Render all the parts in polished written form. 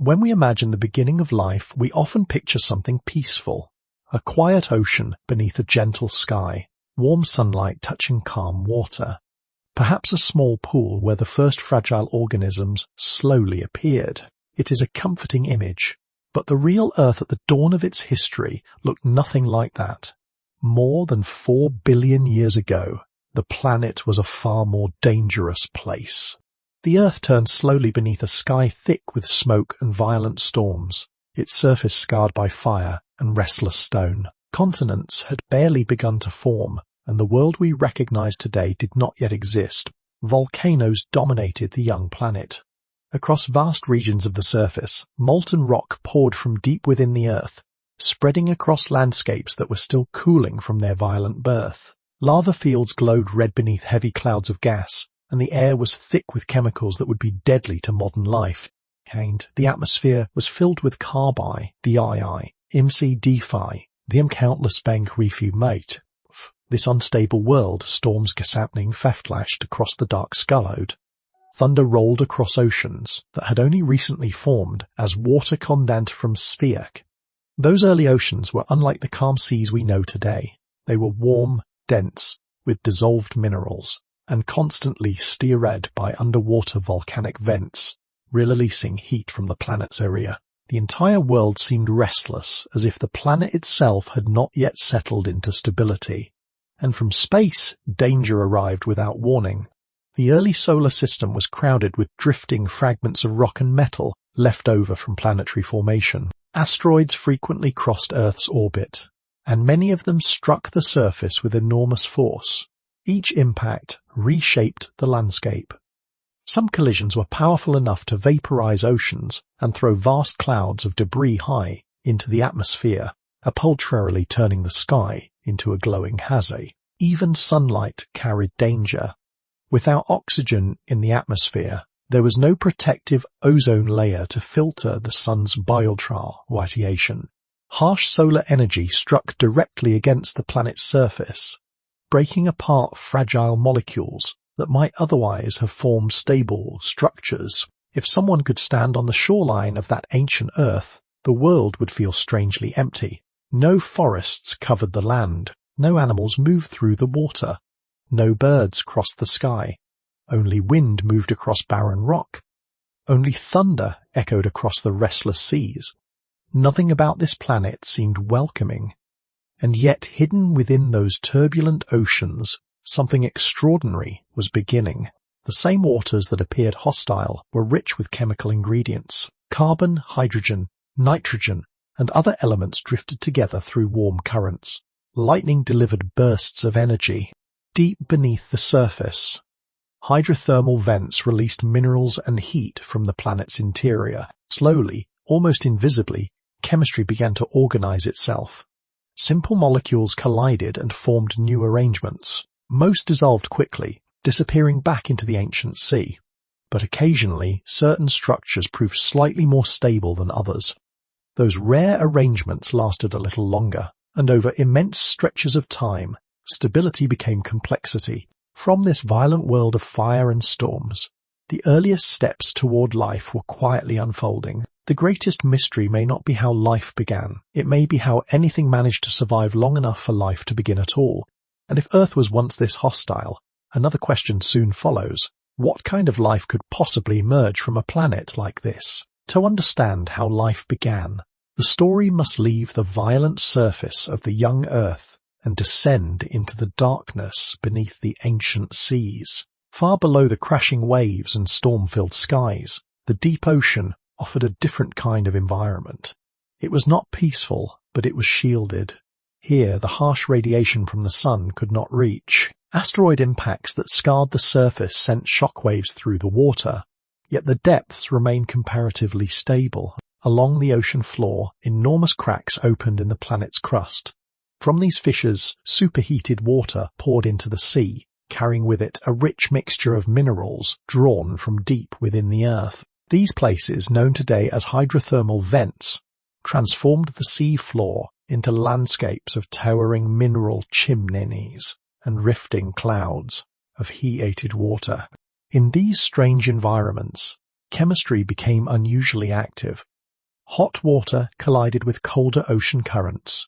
When we imagine the beginning of life, we often picture something peaceful. A quiet ocean beneath a gentle sky, warm sunlight touching calm water. Perhaps a small pool where the first fragile organisms slowly appeared. It is a comforting image, but the real Earth at the dawn of its history looked nothing like that. More than 4 billion years ago, the planet was a far more dangerous place. The Earth turned slowly beneath a sky thick with smoke and violent storms, its surface scarred by fire and restless stone. Continents had barely begun to form, and the world we recognize today did not yet exist. Volcanoes dominated the young planet. Across vast regions of the surface, molten rock poured from deep within the Earth, spreading across landscapes that were still cooling from their violent birth. Lava fields glowed red beneath heavy clouds of gas, and the air was thick with chemicals that would be deadly to modern life. The atmosphere was filled with carbi, the II, MC-D-Phi, the countless bank refu mate. This unstable world, storms gesapning feftlashed across the dark skullode. Thunder rolled across oceans that had only recently formed as water condensed from Spheak. Those early oceans were unlike the calm seas we know today. They were warm, dense, with dissolved minerals, and constantly stirred by underwater volcanic vents, releasing heat from the planet's area. The entire world seemed restless, as if the planet itself had not yet settled into stability. And from space, danger arrived without warning. The early solar system was crowded with drifting fragments of rock and metal left over from planetary formation. Asteroids frequently crossed Earth's orbit, and many of them struck the surface with enormous force. Each impact reshaped the landscape. Some collisions were powerful enough to vaporize oceans and throw vast clouds of debris high into the atmosphere, arbitrarily turning the sky into a glowing haze. Even sunlight carried danger. Without oxygen in the atmosphere, there was no protective ozone layer to filter the sun's bilateral radiation. Harsh solar energy struck directly against the planet's surface, breaking apart fragile molecules that might otherwise have formed stable structures. If someone could stand on the shoreline of that ancient Earth, the world would feel strangely empty. No forests covered the land, no animals moved through the water, no birds crossed the sky, only wind moved across barren rock, only thunder echoed across the restless seas. Nothing about this planet seemed welcoming. And yet hidden within those turbulent oceans, something extraordinary was beginning. The same waters that appeared hostile were rich with chemical ingredients. Carbon, hydrogen, nitrogen, and other elements drifted together through warm currents. Lightning delivered bursts of energy. Deep beneath the surface, hydrothermal vents released minerals and heat from the planet's interior. Slowly, almost invisibly, chemistry began to organize itself. Simple molecules collided and formed new arrangements. Most dissolved quickly, disappearing back into the ancient sea. But occasionally, certain structures proved slightly more stable than others. Those rare arrangements lasted a little longer, and over immense stretches of time, stability became complexity. From this violent world of fire and storms, the earliest steps toward life were quietly unfolding. The greatest mystery may not be how life began. It may be how anything managed to survive long enough for life to begin at all. And if Earth was once this hostile, another question soon follows. What kind of life could possibly emerge from a planet like this? To understand how life began, the story must leave the violent surface of the young Earth and descend into the darkness beneath the ancient seas. Far below the crashing waves and storm-filled skies, the deep ocean offered a different kind of environment. It was not peaceful, but it was shielded. Here, the harsh radiation from the sun could not reach. Asteroid impacts that scarred the surface sent shockwaves through the water, yet the depths remained comparatively stable. Along the ocean floor, enormous cracks opened in the planet's crust. From these fissures, superheated water poured into the sea, carrying with it a rich mixture of minerals drawn from deep within the Earth. These places, known today as hydrothermal vents, transformed the sea floor into landscapes of towering mineral chimneys and rifting clouds of heated water. In these strange environments, chemistry became unusually active. Hot water collided with colder ocean currents.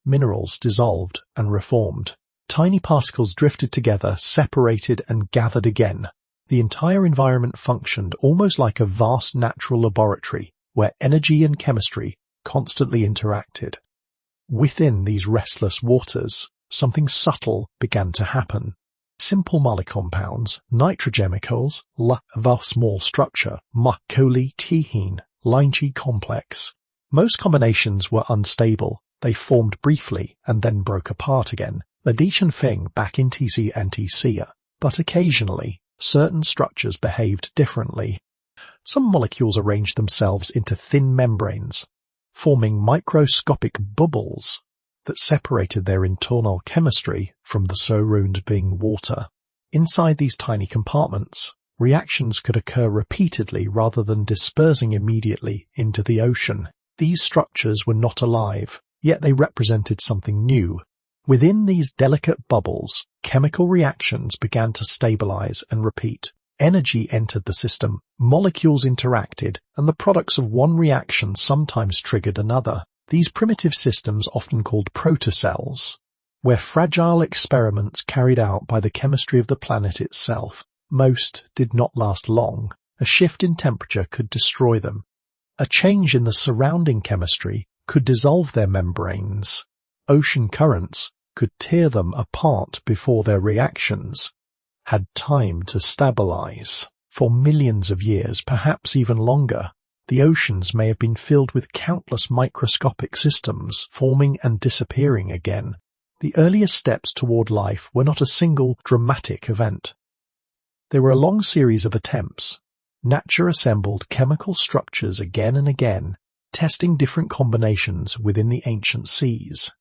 Minerals dissolved and reformed. Tiny particles drifted together, separated and gathered again. The entire environment functioned almost like a vast natural laboratory where energy and chemistry constantly interacted. Within these restless waters, something subtle began to happen. Simple molecular compounds, nitrogemicals, of a small structure, choline, Lyne complex. Most combinations were unstable. They formed briefly and then broke apart again. Addition thing back in TC and TC, but occasionally certain structures behaved differently. Some molecules arranged themselves into thin membranes, forming microscopic bubbles that separated their internal chemistry from the surrounding water. Inside these tiny compartments, reactions could occur repeatedly rather than dispersing immediately into the ocean. These structures were not alive, yet they represented something new. Within these delicate bubbles, chemical reactions began to stabilize and repeat. Energy entered the system, molecules interacted, and the products of one reaction sometimes triggered another. These primitive systems, often called protocells, were fragile experiments carried out by the chemistry of the planet itself. Most did not last long. A shift in temperature could destroy them. A change in the surrounding chemistry could dissolve their membranes. Ocean currents could tear them apart before their reactions had time to stabilize. For millions of years, perhaps even longer, the oceans may have been filled with countless microscopic systems, forming and disappearing again. The earliest steps toward life were not a single dramatic event. They were a long series of attempts. Nature assembled chemical structures again and again, testing different combinations within the ancient seas.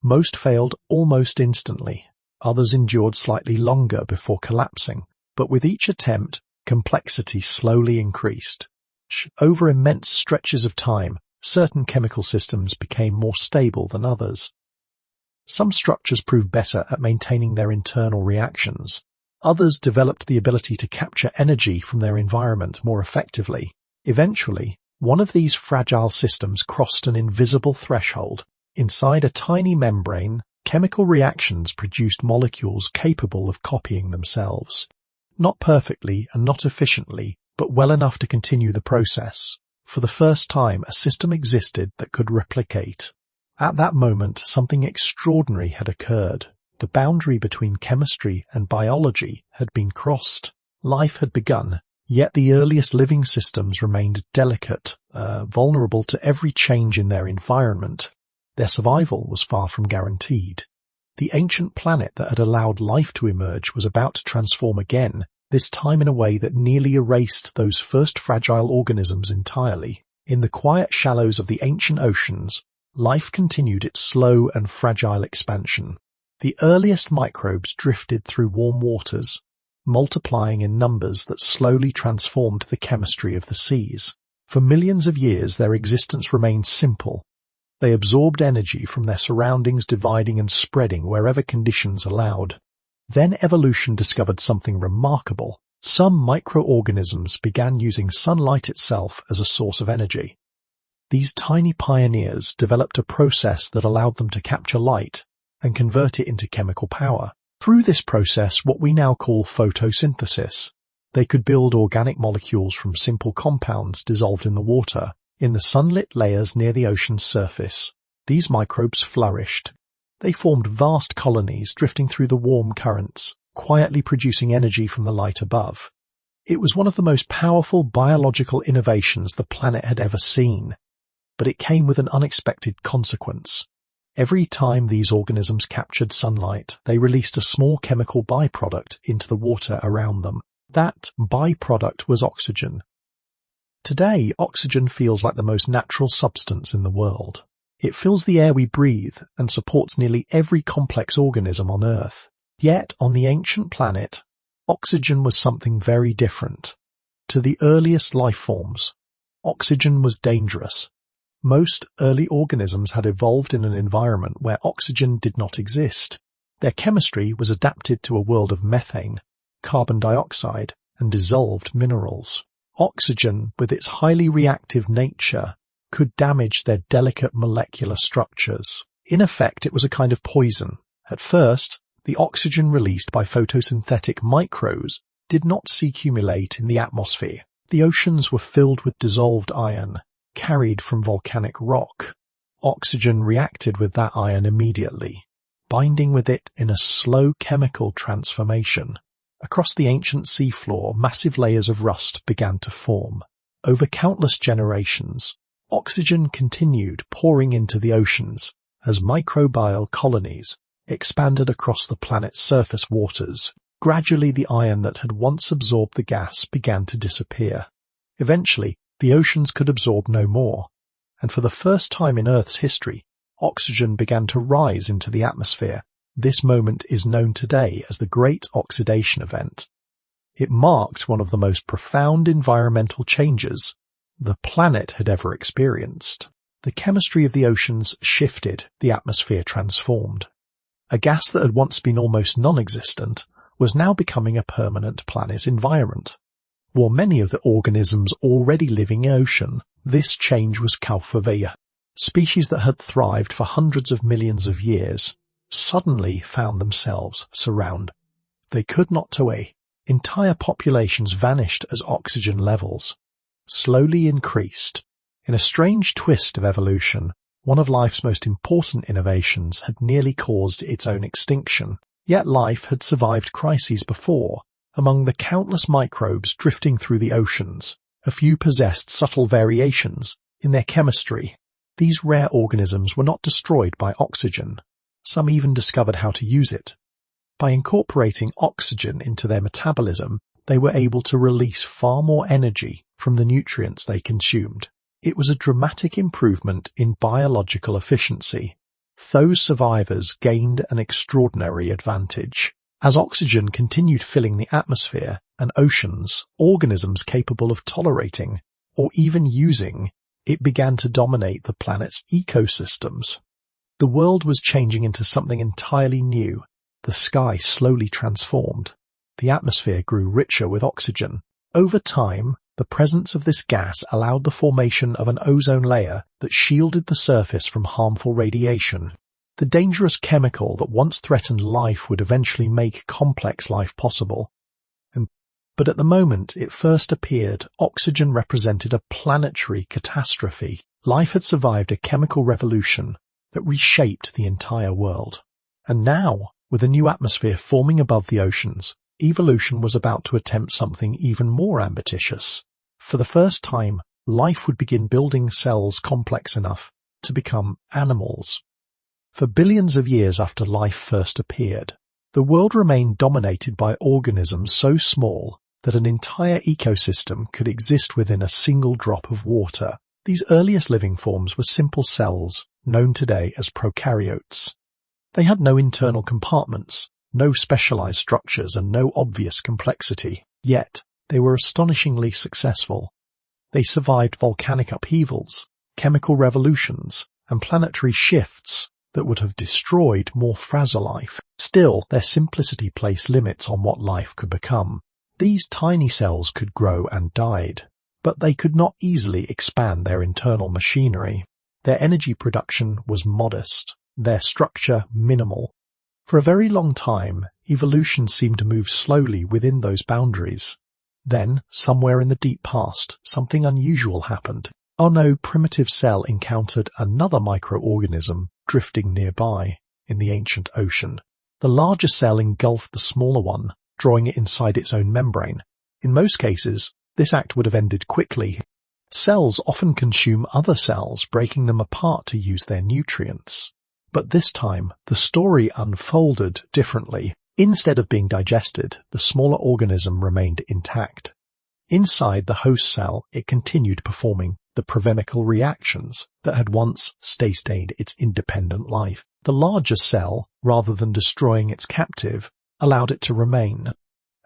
Most failed almost instantly. Others endured slightly longer before collapsing, but with each attempt, complexity slowly increased. Over immense stretches of time, certain chemical systems became more stable than others. Some structures proved better at maintaining their internal reactions. Others developed the ability to capture energy from their environment more effectively. Eventually, one of these fragile systems crossed an invisible threshold. Inside a tiny membrane, chemical reactions produced molecules capable of copying themselves. Not perfectly and not efficiently, but well enough to continue the process. For the first time, a system existed that could replicate. At that moment, something extraordinary had occurred. The boundary between chemistry and biology had been crossed. Life had begun, yet the earliest living systems remained delicate, vulnerable to every change in their environment. Their survival was far from guaranteed. The ancient planet that had allowed life to emerge was about to transform again, this time in a way that nearly erased those first fragile organisms entirely. In the quiet shallows of the ancient oceans, life continued its slow and fragile expansion. The earliest microbes drifted through warm waters, multiplying in numbers that slowly transformed the chemistry of the seas. For millions of years their existence remained simple. They absorbed energy from their surroundings, dividing and spreading wherever conditions allowed. Then evolution discovered something remarkable. Some microorganisms began using sunlight itself as a source of energy. These tiny pioneers developed a process that allowed them to capture light and convert it into chemical power. Through this process, what we now call photosynthesis, they could build organic molecules from simple compounds dissolved in the water. In the sunlit layers near the ocean's surface, these microbes flourished. They formed vast colonies drifting through the warm currents, quietly producing energy from the light above. It was one of the most powerful biological innovations the planet had ever seen, but it came with an unexpected consequence. Every time these organisms captured sunlight, they released a small chemical byproduct into the water around them. That byproduct was oxygen. Today, oxygen feels like the most natural substance in the world. It fills the air we breathe and supports nearly every complex organism on Earth. Yet, on the ancient planet, oxygen was something very different. To the earliest life forms, oxygen was dangerous. Most early organisms had evolved in an environment where oxygen did not exist. Their chemistry was adapted to a world of methane, carbon dioxide, and dissolved minerals. Oxygen, with its highly reactive nature, could damage their delicate molecular structures. In effect, it was a kind of poison. At first, the oxygen released by photosynthetic microbes did not accumulate in the atmosphere. The oceans were filled with dissolved iron, carried from volcanic rock. Oxygen reacted with that iron immediately, binding with it in a slow chemical transformation. Across the ancient seafloor, massive layers of rust began to form. Over countless generations, oxygen continued pouring into the oceans as microbial colonies expanded across the planet's surface waters. Gradually, the iron that had once absorbed the gas began to disappear. Eventually, the oceans could absorb no more, and for the first time in Earth's history, oxygen began to rise into the atmosphere. This moment is known today as the Great Oxidation Event. It marked one of the most profound environmental changes the planet had ever experienced. The chemistry of the oceans shifted, the atmosphere transformed. A gas that had once been almost non-existent was now becoming a permanent planet environment. For many of the organisms already living in ocean, this change was Calphavia. Species that had thrived for hundreds of millions of years suddenly found themselves surrounded. They could not away. Entire populations vanished as oxygen levels slowly increased. In a strange twist of evolution, one of life's most important innovations had nearly caused its own extinction. Yet life had survived crises before. Among the countless microbes drifting through the oceans, a few possessed subtle variations in their chemistry. These rare organisms were not destroyed by oxygen. Some even discovered how to use it. By incorporating oxygen into their metabolism, they were able to release far more energy from the nutrients they consumed. It was a dramatic improvement in biological efficiency. Those survivors gained an extraordinary advantage. As oxygen continued filling the atmosphere and oceans, organisms capable of tolerating or even using it began to dominate the planet's ecosystems. The world was changing into something entirely new. The sky slowly transformed. The atmosphere grew richer with oxygen. Over time, the presence of this gas allowed the formation of an ozone layer that shielded the surface from harmful radiation. The dangerous chemical that once threatened life would eventually make complex life possible. But at the moment it first appeared, oxygen represented a planetary catastrophe. Life had survived a chemical revolution that reshaped the entire world. And now, with a new atmosphere forming above the oceans, evolution was about to attempt something even more ambitious. For the first time, life would begin building cells complex enough to become animals. For billions of years after life first appeared, the world remained dominated by organisms so small that an entire ecosystem could exist within a single drop of water. These earliest living forms were simple cells, known today as prokaryotes. They had no internal compartments, no specialized structures, and no obvious complexity. Yet, they were astonishingly successful. They survived volcanic upheavals, chemical revolutions, and planetary shifts that would have destroyed more fragile life. Still, their simplicity placed limits on what life could become. These tiny cells could grow and died, but they could not easily expand their internal machinery. Their energy production was modest, their structure minimal. For a very long time, evolution seemed to move slowly within those boundaries. Then, somewhere in the deep past, something unusual happened. Our primitive cell encountered another microorganism drifting nearby in the ancient ocean. The larger cell engulfed the smaller one, drawing it inside its own membrane. In most cases, this act would have ended quickly. Cells often consume other cells, breaking them apart to use their nutrients. But this time, the story unfolded differently. Instead of being digested, the smaller organism remained intact. Inside the host cell, it continued performing the prochemical reactions that had once sustained its independent life. The larger cell, rather than destroying its captive, allowed it to remain.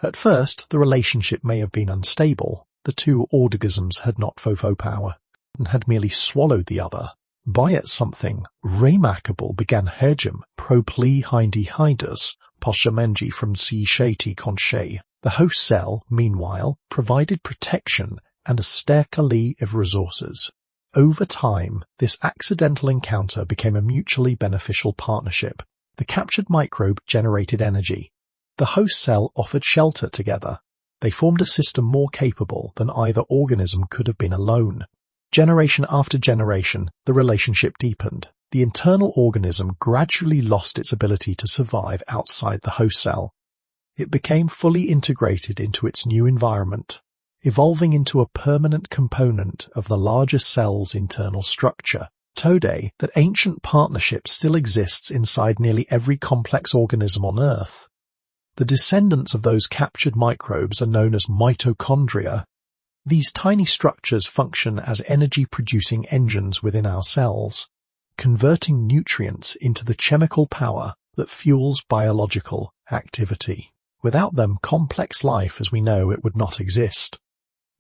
At first, the relationship may have been unstable. The two organisms had not power and had merely swallowed the other. By it something remarkable began hergem propli hindi hidus poshamenji from C. shati conche. The host cell, meanwhile, provided protection and a sterkali of resources. Over time, this accidental encounter became a mutually beneficial partnership. The captured microbe generated energy. The host cell offered shelter together. They formed a system more capable than either organism could have been alone. Generation after generation, the relationship deepened. The internal organism gradually lost its ability to survive outside the host cell. It became fully integrated into its new environment, evolving into a permanent component of the larger cell's internal structure. Today, that ancient partnership still exists inside nearly every complex organism on Earth. The descendants of those captured microbes are known as mitochondria. These tiny structures function as energy-producing engines within our cells, converting nutrients into the chemical power that fuels biological activity. Without them, complex life as we know it would not exist.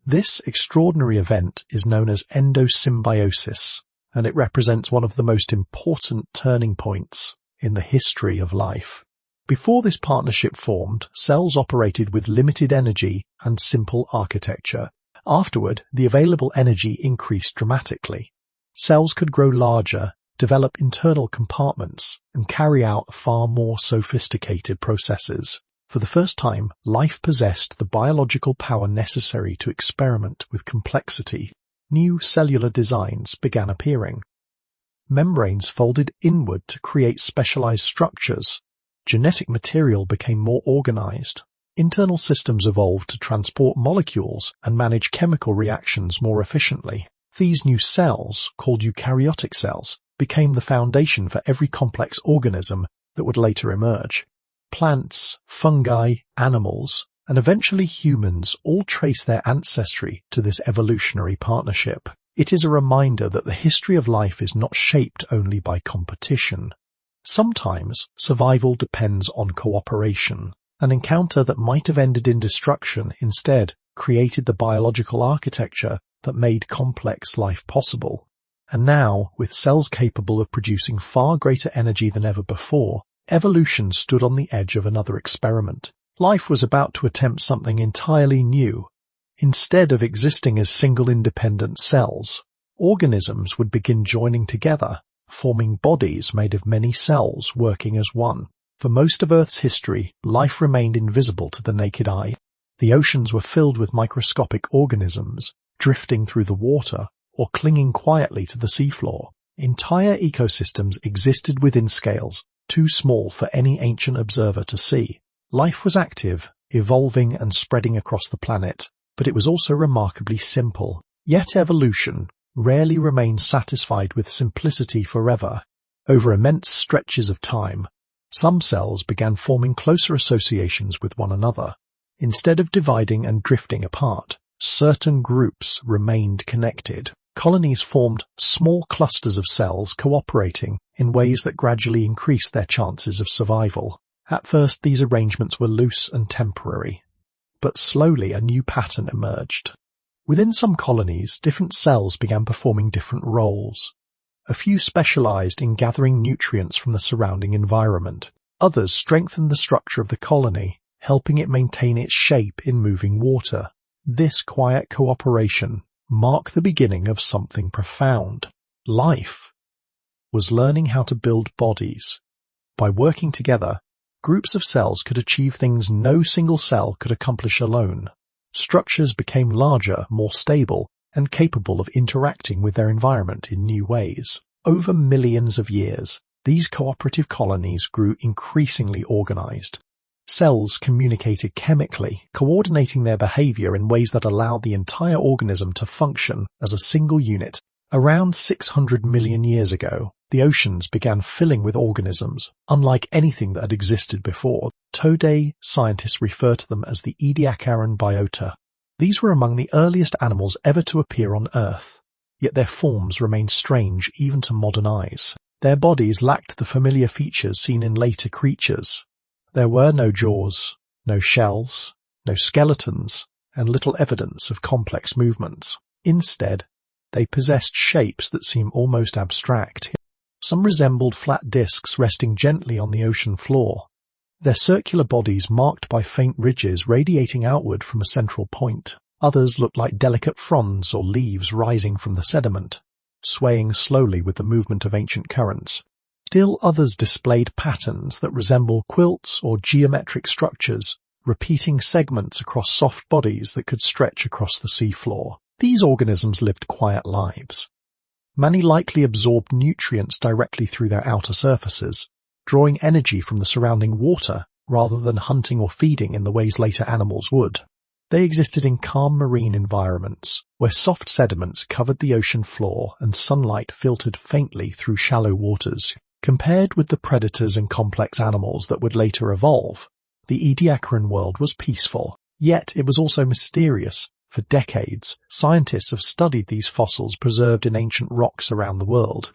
This extraordinary event is known as endosymbiosis, and it represents one of the most important turning points in the history of life. Before this partnership formed, cells operated with limited energy and simple architecture. Afterward, the available energy increased dramatically. Cells could grow larger, develop internal compartments, and carry out far more sophisticated processes. For the first time, life possessed the biological power necessary to experiment with complexity. New cellular designs began appearing. Membranes folded inward to create specialized structures. Genetic material became more organized. Internal systems evolved to transport molecules and manage chemical reactions more efficiently. These new cells, called eukaryotic cells, became the foundation for every complex organism that would later emerge. Plants, fungi, animals, and eventually humans all trace their ancestry to this evolutionary partnership. It is a reminder that the history of life is not shaped only by competition. Sometimes survival depends on cooperation. An encounter that might have ended in destruction instead created the biological architecture that made complex life possible. And now, with cells capable of producing far greater energy than ever before, evolution stood on the edge of another experiment. Life was about to attempt something entirely new. Instead of existing as single independent cells, organisms would begin joining together, forming bodies made of many cells working as one. For most of Earth's history, life remained invisible to the naked eye. The oceans were filled with microscopic organisms, drifting through the water or clinging quietly to the seafloor. Entire ecosystems existed within scales too small for any ancient observer to see. Life was active, evolving and spreading across the planet, but it was also remarkably simple. Yet evolution rarely remains satisfied with simplicity forever. Over immense stretches of time, some cells began forming closer associations with one another. Instead of dividing and drifting apart, certain groups remained connected. Colonies formed small clusters of cells cooperating in ways that gradually increased their chances of survival. At first, these arrangements were loose and temporary, but slowly a new pattern emerged. Within some colonies, different cells began performing different roles. A few specialized in gathering nutrients from the surrounding environment. Others strengthened the structure of the colony, helping it maintain its shape in moving water. This quiet cooperation marked the beginning of something profound. Life was learning how to build bodies. By working together, groups of cells could achieve things no single cell could accomplish alone. Structures became larger, more stable, and capable of interacting with their environment in new ways. Over millions of years, these cooperative colonies grew increasingly organized. Cells communicated chemically, coordinating their behavior in ways that allowed the entire organism to function as a single unit. Around 600 million years ago, the oceans began filling with organisms, unlike anything that had existed before. Today, scientists refer to them as the Ediacaran biota. These were among the earliest animals ever to appear on Earth, yet their forms remain strange even to modern eyes. Their bodies lacked the familiar features seen in later creatures. There were no jaws, no shells, no skeletons, and little evidence of complex movement. Instead, they possessed shapes that seem almost abstract. Some resembled flat discs resting gently on the ocean floor, their circular bodies marked by faint ridges radiating outward from a central point. Others looked like delicate fronds or leaves rising from the sediment. swaying slowly with the movement of ancient currents. Still others displayed patterns that resemble quilts or geometric structures, repeating segments across soft bodies that could stretch across the seafloor. These organisms lived quiet lives. Many likely absorbed nutrients directly through their outer surfaces, drawing energy from the surrounding water rather than hunting or feeding in the ways later animals would. They existed in calm marine environments, where soft sediments covered the ocean floor and sunlight filtered faintly through shallow waters. Compared with the predators and complex animals that would later evolve, the Ediacaran world was peaceful, yet it was also mysterious. For decades, scientists have studied these fossils preserved in ancient rocks around the world,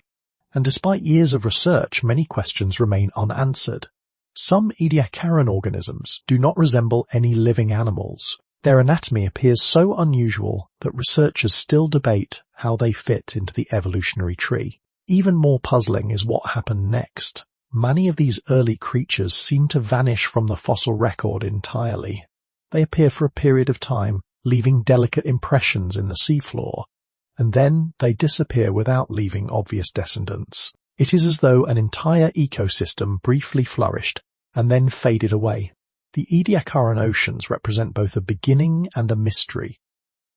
and despite years of research, many questions remain unanswered. Some Ediacaran organisms do not resemble any living animals. Their anatomy appears so unusual that researchers still debate how they fit into the evolutionary tree. Even more puzzling is what happened next. Many of these early creatures seem to vanish from the fossil record entirely. They appear for a period of time, leaving delicate impressions in the seafloor, and then they disappear without leaving obvious descendants. It is as though an entire ecosystem briefly flourished and then faded away. The Ediacaran oceans represent both a beginning and a mystery.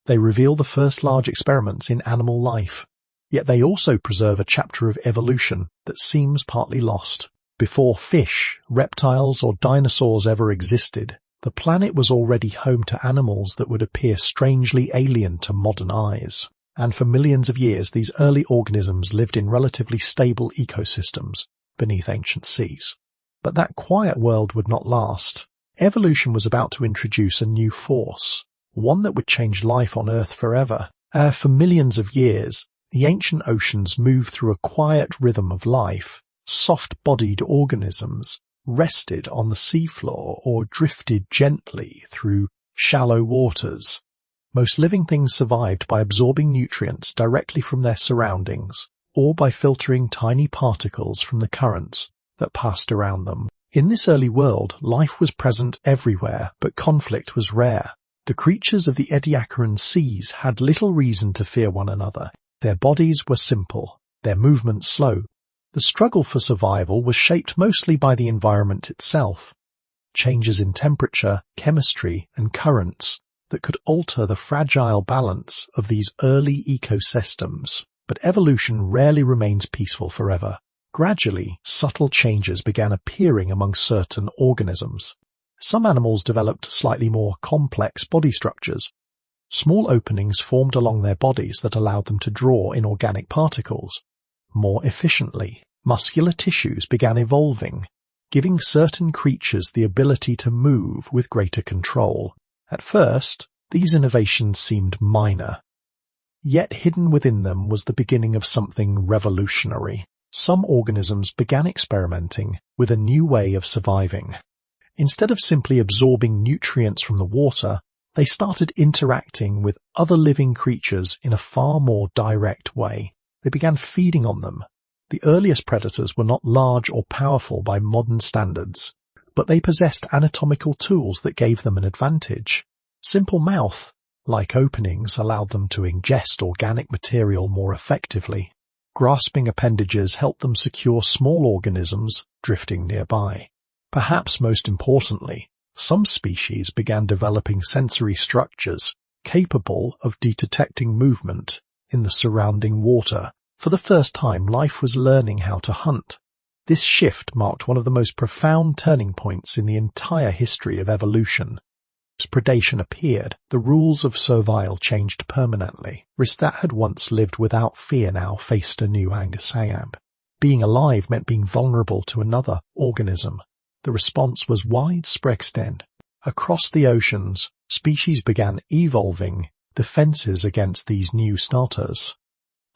They reveal the first large experiments in animal life, yet they also preserve a chapter of evolution that seems partly lost. Before fish, reptiles, or dinosaurs ever existed, the planet was already home to animals that would appear strangely alien to modern eyes. And for millions of years, these early organisms lived in relatively stable ecosystems beneath ancient seas. But that quiet world would not last. Evolution was about to introduce a new force, one that would change life on Earth forever. For millions of years, the ancient oceans moved through a quiet rhythm of life. Soft-bodied organisms rested on the seafloor or drifted gently through shallow waters. Most living things survived by absorbing nutrients directly from their surroundings or by filtering tiny particles from the currents that passed around them. In this early world, life was present everywhere, but conflict was rare. The creatures of the Ediacaran seas had little reason to fear one another. Their bodies were simple, their movements slow. The struggle for survival was shaped mostly by the environment itself. Changes in temperature, chemistry, and currents that could alter the fragile balance of these early ecosystems. But evolution rarely remains peaceful forever. Gradually, subtle changes began appearing among certain organisms. Some animals developed slightly more complex body structures. Small openings formed along their bodies that allowed them to draw inorganic particles. More efficiently, muscular tissues began evolving, giving certain creatures the ability to move with greater control. At first, these innovations seemed minor. Yet hidden within them was the beginning of something revolutionary. Some organisms began experimenting with a new way of surviving. Instead of simply absorbing nutrients from the water, they started interacting with other living creatures in a far more direct way. They began feeding on them. The earliest predators were not large or powerful by modern standards, but they possessed anatomical tools that gave them an advantage. Simple mouth-like openings allowed them to ingest organic material more effectively. Grasping appendages helped them secure small organisms drifting nearby. Perhaps most importantly, some species began developing sensory structures capable of detecting movement in the surrounding water. For the first time, life was learning how to hunt. This shift marked one of the most profound turning points in the entire history of evolution. As predation appeared, the rules of survival changed permanently. Risks that had once lived without fear now faced a new angle. Being alive meant being vulnerable to another organism. The response was widespread extent. Across the oceans, species began evolving defenses against these new starters.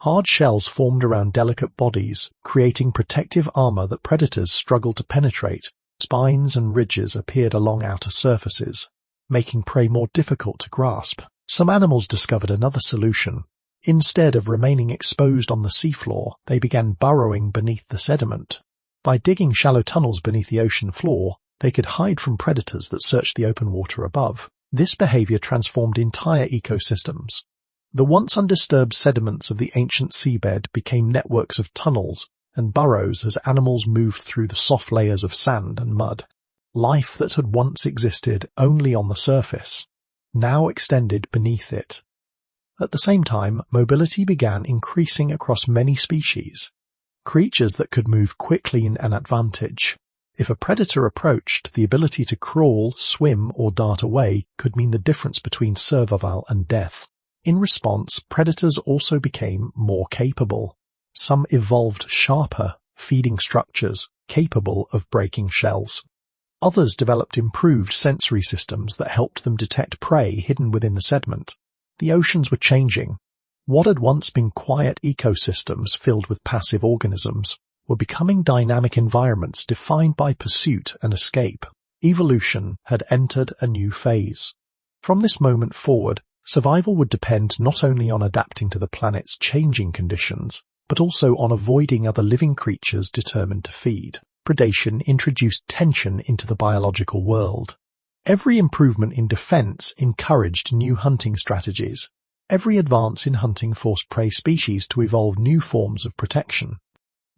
Hard shells formed around delicate bodies, creating protective armor that predators struggled to penetrate. Spines and ridges appeared along outer surfaces, making prey more difficult to grasp. Some animals discovered another solution. Instead of remaining exposed on the seafloor, they began burrowing beneath the sediment. By digging shallow tunnels beneath the ocean floor, they could hide from predators that searched the open water above. This behavior transformed entire ecosystems. The once undisturbed sediments of the ancient seabed became networks of tunnels and burrows as animals moved through the soft layers of sand and mud. Life that had once existed only on the surface now extended beneath it. At the same time, mobility began increasing across many species. Creatures that could move quickly in an advantage. If a predator approached, the ability to crawl, swim, or dart away could mean the difference between survival and death. In response, predators also became more capable. Some evolved sharper, feeding structures capable of breaking shells. Others developed improved sensory systems that helped them detect prey hidden within the sediment. The oceans were changing. What had once been quiet ecosystems filled with passive organisms were becoming dynamic environments defined by pursuit and escape. Evolution had entered a new phase. From this moment forward, survival would depend not only on adapting to the planet's changing conditions, but also on avoiding other living creatures determined to feed. Predation introduced tension into the biological world. Every improvement in defense encouraged new hunting strategies. Every advance in hunting forced prey species to evolve new forms of protection.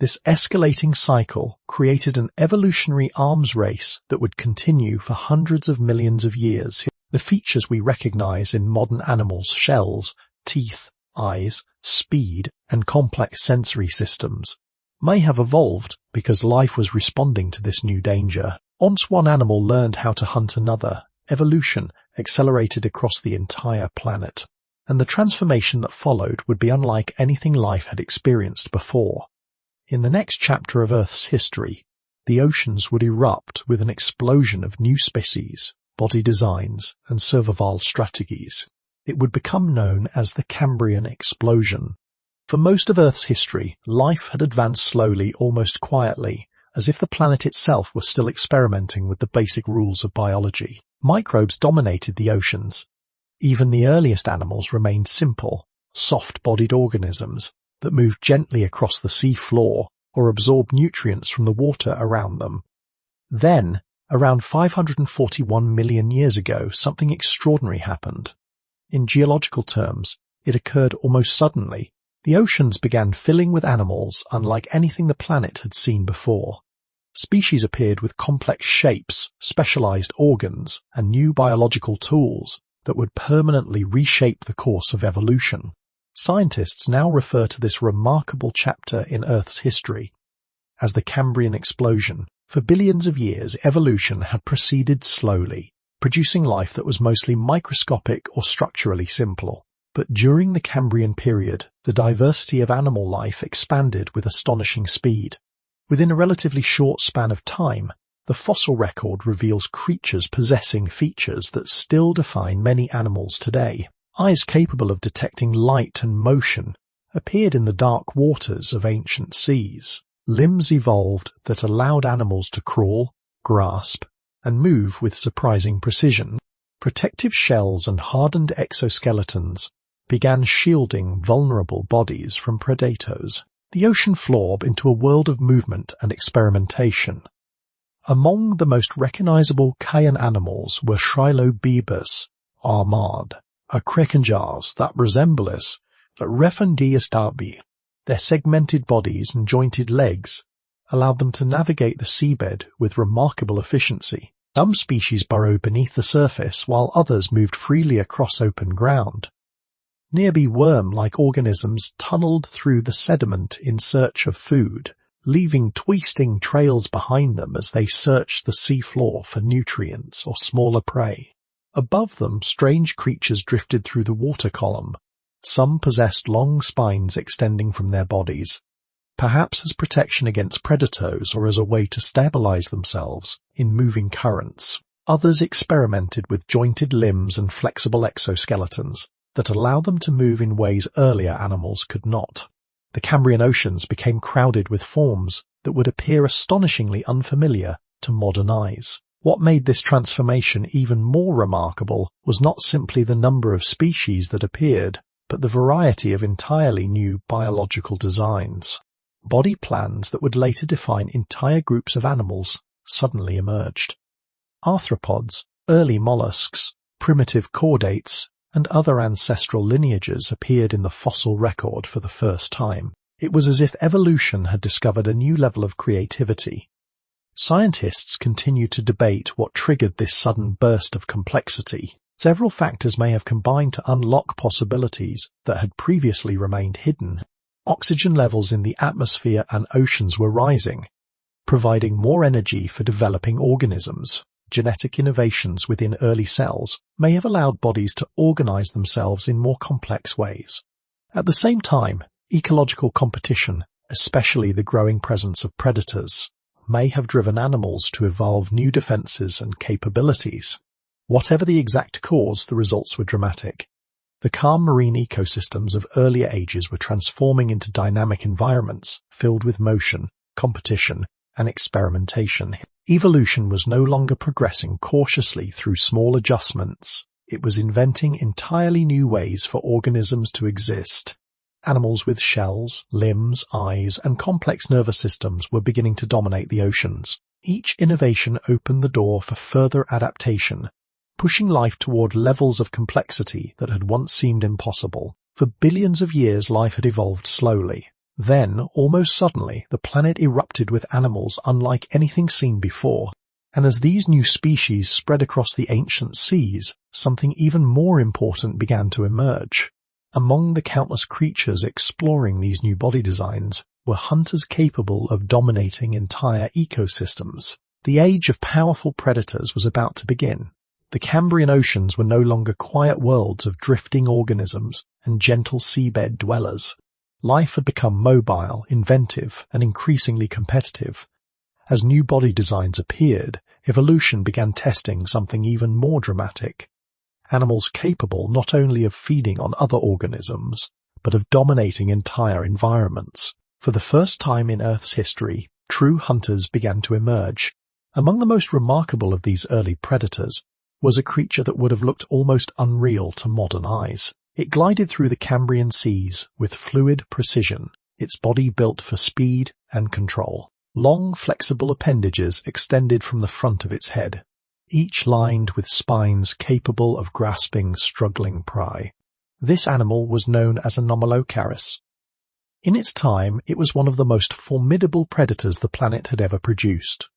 This escalating cycle created an evolutionary arms race that would continue for hundreds of millions of years. The features we recognize in modern animals' shells, teeth, eyes, speed, and complex sensory systems may have evolved because life was responding to this new danger. Once one animal learned how to hunt another, evolution accelerated across the entire planet, and the transformation that followed would be unlike anything life had experienced before. In the next chapter of Earth's history, the oceans would erupt with an explosion of new species, body designs, and survival strategies. It would become known as the Cambrian Explosion. For most of Earth's history, life had advanced slowly, almost quietly, as if the planet itself was still experimenting with the basic rules of biology. Microbes dominated the oceans. Even the earliest animals remained simple, soft-bodied organisms that moved gently across the sea floor or absorbed nutrients from the water around them. Then, around 541 million years ago, something extraordinary happened. In geological terms, it occurred almost suddenly. The oceans began filling with animals unlike anything the planet had seen before. Species appeared with complex shapes, specialized organs, and new biological tools that would permanently reshape the course of evolution. Scientists now refer to this remarkable chapter in Earth's history as the Cambrian Explosion. For billions of years, evolution had proceeded slowly, producing life that was mostly microscopic or structurally simple. But during the Cambrian period, the diversity of animal life expanded with astonishing speed. Within a relatively short span of time, the fossil record reveals creatures possessing features that still define many animals today. Eyes capable of detecting light and motion appeared in the dark waters of ancient seas. Limbs evolved that allowed animals to crawl, grasp, and move with surprising precision. Protective shells and hardened exoskeletons began shielding vulnerable bodies from predators. The ocean floored into a world of movement and experimentation. Among the most recognizable Cayenne animals were Trilobebus armad, a crekenjas that resembles the Refundius darby. Their segmented bodies and jointed legs allowed them to navigate the seabed with remarkable efficiency. Some species burrowed beneath the surface while others moved freely across open ground. Nearby worm-like organisms tunneled through the sediment in search of food, leaving twisting trails behind them as they searched the seafloor for nutrients or smaller prey. Above them, strange creatures drifted through the water column. Some possessed long spines extending from their bodies, perhaps as protection against predators or as a way to stabilize themselves in moving currents. Others experimented with jointed limbs and flexible exoskeletons that allowed them to move in ways earlier animals could not. The Cambrian oceans became crowded with forms that would appear astonishingly unfamiliar to modern eyes. What made this transformation even more remarkable was not simply the number of species that appeared, but the variety of entirely new biological designs. Body plans that would later define entire groups of animals suddenly emerged. Arthropods, early mollusks, primitive chordates, and other ancestral lineages appeared in the fossil record for the first time. It was as if evolution had discovered a new level of creativity. Scientists continue to debate what triggered this sudden burst of complexity. Several factors may have combined to unlock possibilities that had previously remained hidden. Oxygen levels in the atmosphere and oceans were rising, providing more energy for developing organisms. Genetic innovations within early cells may have allowed bodies to organize themselves in more complex ways. At the same time, ecological competition, especially the growing presence of predators, may have driven animals to evolve new defenses and capabilities. Whatever the exact cause, the results were dramatic. The calm marine ecosystems of earlier ages were transforming into dynamic environments filled with motion, competition, and experimentation. Evolution was no longer progressing cautiously through small adjustments. It was inventing entirely new ways for organisms to exist. Animals with shells, limbs, eyes, and complex nervous systems were beginning to dominate the oceans. Each innovation opened the door for further adaptation, pushing life toward levels of complexity that had once seemed impossible. For billions of years, life had evolved slowly. Then, almost suddenly, the planet erupted with animals unlike anything seen before. And as these new species spread across the ancient seas, something even more important began to emerge. Among the countless creatures exploring these new body designs were hunters capable of dominating entire ecosystems. The age of powerful predators was about to begin. The Cambrian oceans were no longer quiet worlds of drifting organisms and gentle seabed dwellers. Life had become mobile, inventive, and increasingly competitive. As new body designs appeared, evolution began testing something even more dramatic. Animals capable not only of feeding on other organisms, but of dominating entire environments. For the first time in Earth's history, true hunters began to emerge. Among the most remarkable of these early predators was a creature that would have looked almost unreal to modern eyes. It glided through the Cambrian seas with fluid precision, its body built for speed and control. Long, flexible appendages extended from the front of its head, each lined with spines capable of grasping struggling prey. This animal was known as Anomalocaris. In its time, it was one of the most formidable predators the planet had ever produced.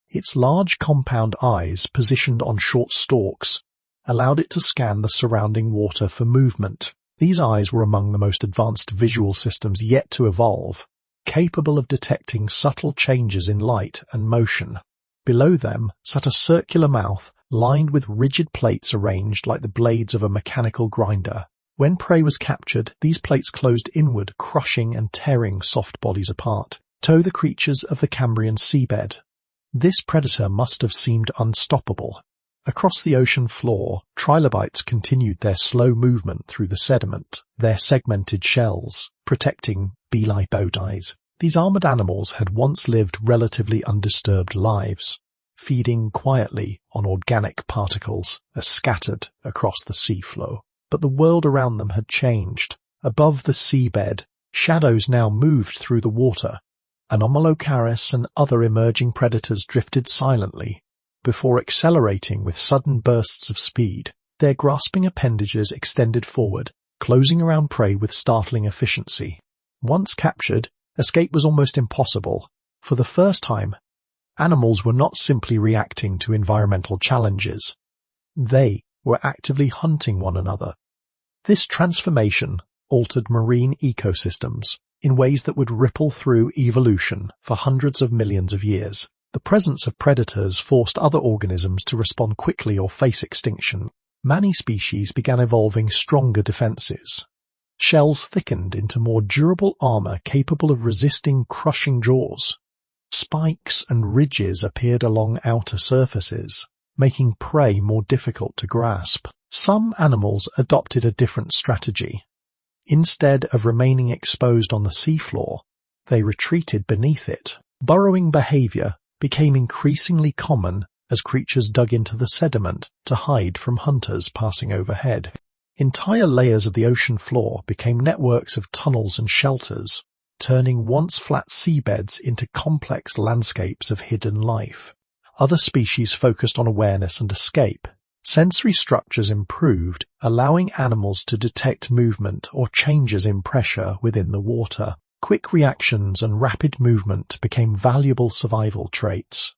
Its large compound eyes, positioned on short stalks, allowed it to scan the surrounding water for movement. These eyes were among the most advanced visual systems yet to evolve, capable of detecting subtle changes in light and motion. Below them sat a circular mouth lined with rigid plates arranged like the blades of a mechanical grinder. When prey was captured, these plates closed inward, crushing and tearing soft bodies apart. So the creatures of the Cambrian seabed. This predator must have seemed unstoppable. Across the ocean floor, trilobites continued their slow movement through the sediment, their segmented shells protecting bee-like bodies. These armored animals had once lived relatively undisturbed lives, feeding quietly on organic particles scattered across the seafloor. But the world around them had changed. Above the seabed, shadows now moved through the water. Anomalocaris and other emerging predators drifted silently, before accelerating with sudden bursts of speed. Their grasping appendages extended forward, closing around prey with startling efficiency. Once captured, escape was almost impossible. For the first time, animals were not simply reacting to environmental challenges. They were actively hunting one another. This transformation altered marine ecosystems in ways that would ripple through evolution for hundreds of millions of years. The presence of predators forced other organisms to respond quickly or face extinction. Many species began evolving stronger defenses. Shells thickened into more durable armor capable of resisting crushing jaws. Spikes and ridges appeared along outer surfaces, making prey more difficult to grasp. Some animals adopted a different strategy. Instead of remaining exposed on the seafloor, they retreated beneath it. Burrowing behavior became increasingly common as creatures dug into the sediment to hide from hunters passing overhead. Entire layers of the ocean floor became networks of tunnels and shelters, turning once flat seabeds into complex landscapes of hidden life. Other species focused on awareness and escape, Sensory structures improved, allowing animals to detect movement or changes in pressure within the water. Quick reactions and rapid movement became valuable survival traits.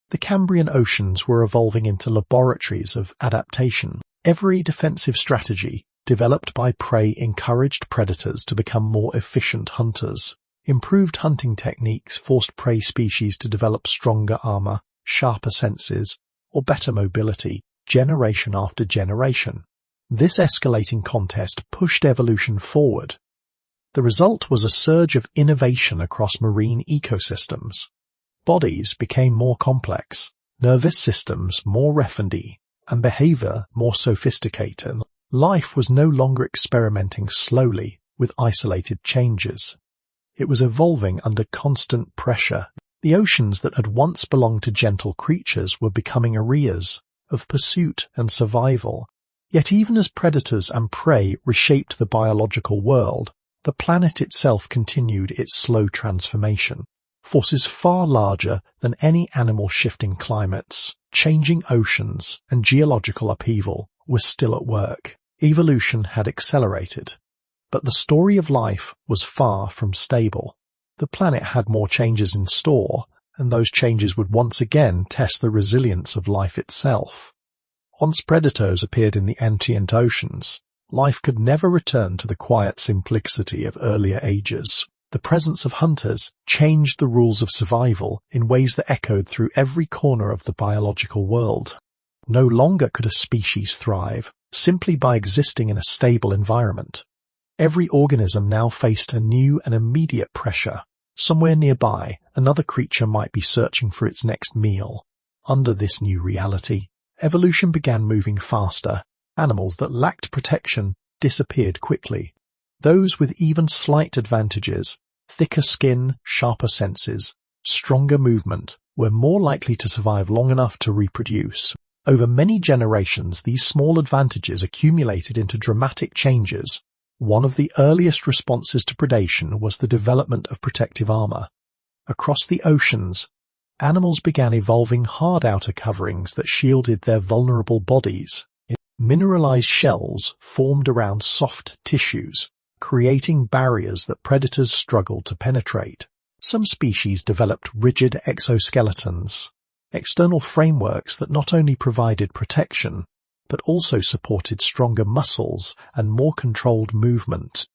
The Cambrian oceans were evolving into laboratories of adaptation. Every defensive strategy developed by prey encouraged predators to become more efficient hunters. Improved hunting techniques forced prey species to develop stronger armor, sharper senses, or better mobility, generation after generation. This escalating contest pushed evolution forward. The result was a surge of innovation across marine ecosystems. Bodies became more complex, nervous systems more refined, and behavior more sophisticated. Life was no longer experimenting slowly with isolated changes. It was evolving under constant pressure. The oceans that had once belonged to gentle creatures were becoming areas of pursuit and survival. Yet even as predators and prey reshaped the biological world, the planet itself continued its slow transformation. Forces far larger than any animal shifting climates, changing oceans, and geological upheaval were still at work. Evolution had accelerated, but the story of life was far from stable. The planet had more changes in store, and those changes would once again test the resilience of life itself. Once predators appeared in the ancient oceans, life could never return to the quiet simplicity of earlier ages. The presence of hunters changed the rules of survival in ways that echoed through every corner of the biological world. No longer could a species thrive simply by existing in a stable environment. Every organism now faced a new and immediate pressure. Somewhere nearby, another creature might be searching for its next meal. Under this new reality, evolution began moving faster. Animals that lacked protection disappeared quickly. Those with even slight advantages, thicker skin, sharper senses, stronger movement, were more likely to survive long enough to reproduce. Over many generations, these small advantages accumulated into dramatic changes. One of the earliest responses to predation was the development of protective armor. Across the oceans, animals began evolving hard outer coverings that shielded their vulnerable bodies. Mineralized shells formed around soft tissues, creating barriers that predators struggled to penetrate. Some species developed rigid exoskeletons, external frameworks that not only provided protection, but also supported stronger muscles and more controlled movement.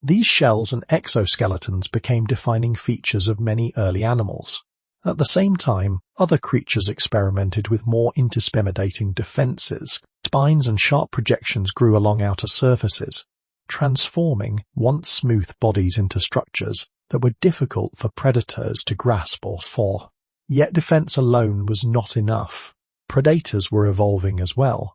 These shells and exoskeletons became defining features of many early animals. At the same time, other creatures experimented with more intimidating defenses. Spines and sharp projections grew along outer surfaces, transforming once smooth bodies into structures that were difficult for predators to grasp or fall. Yet defense alone was not enough. Predators were evolving as well.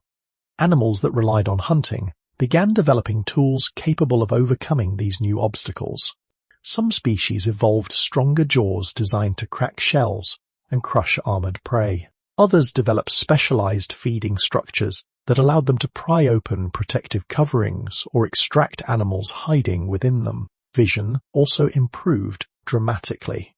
Animals that relied on hunting began developing tools capable of overcoming these new obstacles. Some species evolved stronger jaws designed to crack shells and crush armored prey. Others developed specialized feeding structures that allowed them to pry open protective coverings or extract animals hiding within them. Vision also improved dramatically.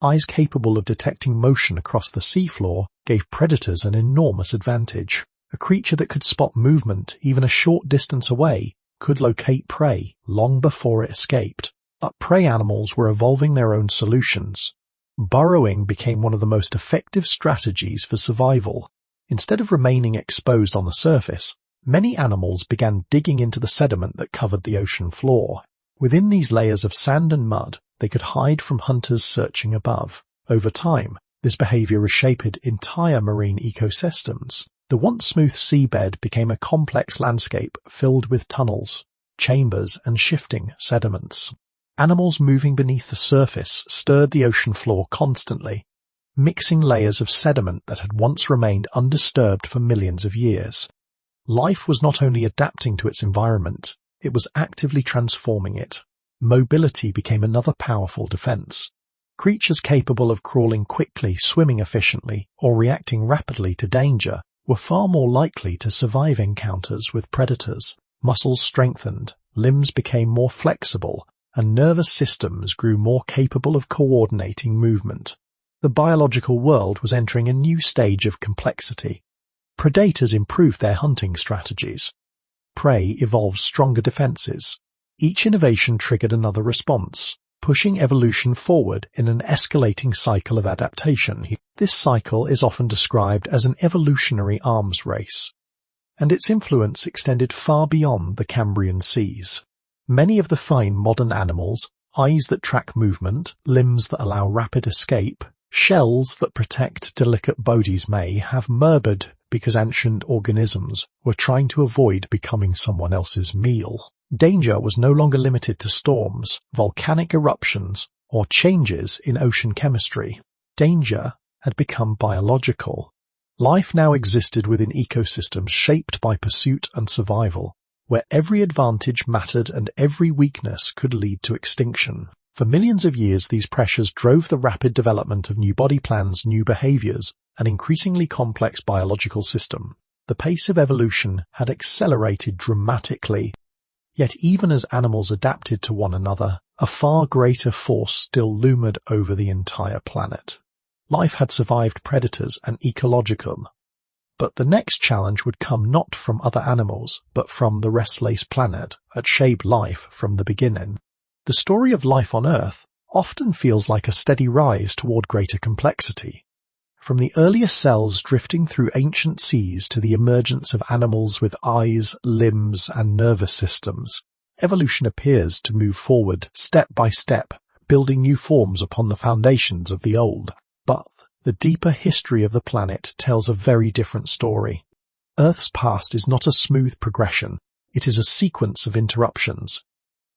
Eyes capable of detecting motion across the seafloor gave predators an enormous advantage. A creature that could spot movement even a short distance away could locate prey long before it escaped. But prey animals were evolving their own solutions. Burrowing became one of the most effective strategies for survival. Instead of remaining exposed on the surface, many animals began digging into the sediment that covered the ocean floor. Within these layers of sand and mud, they could hide from hunters searching above. Over time, this behavior reshaped entire marine ecosystems. The once smooth seabed became a complex landscape filled with tunnels, chambers, and shifting sediments. Animals moving beneath the surface stirred the ocean floor constantly, mixing layers of sediment that had once remained undisturbed for millions of years. Life was not only adapting to its environment, it was actively transforming it. Mobility became another powerful defense. Creatures capable of crawling quickly, swimming efficiently, or reacting rapidly to danger were far more likely to survive encounters with predators. Muscles strengthened, limbs became more flexible, and nervous systems grew more capable of coordinating movement. The biological world was entering a new stage of complexity. Predators improved their hunting strategies. Prey evolved stronger defenses. Each innovation triggered another response, pushing evolution forward in an escalating cycle of adaptation. This cycle is often described as an evolutionary arms race, and its influence extended far beyond the Cambrian seas. Many of the fine modern animals, eyes that track movement, limbs that allow rapid escape, shells that protect delicate bodies may have murmured because ancient organisms were trying to avoid becoming someone else's meal. Danger was no longer limited to storms, volcanic eruptions, or changes in ocean chemistry. Danger had become biological. Life now existed within ecosystems shaped by pursuit and survival, where every advantage mattered and every weakness could lead to extinction. For millions of years, these pressures drove the rapid development of new body plans, new behaviors, and increasingly complex biological system. The pace of evolution had accelerated dramatically. Yet even as animals adapted to one another, a far greater force still loomed over the entire planet. Life had survived predators and ecological, but the next challenge would come not from other animals, but from the restless planet that shaped life from the beginning. The story of life on Earth often feels like a steady rise toward greater complexity. From the earliest cells drifting through ancient seas to the emergence of animals with eyes, limbs, and nervous systems, evolution appears to move forward step by step, building new forms upon the foundations of the old. But the deeper history of the planet tells a very different story. Earth's past is not a smooth progression, it is a sequence of interruptions.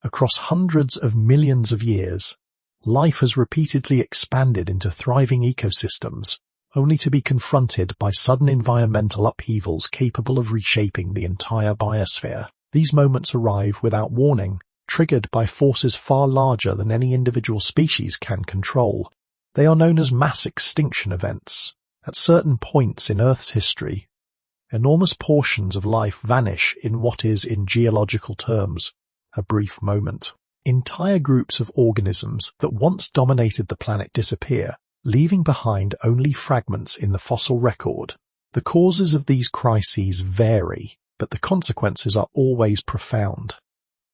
Across hundreds of millions of years, life has repeatedly expanded into thriving ecosystems, only to be confronted by sudden environmental upheavals capable of reshaping the entire biosphere. These moments arrive without warning, triggered by forces far larger than any individual species can control. They are known as mass extinction events. At certain points in Earth's history, enormous portions of life vanish in what is, in geological terms, a brief moment. Entire groups of organisms that once dominated the planet disappear, leaving behind only fragments in the fossil record. The causes of these crises vary, but the consequences are always profound.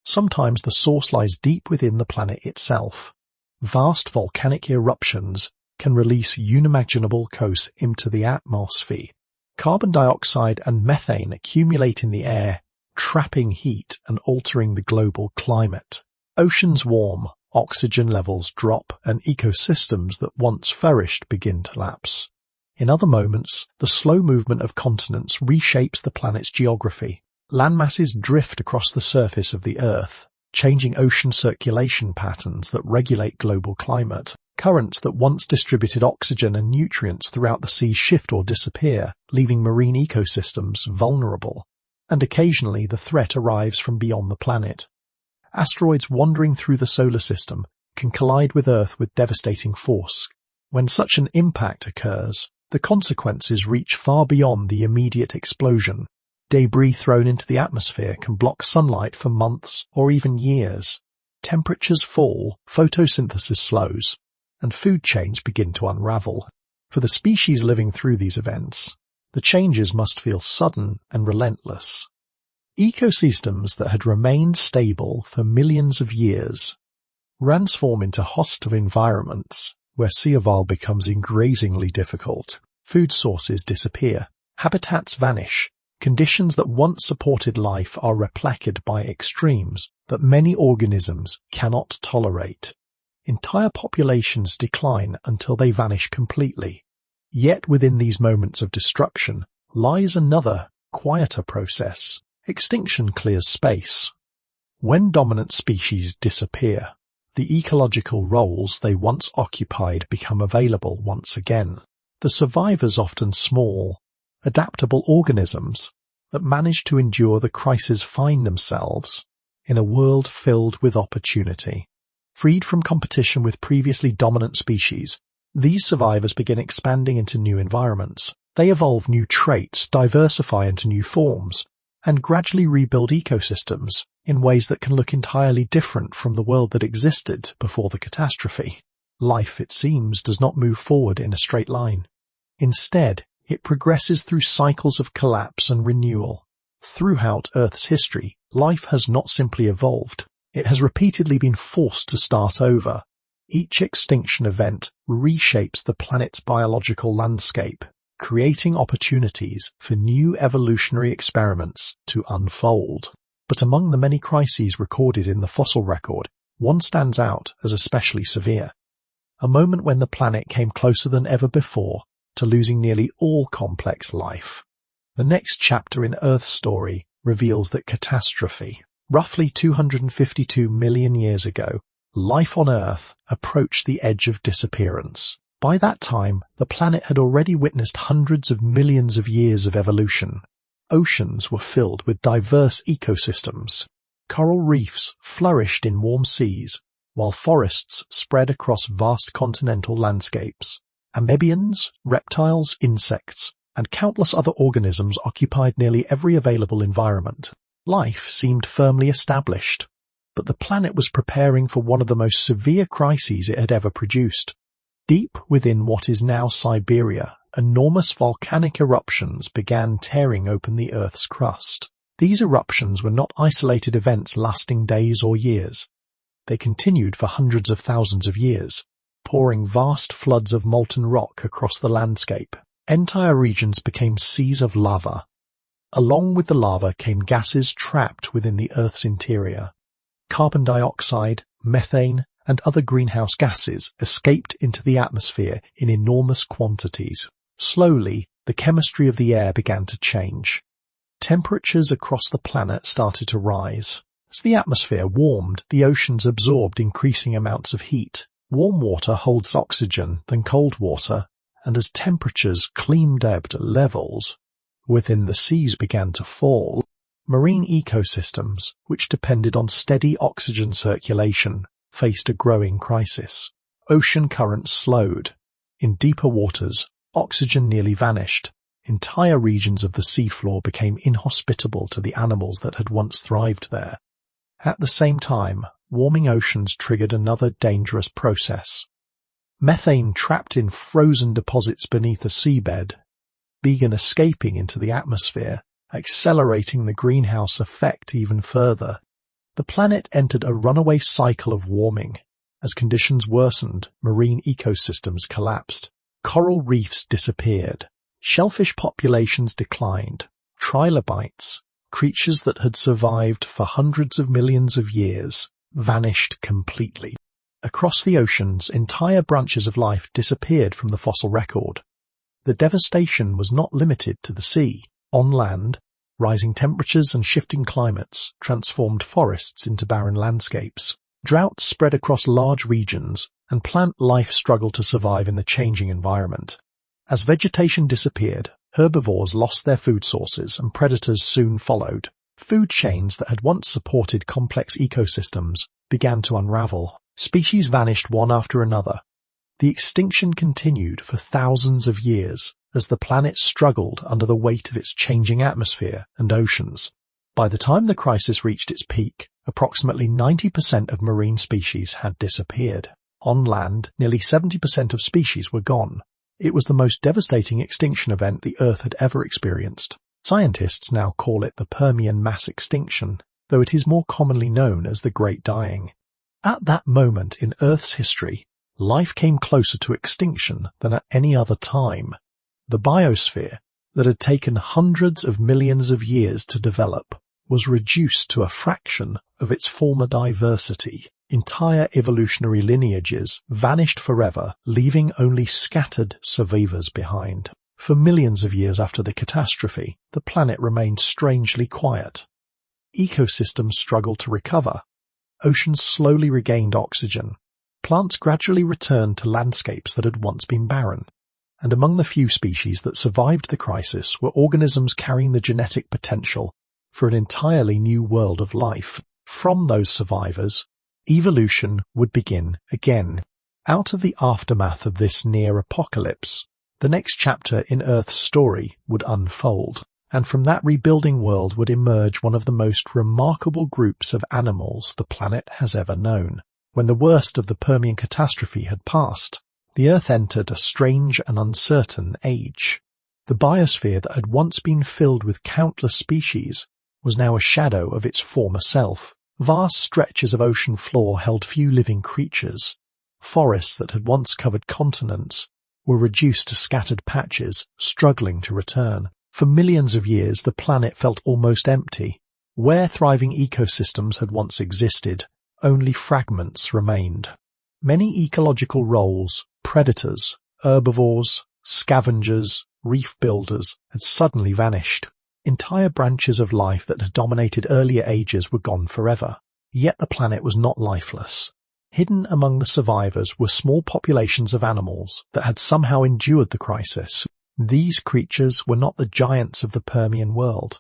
Sometimes the source lies deep within the planet itself. Vast volcanic eruptions can release unimaginable doses into the atmosphere. Carbon dioxide and methane accumulate in the air, trapping heat and altering the global climate. Oceans warm, oxygen levels drop, and ecosystems that once flourished begin to lapse. In other moments, the slow movement of continents reshapes the planet's geography. Landmasses drift across the surface of the Earth, changing ocean circulation patterns that regulate global climate. Currents that once distributed oxygen and nutrients throughout the sea shift or disappear, leaving marine ecosystems vulnerable. And occasionally the threat arrives from beyond the planet. Asteroids wandering through the solar system can collide with Earth with devastating force. When such an impact occurs, the consequences reach far beyond the immediate explosion. Debris thrown into the atmosphere can block sunlight for months or even years. Temperatures fall, photosynthesis slows, and food chains begin to unravel. For the species living through these events, the changes must feel sudden and relentless. Ecosystems that had remained stable for millions of years transform into hostile environments where survival becomes increasingly difficult. Food sources disappear, habitats vanish, conditions that once supported life are replicated by extremes that many organisms cannot tolerate. Entire populations decline until they vanish completely. Yet within these moments of destruction lies another, quieter process. Extinction clears space. When dominant species disappear, the ecological roles they once occupied become available once again. The survivors, often small, adaptable organisms that manage to endure the crisis, find themselves in a world filled with opportunity. Freed from competition with previously dominant species, these survivors begin expanding into new environments. They evolve new traits, diversify into new forms, and gradually rebuild ecosystems in ways that can look entirely different from the world that existed before the catastrophe. Life, it seems, does not move forward in a straight line. Instead, It progresses through cycles of collapse and renewal. Throughout Earth's history, life has not simply evolved. It has repeatedly been forced to start over. Each extinction event reshapes the planet's biological landscape, creating opportunities for new evolutionary experiments to unfold. But among the many crises recorded in the fossil record, one stands out as especially severe. A moment when the planet came closer than ever before to losing nearly all complex life. The next chapter in Earth's story reveals that catastrophe, roughly 252 million years ago, life on Earth approached the edge of disappearance. By that time, the planet had already witnessed hundreds of millions of years of evolution. Oceans were filled with diverse ecosystems. Coral reefs flourished in warm seas, while forests spread across vast continental landscapes. Amphibians, reptiles, insects, and countless other organisms occupied nearly every available environment. Life seemed firmly established, but the planet was preparing for one of the most severe crises it had ever produced. Deep within what is now Siberia, enormous volcanic eruptions began tearing open the Earth's crust. These eruptions were not isolated events lasting days or years. They continued for hundreds of thousands of years, pouring vast floods of molten rock across the landscape. Entire regions became seas of lava. Along with the lava came gases trapped within the Earth's interior. Carbon dioxide, methane, and other greenhouse gases escaped into the atmosphere in enormous quantities. Slowly, the chemistry of the air began to change. Temperatures across the planet started to rise. As the atmosphere warmed, the oceans absorbed increasing amounts of heat. Warm water holds oxygen than cold water, and as temperatures climbed to levels within the seas began to fall, marine ecosystems, which depended on steady oxygen circulation, faced a growing crisis. Ocean currents slowed. In deeper waters, oxygen nearly vanished. Entire regions of the seafloor became inhospitable to the animals that had once thrived there. At the same time, warming oceans triggered another dangerous process. Methane trapped in frozen deposits beneath the seabed began escaping into the atmosphere, accelerating the greenhouse effect even further. The planet entered a runaway cycle of warming. As conditions worsened, marine ecosystems collapsed. Coral reefs disappeared. Shellfish populations declined. Trilobites, creatures that had survived for hundreds of millions of years, vanished completely. Across the oceans, entire branches of life disappeared from the fossil record. The devastation was not limited to the sea. On land, rising temperatures and shifting climates transformed forests into barren landscapes. Droughts spread across large regions, and plant life struggled to survive in the changing environment. As vegetation disappeared, herbivores lost their food sources and predators soon followed. Food chains that had once supported complex ecosystems began to unravel. Species vanished one after another. The extinction continued for thousands of years as the planet struggled under the weight of its changing atmosphere and oceans. By the time the crisis reached its peak, approximately 90% of marine species had disappeared. On land, nearly 70% of species were gone. It was the most devastating extinction event the Earth had ever experienced. Scientists now call it the Permian mass extinction, though it is more commonly known as the Great Dying. At that moment in Earth's history, life came closer to extinction than at any other time. The biosphere, that had taken hundreds of millions of years to develop, was reduced to a fraction of its former diversity. Entire evolutionary lineages vanished forever, leaving only scattered survivors behind. For millions of years after the catastrophe, the planet remained strangely quiet. Ecosystems struggled to recover. Oceans slowly regained oxygen. Plants gradually returned to landscapes that had once been barren. And among the few species that survived the crisis were organisms carrying the genetic potential for an entirely new world of life. From those survivors, evolution would begin again. Out of the aftermath of this near apocalypse, the next chapter in Earth's story would unfold, and from that rebuilding world would emerge one of the most remarkable groups of animals the planet has ever known. When the worst of the Permian catastrophe had passed, the Earth entered a strange and uncertain age. The biosphere that had once been filled with countless species was now a shadow of its former self. Vast stretches of ocean floor held few living creatures. Forests that had once covered continents were reduced to scattered patches, struggling to return. For millions of years, the planet felt almost empty. Where thriving ecosystems had once existed, only fragments remained. Many ecological roles, predators, herbivores, scavengers, reef builders, had suddenly vanished. Entire branches of life that had dominated earlier ages were gone forever. Yet the planet was not lifeless. Hidden among the survivors were small populations of animals that had somehow endured the crisis. These creatures were not the giants of the Permian world.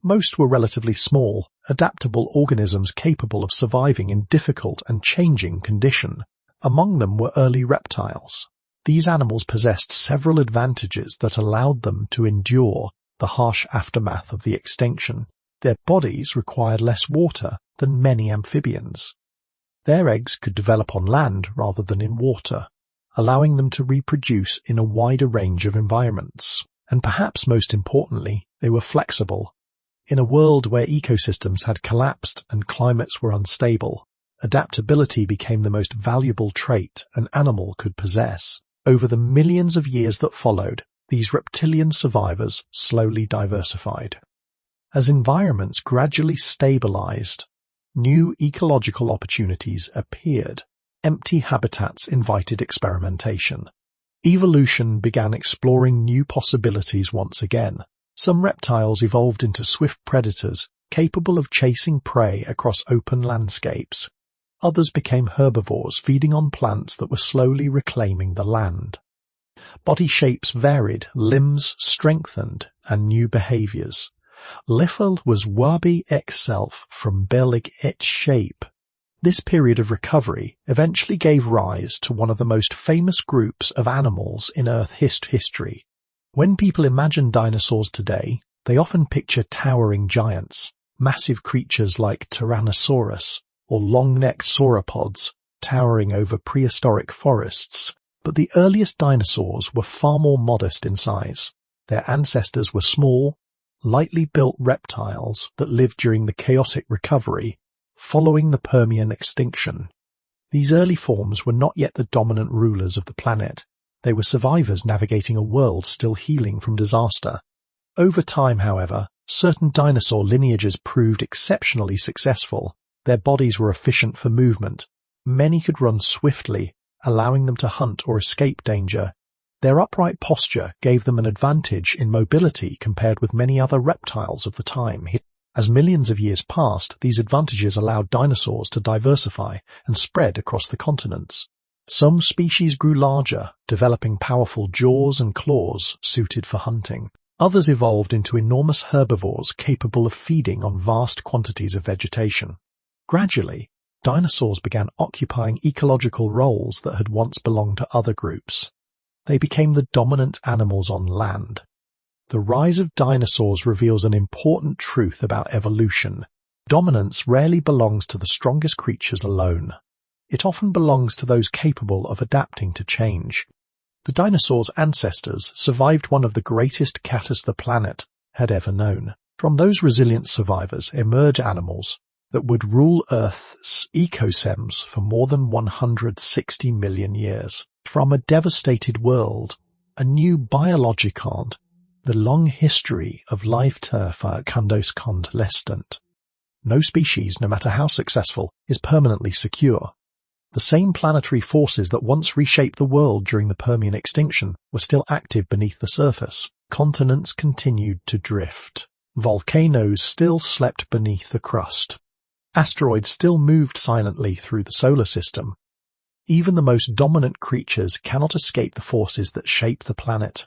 Most were relatively small, adaptable organisms capable of surviving in difficult and changing conditions. Among them were early reptiles. These animals possessed several advantages that allowed them to endure the harsh aftermath of the extinction. Their bodies required less water than many amphibians. Their eggs could develop on land rather than in water, allowing them to reproduce in a wider range of environments. And perhaps most importantly, they were flexible. In a world where ecosystems had collapsed and climates were unstable, adaptability became the most valuable trait an animal could possess. Over the millions of years that followed, these reptilian survivors slowly diversified. As environments gradually stabilized, new ecological opportunities appeared. Empty habitats invited experimentation. Evolution began exploring new possibilities once again. Some reptiles evolved into swift predators capable of chasing prey across open landscapes. Others became herbivores feeding on plants that were slowly reclaiming the land. Body shapes varied, limbs strengthened, and new behaviors. Liffel was Wabi Self from Belig et shape. This period of recovery eventually gave rise to one of the most famous groups of animals in Earth history. When people imagine dinosaurs today, they often picture towering giants, massive creatures like Tyrannosaurus, or long-necked sauropods towering over prehistoric forests. But the earliest dinosaurs were far more modest in size. Their ancestors were small, lightly built reptiles that lived during the chaotic recovery following the Permian extinction. These early forms were not yet the dominant rulers of the planet. They were survivors navigating a world still healing from disaster. Over time, however, certain dinosaur lineages proved exceptionally successful. Their bodies were efficient for movement. Many could run swiftly, allowing them to hunt or escape danger. Their upright posture gave them an advantage in mobility compared with many other reptiles of the time. As millions of years passed, these advantages allowed dinosaurs to diversify and spread across the continents. Some species grew larger, developing powerful jaws and claws suited for hunting. Others evolved into enormous herbivores capable of feeding on vast quantities of vegetation. Gradually, dinosaurs began occupying ecological roles that had once belonged to other groups. They became the dominant animals on land. The rise of dinosaurs reveals an important truth about evolution. Dominance rarely belongs to the strongest creatures alone. It often belongs to those capable of adapting to change. The dinosaurs' ancestors survived one of the greatest catastrophes the planet had ever known. From those resilient survivors emerge animals that would rule Earth's ecosystems for more than 160 million years. From a devastated world, a new biologicon, the long history of life turf kandos convalescent. No species, no matter how successful, is permanently secure. The same planetary forces that once reshaped the world during the Permian extinction were still active beneath the surface. Continents continued to drift. Volcanoes still slept beneath the crust. Asteroids still moved silently through the solar system. Even the most dominant creatures cannot escape the forces that shape the planet.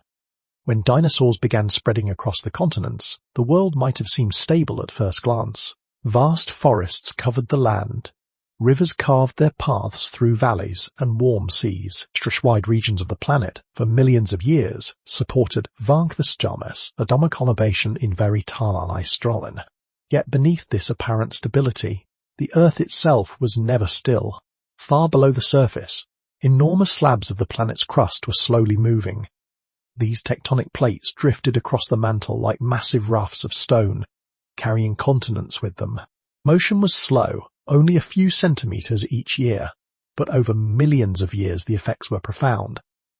When dinosaurs began spreading across the continents, the world might have seemed stable at first glance. Vast forests covered the land. Rivers carved their paths through valleys and warm seas. Wide regions of the planet, for millions of years, supported Vanthasjamas, a domination in Verital Astrolin. Yet beneath this apparent stability, the Earth itself was never still. Far below the surface, enormous slabs of the planet's crust were slowly moving. These tectonic plates drifted across the mantle like massive rafts of stone, carrying continents with them. Motion was slow, only a few centimeters each year, but over millions of years the effects were profound.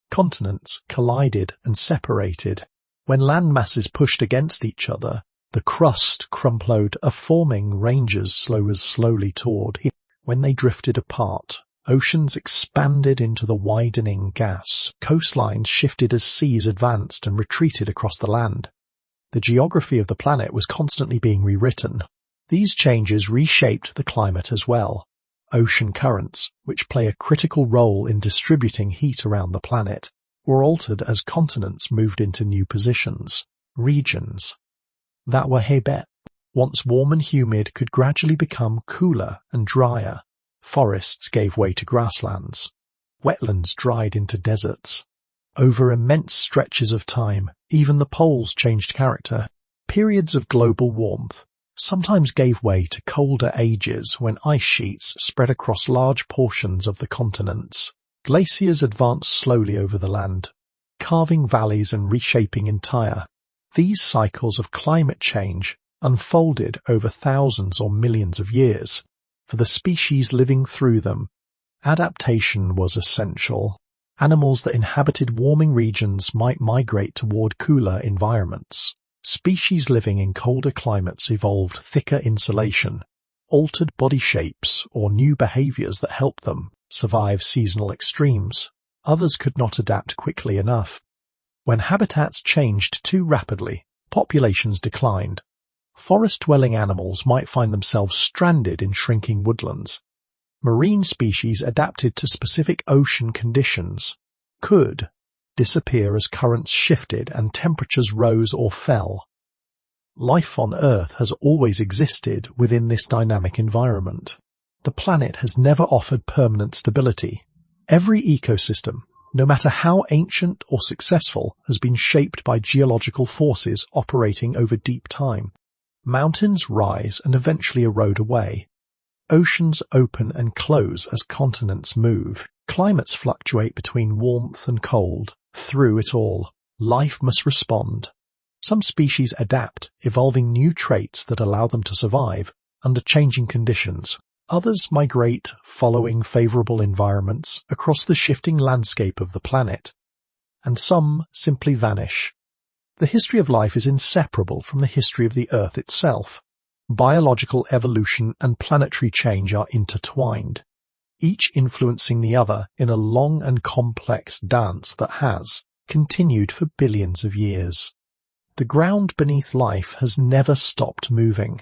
Continents collided and separated. When land masses pushed against each other, the crust crumpled, forming ranges slowly toward. When they drifted apart, oceans expanded into the widening gas. Coastlines shifted as seas advanced and retreated across the land. The geography of the planet was constantly being rewritten. These changes reshaped the climate as well. Ocean currents, which play a critical role in distributing heat around the planet, were altered as continents moved into new positions. Regions that were habet, once warm and humid, could gradually become cooler and drier. Forests gave way to grasslands. Wetlands dried into deserts. Over immense stretches of time, even the poles changed character. Periods of global warmth sometimes gave way to colder ages when ice sheets spread across large portions of the continents. Glaciers advanced slowly over the land, carving valleys and reshaping entire. These cycles of climate change unfolded over thousands or millions of years. For the species living through them, adaptation was essential. Animals that inhabited warming regions might migrate toward cooler environments. Species living in colder climates evolved thicker insulation, altered body shapes, or new behaviors that helped them survive seasonal extremes. Others could not adapt quickly enough. When habitats changed too rapidly, populations declined. Forest-dwelling animals might find themselves stranded in shrinking woodlands. Marine species adapted to specific ocean conditions could disappear as currents shifted and temperatures rose or fell. Life on Earth has always existed within this dynamic environment. The planet has never offered permanent stability. Every ecosystem, no matter how ancient or successful, has been shaped by geological forces operating over deep time. Mountains rise and eventually erode away. Oceans open and close as continents move. Climates fluctuate between warmth and cold. Through it all, life must respond. Some species adapt, evolving new traits that allow them to survive under changing conditions. Others migrate, following favorable environments across the shifting landscape of the planet. And some simply vanish. The history of life is inseparable from the history of the Earth itself. Biological evolution and planetary change are intertwined, each influencing the other in a long and complex dance that has continued for billions of years. The ground beneath life has never stopped moving.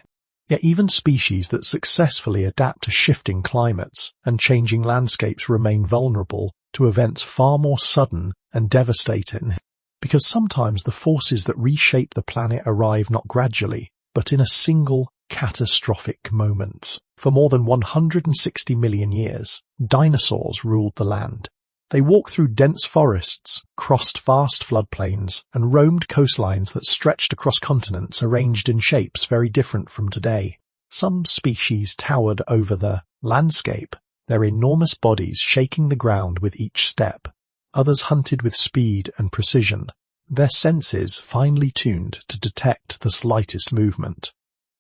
Yet even species that successfully adapt to shifting climates and changing landscapes remain vulnerable to events far more sudden and devastating, because sometimes the forces that reshape the planet arrive not gradually, but in a single catastrophic moment. For more than 160 million years, dinosaurs ruled the land. They walked through dense forests, crossed vast floodplains, and roamed coastlines that stretched across continents arranged in shapes very different from today. Some species towered over the landscape, their enormous bodies shaking the ground with each step. Others hunted with speed and precision, their senses finely tuned to detect the slightest movement.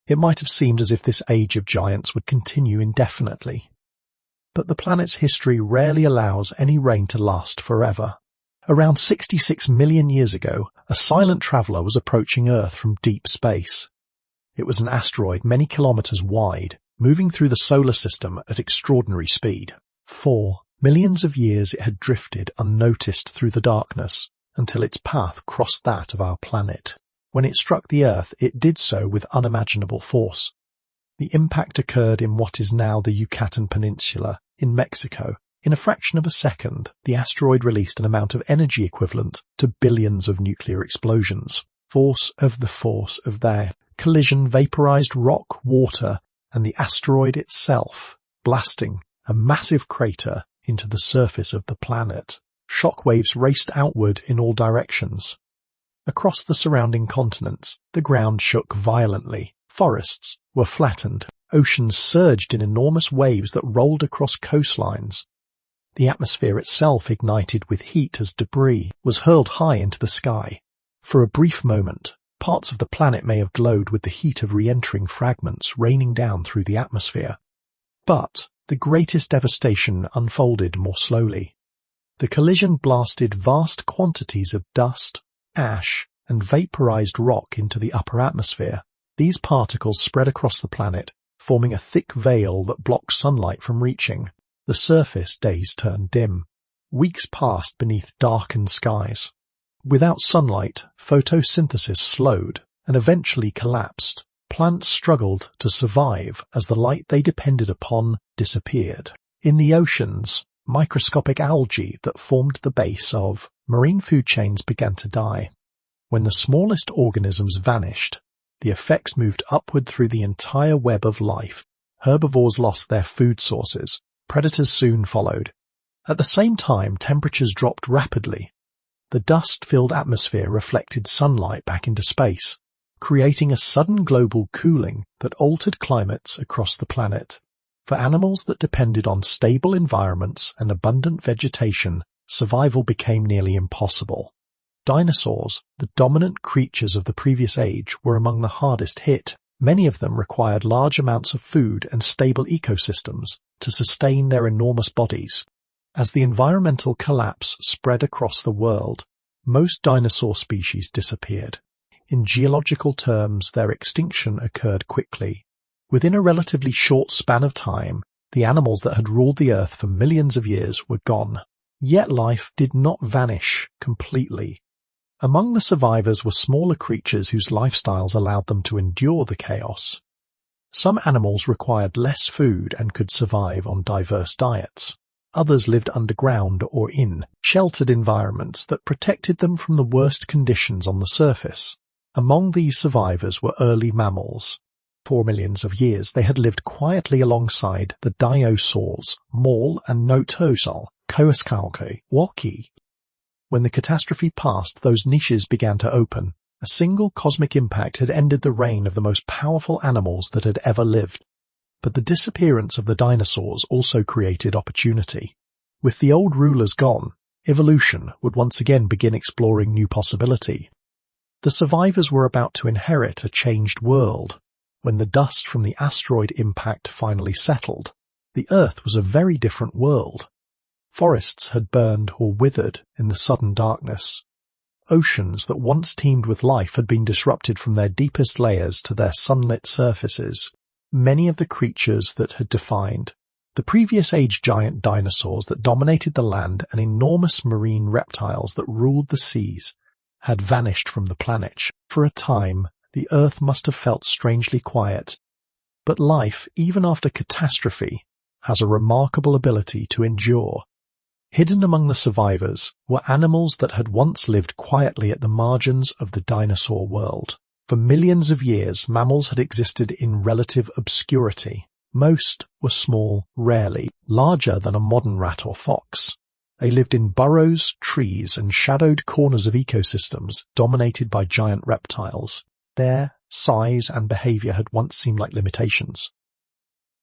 It might have seemed as if this age of giants would continue indefinitely. But the planet's history rarely allows any reign to last forever. Around 66 million years ago, a silent traveler was approaching Earth from deep space. It was an asteroid many kilometers wide, moving through the solar system at extraordinary speed. For millions of years it had drifted unnoticed through the darkness until its path crossed that of our planet. When it struck the Earth, it did so with unimaginable force. The impact occurred in what is now the Yucatan Peninsula, in Mexico. In a fraction of a second, the asteroid released an amount of energy equivalent to billions of nuclear explosions. Force of their collision vaporized rock, water, and the asteroid itself, blasting a massive crater into the surface of the planet. Shock waves raced outward in all directions. Across the surrounding continents, the ground shook violently. Forests were flattened. Oceans surged in enormous waves that rolled across coastlines. The atmosphere itself ignited with heat as debris was hurled high into the sky. For a brief moment, parts of the planet may have glowed with the heat of re-entering fragments raining down through the atmosphere. But the greatest devastation unfolded more slowly. The collision blasted vast quantities of dust, ash, and vaporized rock into the upper atmosphere. These particles spread across the planet, forming a thick veil that blocked sunlight from reaching. The surface days turned dim. Weeks passed beneath darkened skies. Without sunlight, photosynthesis slowed and eventually collapsed. Plants struggled to survive as the light they depended upon disappeared. In the oceans, microscopic algae that formed the base of marine food chains began to die. When the smallest organisms vanished, the effects moved upward through the entire web of life. Herbivores lost their food sources. Predators soon followed. At the same time, temperatures dropped rapidly. The dust-filled atmosphere reflected sunlight back into space, creating a sudden global cooling that altered climates across the planet. For animals that depended on stable environments and abundant vegetation, survival became nearly impossible. Dinosaurs, the dominant creatures of the previous age, were among the hardest hit. Many of them required large amounts of food and stable ecosystems to sustain their enormous bodies. As the environmental collapse spread across the world, most dinosaur species disappeared. In geological terms, their extinction occurred quickly. Within a relatively short span of time, the animals that had ruled the Earth for millions of years were gone. Yet life did not vanish completely. Among the survivors were smaller creatures whose lifestyles allowed them to endure the chaos. Some animals required less food and could survive on diverse diets. Others lived underground or in sheltered environments that protected them from the worst conditions on the surface. Among these survivors were early mammals. For millions of years they had lived quietly alongside the dinosaurs, Maul and Notosal, Koaskalke, Waki. When the catastrophe passed, those niches began to open. A single cosmic impact had ended the reign of the most powerful animals that had ever lived. But the disappearance of the dinosaurs also created opportunity. With the old rulers gone, evolution would once again begin exploring new possibility. The survivors were about to inherit a changed world. When the dust from the asteroid impact finally settled, the Earth was a very different world. Forests had burned or withered in the sudden darkness. Oceans that once teemed with life had been disrupted from their deepest layers to their sunlit surfaces. Many of the creatures that had defined the previous age giant dinosaurs that dominated the land and enormous marine reptiles that ruled the seas had vanished from the planet. For a time, the Earth must have felt strangely quiet. But life, even after catastrophe, has a remarkable ability to endure. Hidden among the survivors were animals that had once lived quietly at the margins of the dinosaur world. For millions of years, mammals had existed in relative obscurity. Most were small, rarely larger than a modern rat or fox. They lived in burrows, trees, and shadowed corners of ecosystems dominated by giant reptiles. Their size and behavior had once seemed like limitations.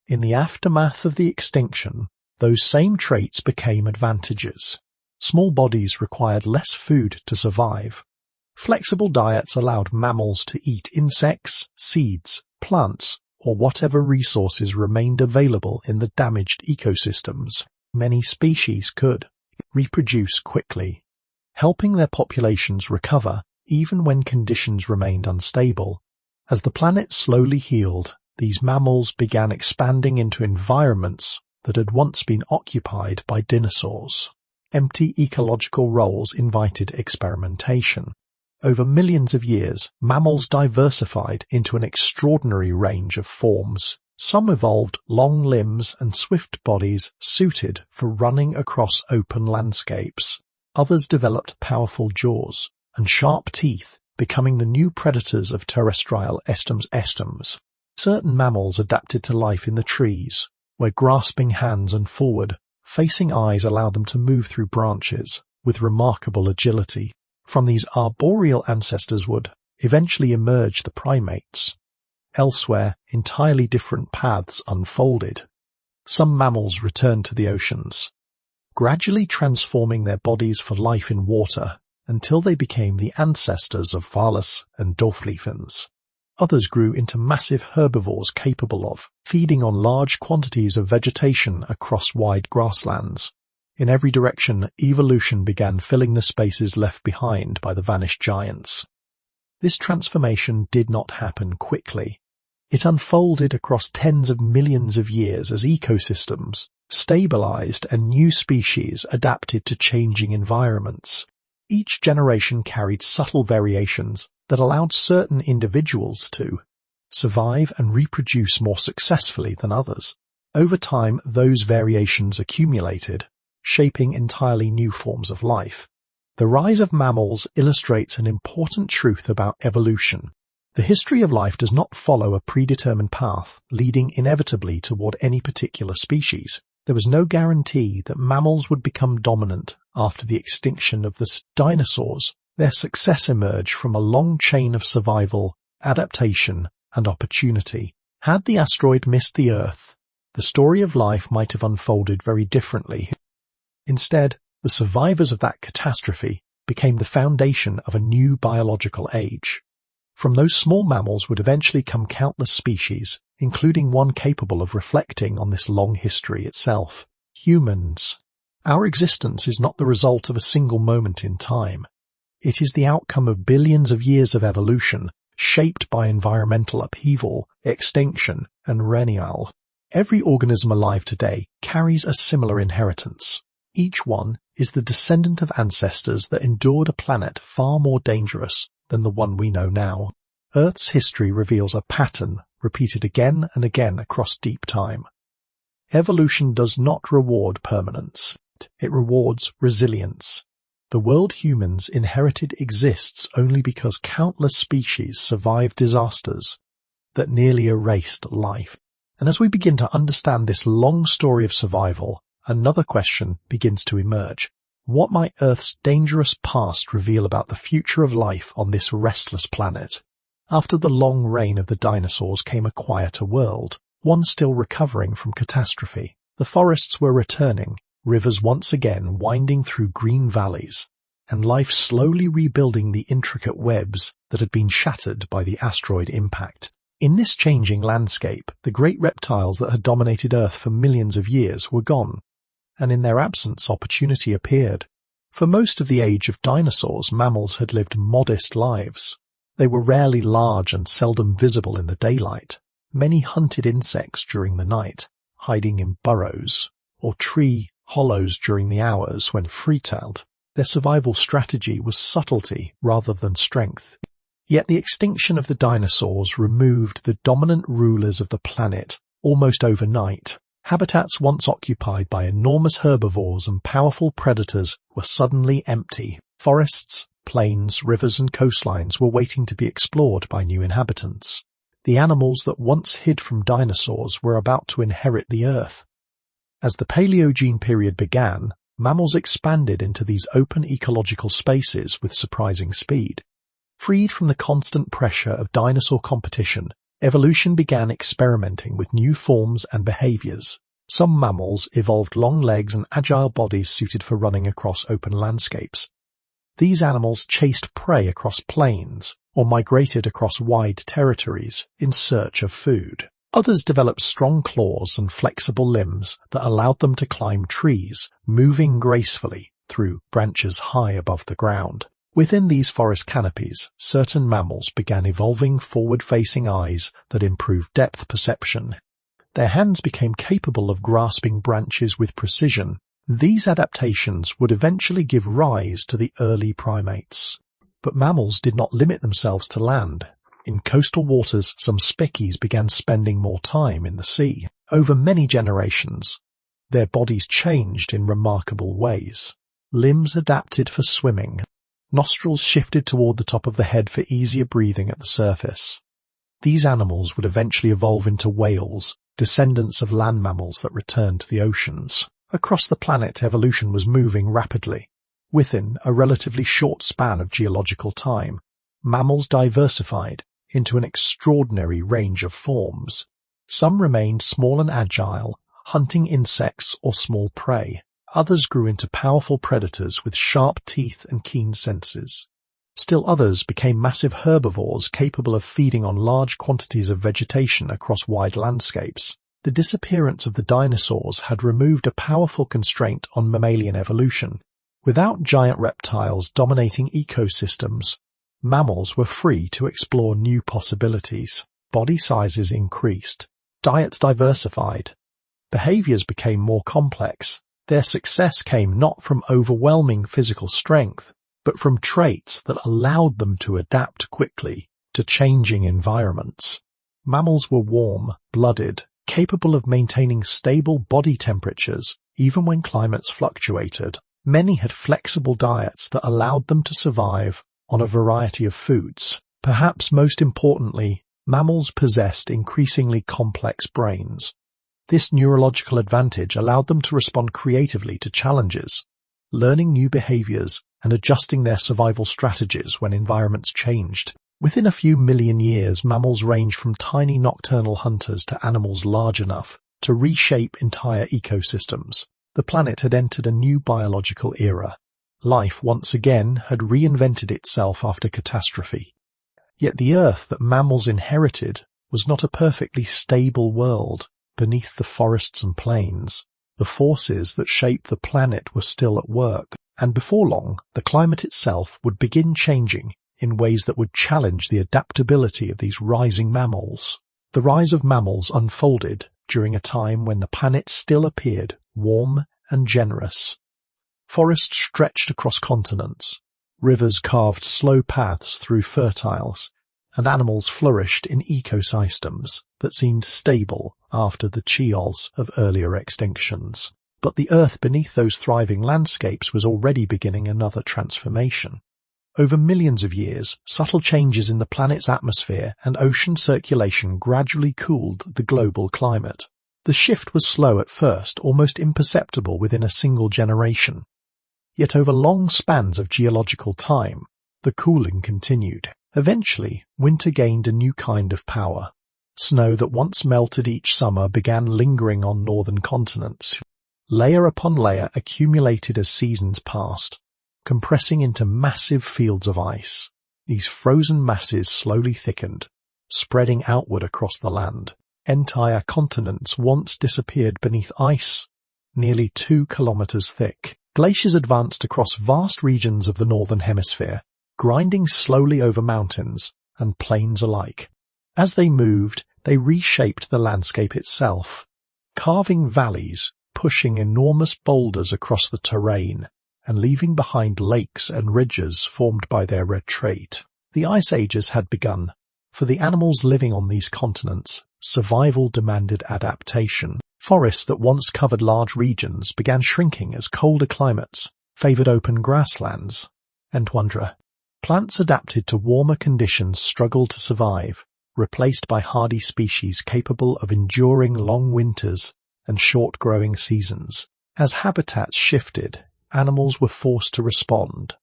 In the aftermath of the extinction, those same traits became advantages. Small bodies required less food to survive. Flexible diets allowed mammals to eat insects, seeds, plants, or whatever resources remained available in the damaged ecosystems. Many species could reproduce quickly, helping their populations recover even when conditions remained unstable. As the planet slowly healed, these mammals began expanding into environments that had once been occupied by dinosaurs. Empty ecological roles invited experimentation. Over millions of years, mammals diversified into an extraordinary range of forms. Some evolved long limbs and swift bodies suited for running across open landscapes. Others developed powerful jaws and sharp teeth, becoming the new predators of terrestrial estoms. Certain mammals adapted to life in the trees, where grasping hands and forward-facing eyes allowed them to move through branches with remarkable agility. From these arboreal ancestors would eventually emerge the primates. Elsewhere, entirely different paths unfolded. Some mammals returned to the oceans. gradually transforming their bodies for life in water until they became the ancestors of Walrus and dolphins. Others grew into massive herbivores capable of feeding on large quantities of vegetation across wide grasslands. In every direction, evolution began filling the spaces left behind by the vanished giants. This transformation did not happen quickly. It unfolded across tens of millions of years as ecosystems stabilized and new species adapted to changing environments. Each generation carried subtle variations that allowed certain individuals to survive and reproduce more successfully than others. Over time, those variations accumulated, shaping entirely new forms of life. The rise of mammals illustrates an important truth about evolution. The history of life does not follow a predetermined path, leading inevitably toward any particular species. There was no guarantee that mammals would become dominant after the extinction of the dinosaurs. Their success emerged from a long chain of survival, adaptation, and opportunity. Had the asteroid missed the Earth, the story of life might have unfolded very differently. Instead, the survivors of that catastrophe became the foundation of a new biological age. From those small mammals would eventually come countless species, including one capable of reflecting on this long history itself. Humans. Our existence is not the result of a single moment in time. It is the outcome of billions of years of evolution, shaped by environmental upheaval, extinction, and renewal. Every organism alive today carries a similar inheritance. Each one is the descendant of ancestors that endured a planet far more dangerous than the one we know now. Earth's history reveals a pattern repeated again and again across deep time. Evolution does not reward permanence. It rewards resilience. The world humans inherited exists only because countless species survived disasters that nearly erased life. And as we begin to understand this long story of survival, another question begins to emerge. What might Earth's dangerous past reveal about the future of life on this restless planet? After the long reign of the dinosaurs came a quieter world, one still recovering from catastrophe. The forests were returning, rivers once again winding through green valleys, and life slowly rebuilding the intricate webs that had been shattered by the asteroid impact. In this changing landscape, the great reptiles that had dominated Earth for millions of years were gone, and in their absence opportunity appeared. For most of the age of dinosaurs, mammals had lived modest lives. They were rarely large and seldom visible in the daylight. Many hunted insects during the night, hiding in burrows or tree hollows during the hours when free-tailed. Their survival strategy was subtlety rather than strength. Yet the extinction of the dinosaurs removed the dominant rulers of the planet almost overnight. Habitats once occupied by enormous herbivores and powerful predators were suddenly empty. Forests, plains, rivers and coastlines were waiting to be explored by new inhabitants. The animals that once hid from dinosaurs were about to inherit the Earth. As the Paleogene period began, mammals expanded into these open ecological spaces with surprising speed. Freed from the constant pressure of dinosaur competition, evolution began experimenting with new forms and behaviors. Some mammals evolved long legs and agile bodies suited for running across open landscapes. These animals chased prey across plains or migrated across wide territories in search of food. Others developed strong claws and flexible limbs that allowed them to climb trees, moving gracefully through branches high above the ground. Within these forest canopies, certain mammals began evolving forward-facing eyes that improved depth perception. Their hands became capable of grasping branches with precision. These adaptations would eventually give rise to the early primates. But mammals did not limit themselves to land. In coastal waters, some species began spending more time in the sea. Over many generations, their bodies changed in remarkable ways. Limbs adapted for swimming. Nostrils shifted toward the top of the head for easier breathing at the surface. These animals would eventually evolve into whales, descendants of land mammals that returned to the oceans. Across the planet, evolution was moving rapidly. Within a relatively short span of geological time, mammals diversified into an extraordinary range of forms. Some remained small and agile, hunting insects or small prey. Others grew into powerful predators with sharp teeth and keen senses. Still others became massive herbivores capable of feeding on large quantities of vegetation across wide landscapes. The disappearance of the dinosaurs had removed a powerful constraint on mammalian evolution. Without giant reptiles dominating ecosystems, mammals were free to explore new possibilities. Body sizes increased, diets diversified, behaviors became more complex. Their success came not from overwhelming physical strength, but from traits that allowed them to adapt quickly to changing environments. Mammals were warm-blooded, capable of maintaining stable body temperatures even when climates fluctuated. Many had flexible diets that allowed them to survive on a variety of foods. Perhaps most importantly, mammals possessed increasingly complex brains. This neurological advantage allowed them to respond creatively to challenges, learning new behaviors and adjusting their survival strategies when environments changed. Within a few million years, mammals ranged from tiny nocturnal hunters to animals large enough to reshape entire ecosystems. The planet had entered a new biological era. Life once again had reinvented itself after catastrophe. Yet the Earth that mammals inherited was not a perfectly stable world. Beneath the forests and plains, the forces that shaped the planet were still at work, and before long, the climate itself would begin changing in ways that would challenge the adaptability of these rising mammals. The rise of mammals unfolded during a time when the planet still appeared warm and generous. Forests stretched across continents, rivers carved slow paths through fertiles, and animals flourished in ecosystems that seemed stable after the cheols of earlier extinctions. But the Earth beneath those thriving landscapes was already beginning another transformation. Over millions of years, subtle changes in the planet's atmosphere and ocean circulation gradually cooled the global climate. The shift was slow at first, almost imperceptible within a single generation. Yet over long spans of geological time, the cooling continued. Eventually, winter gained a new kind of power. Snow that once melted each summer began lingering on northern continents. Layer upon layer accumulated as seasons passed, compressing into massive fields of ice. These frozen masses slowly thickened, spreading outward across the land. Entire continents once disappeared beneath ice, nearly 2 kilometers thick. Glaciers advanced across vast regions of the northern hemisphere, grinding slowly over mountains and plains alike. As they moved, they reshaped the landscape itself, carving valleys, pushing enormous boulders across the terrain, and leaving behind lakes and ridges formed by their retreat. The ice ages had begun. For the animals living on these continents, survival demanded adaptation. Forests that once covered large regions began shrinking as colder climates favored open grasslands and tundra. Plants adapted to warmer conditions struggled to survive, replaced by hardy species capable of enduring long winters and short growing seasons. As habitats shifted, animals were forced to respond.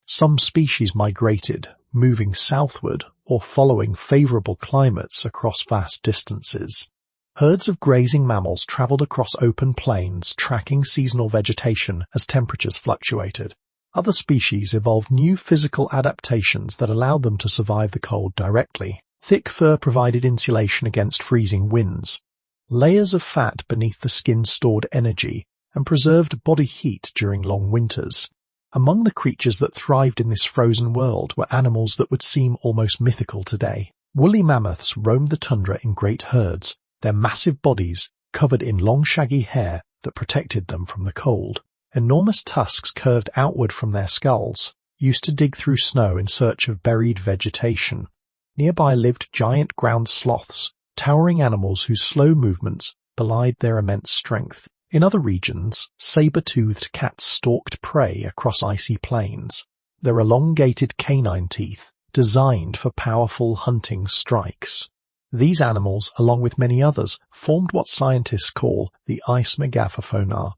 Some species migrated, moving southward or following favorable climates across vast distances. Herds of grazing mammals traveled across open plains, tracking seasonal vegetation as temperatures fluctuated. Other species evolved new physical adaptations that allowed them to survive the cold directly. Thick fur provided insulation against freezing winds. Layers of fat beneath the skin stored energy and preserved body heat during long winters. Among the creatures that thrived in this frozen world were animals that would seem almost mythical today. Woolly mammoths roamed the tundra in great herds, their massive bodies covered in long shaggy hair that protected them from the cold. Enormous tusks curved outward from their skulls, used to dig through snow in search of buried vegetation. Nearby lived giant ground sloths, towering animals whose slow movements belied their immense strength. In other regions, saber-toothed cats stalked prey across icy plains, their elongated canine teeth designed for powerful hunting strikes. These animals, along with many others, formed what scientists call the ice megafauna,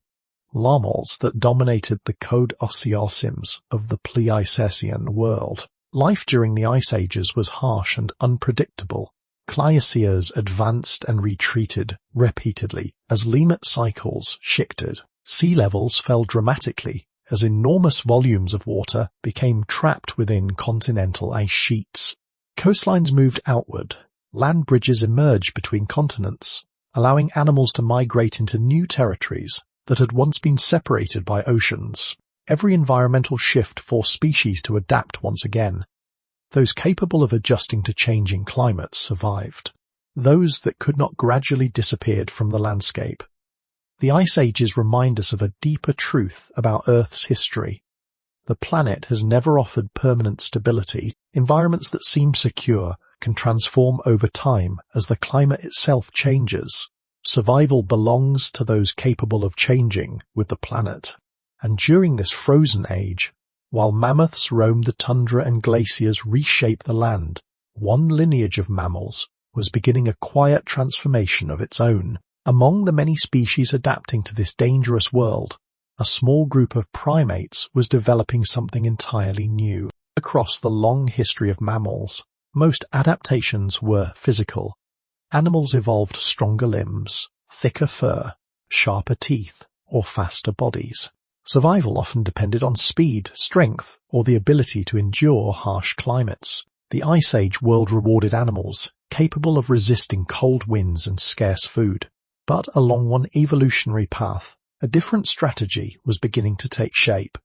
mammals that dominated the code osteosims of the Pleistocene world. Life during the ice ages was harsh and unpredictable. Glaciers advanced and retreated repeatedly as limit cycles shifted. Sea levels fell dramatically as enormous volumes of water became trapped within continental ice sheets. Coastlines moved outward. Land bridges emerged between continents, allowing animals to migrate into new territories that had once been separated by oceans. Every environmental shift forced species to adapt once again. Those capable of adjusting to changing climates survived. Those that could not gradually disappeared from the landscape. The Ice Ages remind us of a deeper truth about Earth's history. The planet has never offered permanent stability. Environments that seem secure can transform over time as the climate itself changes. Survival belongs to those capable of changing with the planet. And during this frozen age, while mammoths roamed the tundra and glaciers reshape the land, one lineage of mammals was beginning a quiet transformation of its own. Among the many species adapting to this dangerous world, a small group of primates was developing something entirely new. Across the long history of mammals, most adaptations were physical. Animals evolved stronger limbs, thicker fur, sharper teeth, or faster bodies. Survival often depended on speed, strength, or the ability to endure harsh climates. The Ice Age world rewarded animals capable of resisting cold winds and scarce food. But along one evolutionary path, a different strategy was beginning to take shape.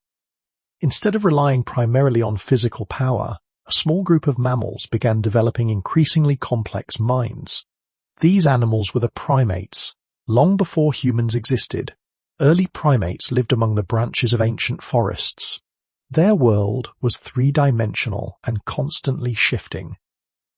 Instead of relying primarily on physical power, a small group of mammals began developing increasingly complex minds. These animals were the primates. Long before humans existed, early primates lived among the branches of ancient forests. Their world was three-dimensional and constantly shifting.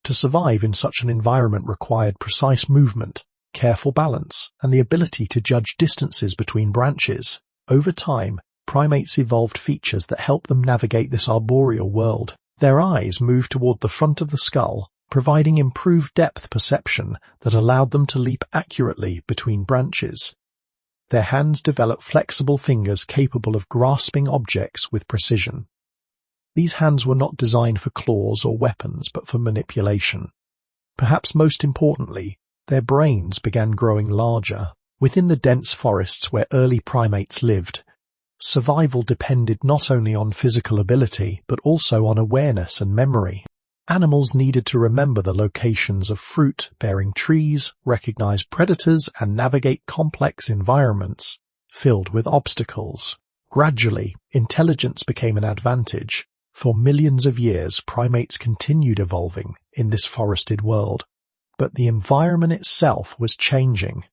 To survive in such an environment required precise movement, careful balance, and the ability to judge distances between branches. Over time, primates evolved features that helped them navigate this arboreal world. Their eyes moved toward the front of the skull, providing improved depth perception that allowed them to leap accurately between branches. Their hands developed flexible fingers capable of grasping objects with precision. These hands were not designed for claws or weapons, but for manipulation. Perhaps most importantly, their brains began growing larger. Within the dense forests where early primates lived, survival depended not only on physical ability, but also on awareness and memory. Animals needed to remember the locations of fruit-bearing trees, recognize predators, and navigate complex environments filled with obstacles. Gradually, intelligence became an advantage. For millions of years, primates continued evolving in this forested world. But the environment itself was changing.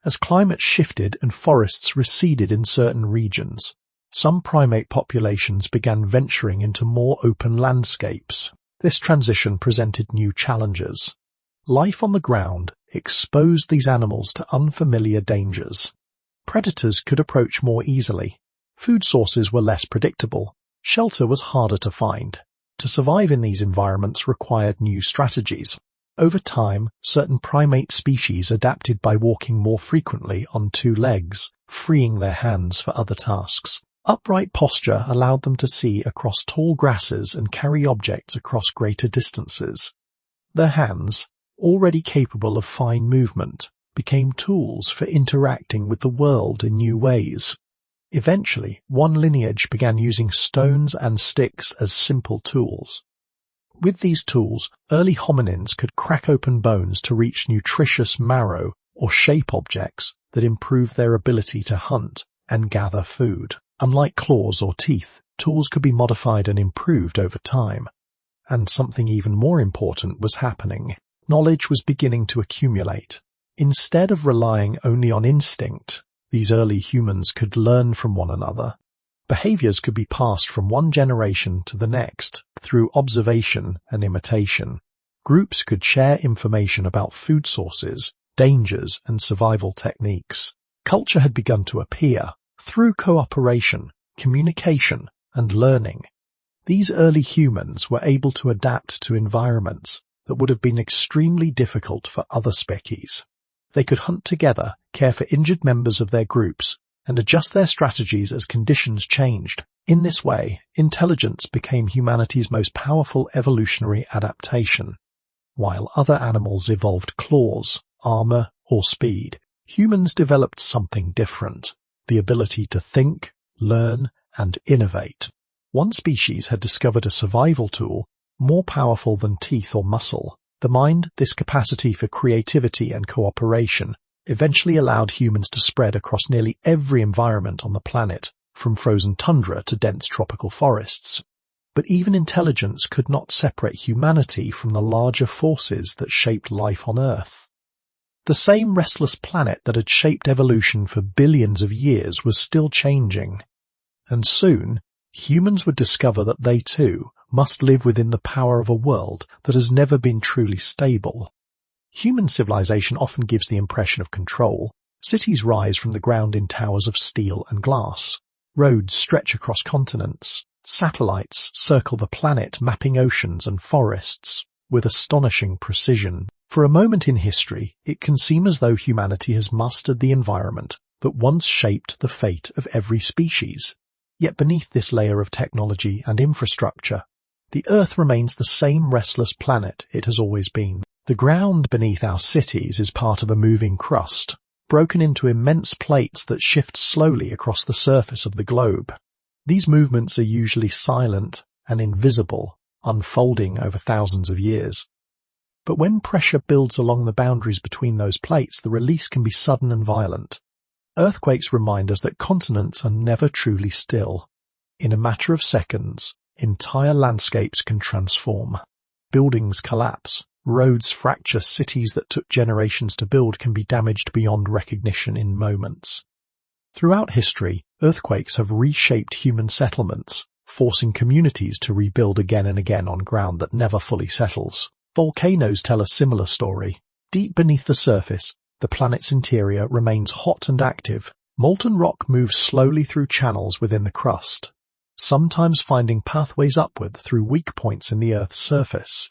As climate shifted and forests receded in certain regions, some primate populations began venturing into more open landscapes. This transition presented new challenges. Life on the ground exposed these animals to unfamiliar dangers. Predators could approach more easily. Food sources were less predictable. Shelter was harder to find. To survive in these environments required new strategies. Over time, certain primate species adapted by walking more frequently on two legs, freeing their hands for other tasks. Upright posture allowed them to see across tall grasses and carry objects across greater distances. Their hands, already capable of fine movement, became tools for interacting with the world in new ways. Eventually, one lineage began using stones and sticks as simple tools. With these tools, early hominins could crack open bones to reach nutritious marrow or shape objects that improved their ability to hunt and gather food. Unlike claws or teeth, tools could be modified and improved over time. And something even more important was happening. Knowledge was beginning to accumulate. Instead of relying only on instinct, these early humans could learn from one another. Behaviors could be passed from one generation to the next through observation and imitation. Groups could share information about food sources, dangers, and survival techniques. Culture had begun to appear through cooperation, communication, and learning. These early humans were able to adapt to environments that would have been extremely difficult for other species. They could hunt together, care for injured members of their groups, and adjust their strategies as conditions changed. In this way, intelligence became humanity's most powerful evolutionary adaptation. While other animals evolved claws, armor, or speed, humans developed something different. the ability to think, learn, and innovate. One species had discovered a survival tool more powerful than teeth or muscle. The mind, this capacity for creativity and cooperation, eventually allowed humans to spread across nearly every environment on the planet, from frozen tundra to dense tropical forests. But even intelligence could not separate humanity from the larger forces that shaped life on Earth. The same restless planet that had shaped evolution for billions of years was still changing. And soon, humans would discover that they too must live within the power of a world that has never been truly stable. Human civilization often gives the impression of control. Cities rise from the ground in towers of steel and glass. Roads stretch across continents. Satellites circle the planet, mapping oceans and forests with astonishing precision. For a moment in history, it can seem as though humanity has mastered the environment that once shaped the fate of every species. Yet beneath this layer of technology and infrastructure, the Earth remains the same restless planet it has always been. The ground beneath our cities is part of a moving crust, broken into immense plates that shift slowly across the surface of the globe. These movements are usually silent and invisible, unfolding over thousands of years. But when pressure builds along the boundaries between those plates, the release can be sudden and violent. Earthquakes remind us that continents are never truly still. In a matter of seconds, entire landscapes can transform. Buildings collapse, roads fracture, cities that took generations to build can be damaged beyond recognition in moments. Throughout history, earthquakes have reshaped human settlements, forcing communities to rebuild again and again on ground that never fully settles. Volcanoes tell a similar story. Deep beneath the surface, the planet's interior remains hot and active. Molten rock moves slowly through channels within the crust, sometimes finding pathways upward through weak points in the Earth's surface.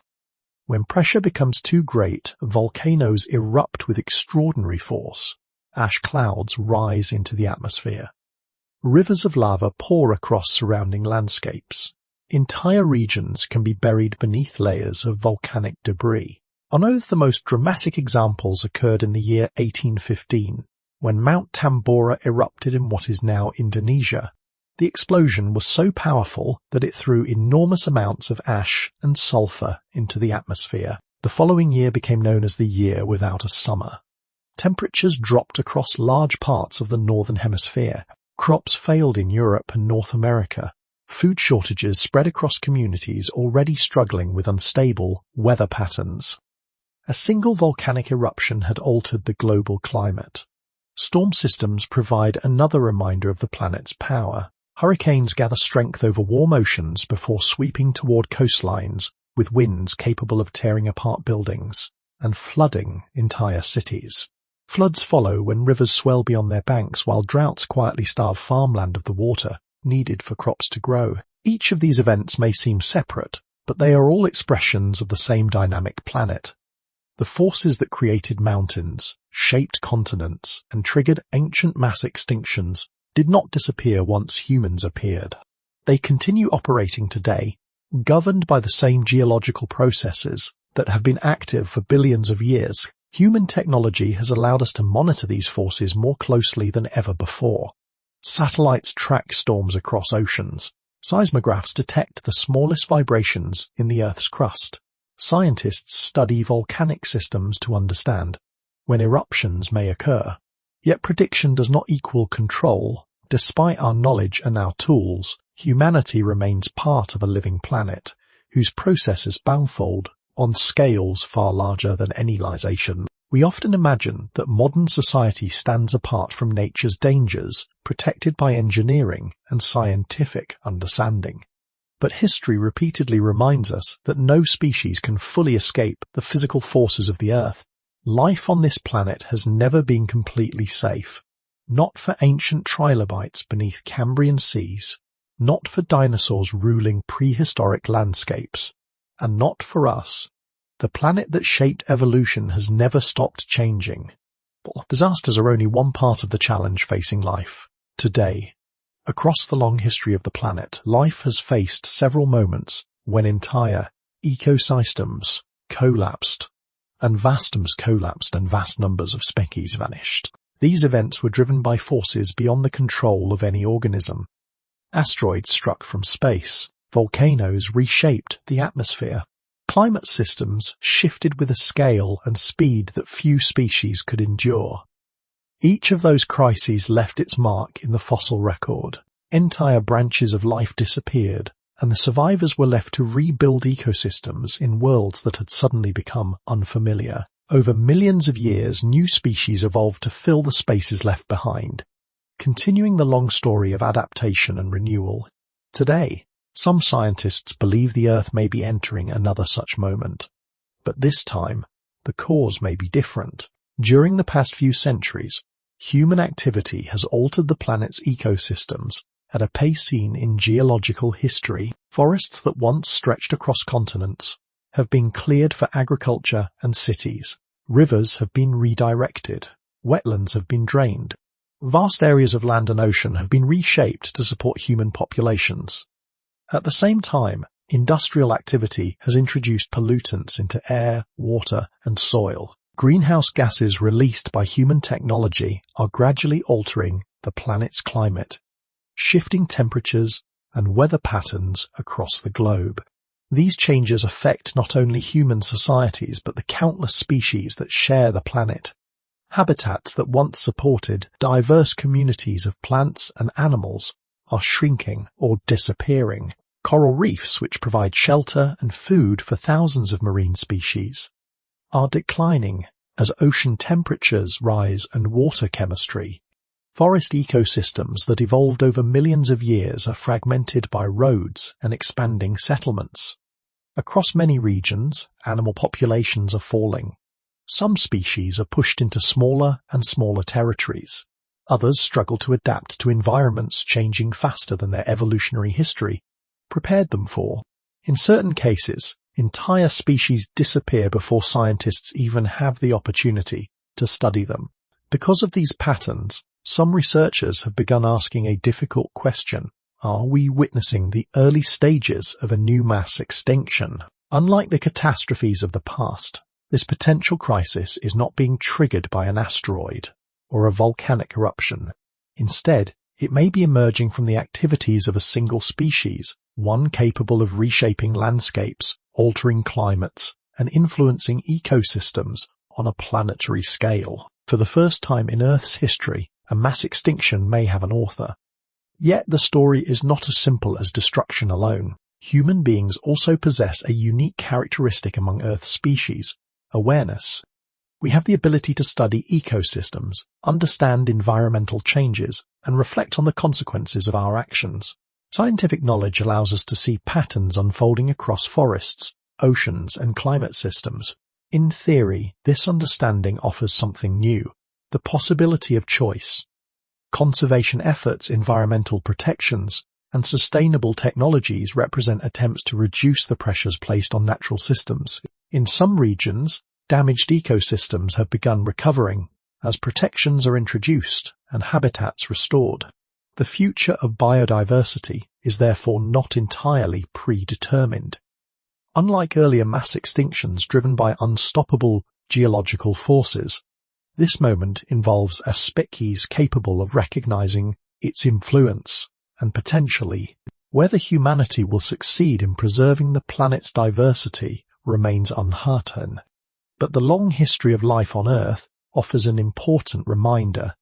When pressure becomes too great, volcanoes erupt with extraordinary force. Ash clouds rise into the atmosphere. Rivers of lava pour across surrounding landscapes. Entire regions can be buried beneath layers of volcanic debris. On Earth, the most dramatic examples occurred in the year 1815, when Mount Tambora erupted in what is now Indonesia. The explosion was so powerful that it threw enormous amounts of ash and sulfur into the atmosphere. The following year became known as the year without a summer. Temperatures dropped across large parts of the northern hemisphere. Crops failed in Europe and North America. Food shortages spread across communities already struggling with unstable weather patterns. A single volcanic eruption had altered the global climate. Storm systems provide another reminder of the planet's power. Hurricanes gather strength over warm oceans before sweeping toward coastlines with winds capable of tearing apart buildings and flooding entire cities. Floods follow when rivers swell beyond their banks, while droughts quietly starve farmland of the water needed for crops to grow. Each of these events may seem separate, but they are all expressions of the same dynamic planet. The forces that created mountains, shaped continents, and triggered ancient mass extinctions did not disappear once humans appeared. They continue operating today, governed by the same geological processes that have been active for billions of years. Human technology has allowed us to monitor these forces more closely than ever before. Satellites track storms across oceans. Seismographs detect the smallest vibrations in the Earth's crust. Scientists study volcanic systems to understand when eruptions may occur. Yet prediction does not equal control. Despite our knowledge and our tools, humanity remains part of a living planet whose processes unfold on scales far larger than any civilization. We often imagine that modern society stands apart from nature's dangers, protected by engineering and scientific understanding. But history repeatedly reminds us that no species can fully escape the physical forces of the Earth. Life on this planet has never been completely safe. Not for ancient trilobites beneath Cambrian seas, not for dinosaurs ruling prehistoric landscapes, and not for us. The planet that shaped evolution has never stopped changing. But disasters are only one part of the challenge facing life. Today, across the long history of the planet, life has faced several moments when entire ecosystems collapsed and vast numbers of species vanished. These events were driven by forces beyond the control of any organism. Asteroids struck from space. Volcanoes reshaped the atmosphere. Climate systems shifted with a scale and speed that few species could endure. Each of those crises left its mark in the fossil record. Entire branches of life disappeared, and the survivors were left to rebuild ecosystems in worlds that had suddenly become unfamiliar. Over millions of years, new species evolved to fill the spaces left behind, continuing the long story of adaptation and renewal. Today, some scientists believe the Earth may be entering another such moment. But this time, the cause may be different. During the past few centuries, human activity has altered the planet's ecosystems at a pace seen in geological history. Forests that once stretched across continents have been cleared for agriculture and cities. Rivers have been redirected. Wetlands have been drained. Vast areas of land and ocean have been reshaped to support human populations. At the same time, industrial activity has introduced pollutants into air, water, and soil. Greenhouse gases released by human technology are gradually altering the planet's climate, shifting temperatures and weather patterns across the globe. These changes affect not only human societies but the countless species that share the planet. Habitats that once supported diverse communities of plants and animals are shrinking or disappearing. Coral reefs, which provide shelter and food for thousands of marine species, are declining as ocean temperatures rise and water chemistry. Forest ecosystems that evolved over millions of years are fragmented by roads and expanding settlements. Across many regions, animal populations are falling. Some species are pushed into smaller and smaller territories. Others struggle to adapt to environments changing faster than their evolutionary history prepared them for. In certain cases, entire species disappear before scientists even have the opportunity to study them. Because of these patterns, some researchers have begun asking a difficult question. Are we witnessing the early stages of a new mass extinction? Unlike the catastrophes of the past, this potential crisis is not being triggered by an asteroid or a volcanic eruption. Instead, it may be emerging from the activities of a single species, one capable of reshaping landscapes, altering climates, and influencing ecosystems on a planetary scale. For the first time in Earth's history, a mass extinction may have an author. Yet the story is not as simple as destruction alone. Human beings also possess a unique characteristic among Earth's species: awareness. We have the ability to study ecosystems, understand environmental changes, and reflect on the consequences of our actions. Scientific knowledge allows us to see patterns unfolding across forests, oceans, and climate systems. In theory, this understanding offers something new: the possibility of choice. Conservation efforts, environmental protections, and sustainable technologies represent attempts to reduce the pressures placed on natural systems. In some regions, damaged ecosystems have begun recovering as protections are introduced and habitats restored. The future of biodiversity is therefore not entirely predetermined. Unlike earlier mass extinctions driven by unstoppable geological forces, this moment involves a species capable of recognizing its influence and potentially whether humanity will succeed in preserving the planet's diversity remains uncertain. But the long history of life on Earth offers an important reminder.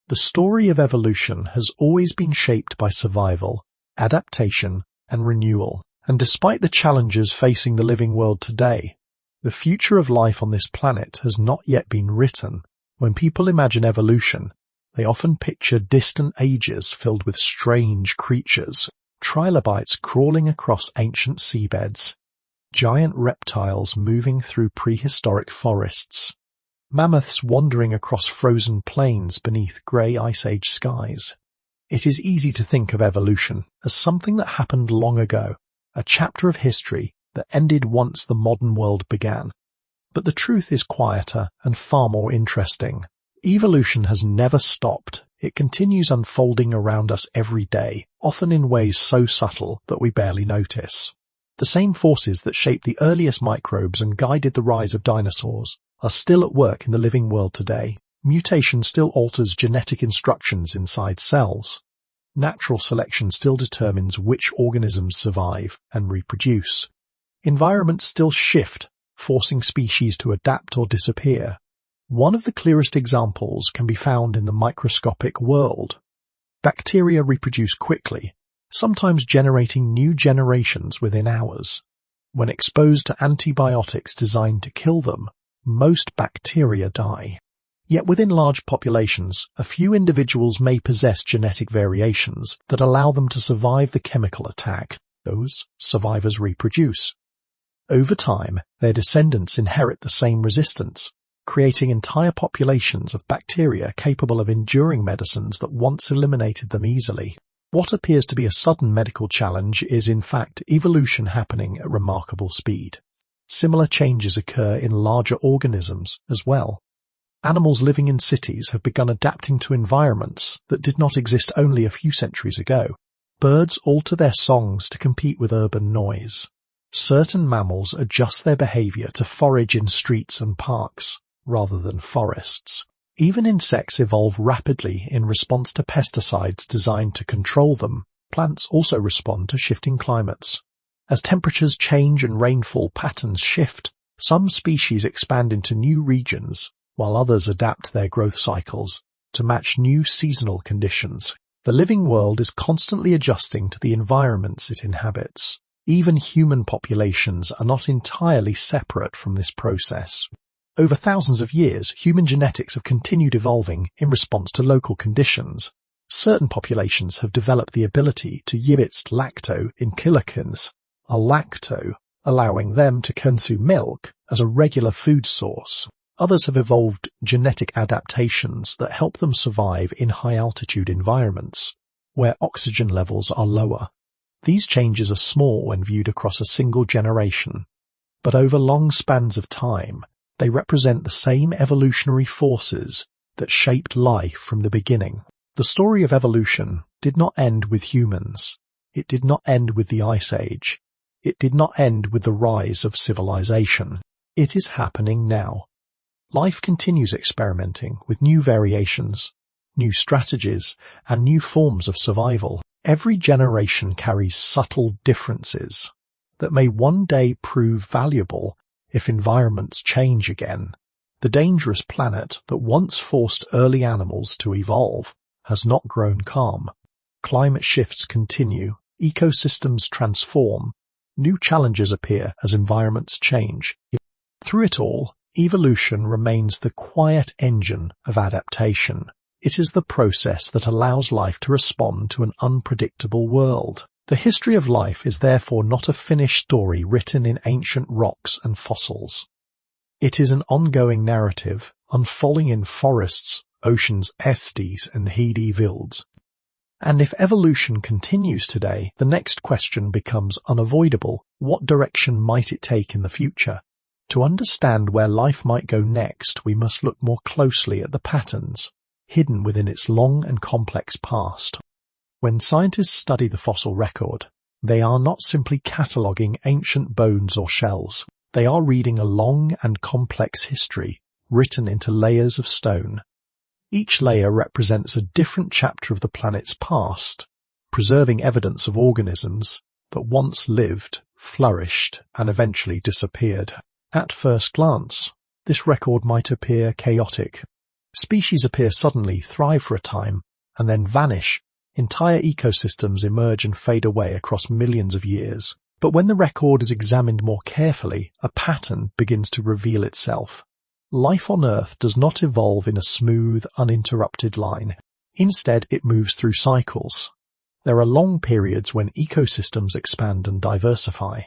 The story of evolution has always been shaped by survival, adaptation, and renewal. And despite the challenges facing the living world today, the future of life on this planet has not yet been written. When people imagine evolution, they often picture distant ages filled with strange creatures, trilobites crawling across ancient seabeds, giant reptiles moving through prehistoric forests, mammoths wandering across frozen plains beneath grey Ice Age skies. It is easy to think of evolution as something that happened long ago, a chapter of history that ended once the modern world began. But the truth is quieter and far more interesting. Evolution has never stopped. It continues unfolding around us every day, often in ways so subtle that we barely notice. The same forces that shaped the earliest microbes and guided the rise of dinosaurs are still at work in the living world today. Mutation still alters genetic instructions inside cells. Natural selection still determines which organisms survive and reproduce. Environments still shift, forcing species to adapt or disappear. One of the clearest examples can be found in the microscopic world. Bacteria reproduce quickly, sometimes generating new generations within hours. When exposed to antibiotics designed to kill them, most bacteria die. Yet within large populations, a few individuals may possess genetic variations that allow them to survive the chemical attack. Those survivors reproduce. Over time, their descendants inherit the same resistance, creating entire populations of bacteria capable of enduring medicines that once eliminated them easily. What appears to be a sudden medical challenge is in fact evolution happening at remarkable speed. Similar changes occur in larger organisms as well. Animals living in cities have begun adapting to environments that did not exist only a few centuries ago. Birds alter their songs to compete with urban noise. Certain mammals adjust their behavior to forage in streets and parks, rather than forests. Even insects evolve rapidly in response to pesticides designed to control them. Plants also respond to shifting climates. As temperatures change and rainfall patterns shift, some species expand into new regions, while others adapt their growth cycles to match new seasonal conditions. The living world is constantly adjusting to the environments it inhabits. Even human populations are not entirely separate from this process. Over thousands of years, human genetics have continued evolving in response to local conditions. Certain populations have developed the ability to yibbits lacto in killikins, a lacto, allowing them to consume milk as a regular food source. Others have evolved genetic adaptations that help them survive in high-altitude environments, where oxygen levels are lower. These changes are small when viewed across a single generation, but over long spans of time, they represent the same evolutionary forces that shaped life from the beginning. The story of evolution did not end with humans. It did not end with the Ice Age. It did not end with the rise of civilization. It is happening now. Life continues experimenting with new variations, new strategies, and new forms of survival. Every generation carries subtle differences that may one day prove valuable if environments change again. The dangerous planet that once forced early animals to evolve has not grown calm. Climate shifts continue, ecosystems transform, new challenges appear as environments change. Through it all, evolution remains the quiet engine of adaptation. It is the process that allows life to respond to an unpredictable world. The history of life is therefore not a finished story written in ancient rocks and fossils. It is an ongoing narrative unfolding in forests, oceans, estuaries, and heady fields. And if evolution continues today, the next question becomes unavoidable. What direction might it take in the future? To understand where life might go next, we must look more closely at the patterns hidden within its long and complex past. When scientists study the fossil record, they are not simply cataloguing ancient bones or shells. They are reading a long and complex history written into layers of stone. Each layer represents a different chapter of the planet's past, preserving evidence of organisms that once lived, flourished, and eventually disappeared. At first glance, this record might appear chaotic. Species appear suddenly, thrive for a time, and then vanish. Entire ecosystems emerge and fade away across millions of years. But when the record is examined more carefully, a pattern begins to reveal itself. Life on Earth does not evolve in a smooth, uninterrupted line. Instead, it moves through cycles. There are long periods when ecosystems expand and diversify.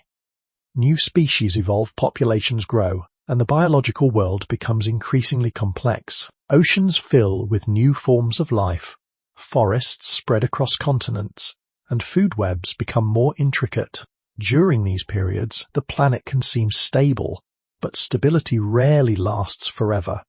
New species evolve, populations grow, and the biological world becomes increasingly complex. Oceans fill with new forms of life, forests spread across continents, and food webs become more intricate. During these periods, the planet can seem stable, but stability rarely lasts forever.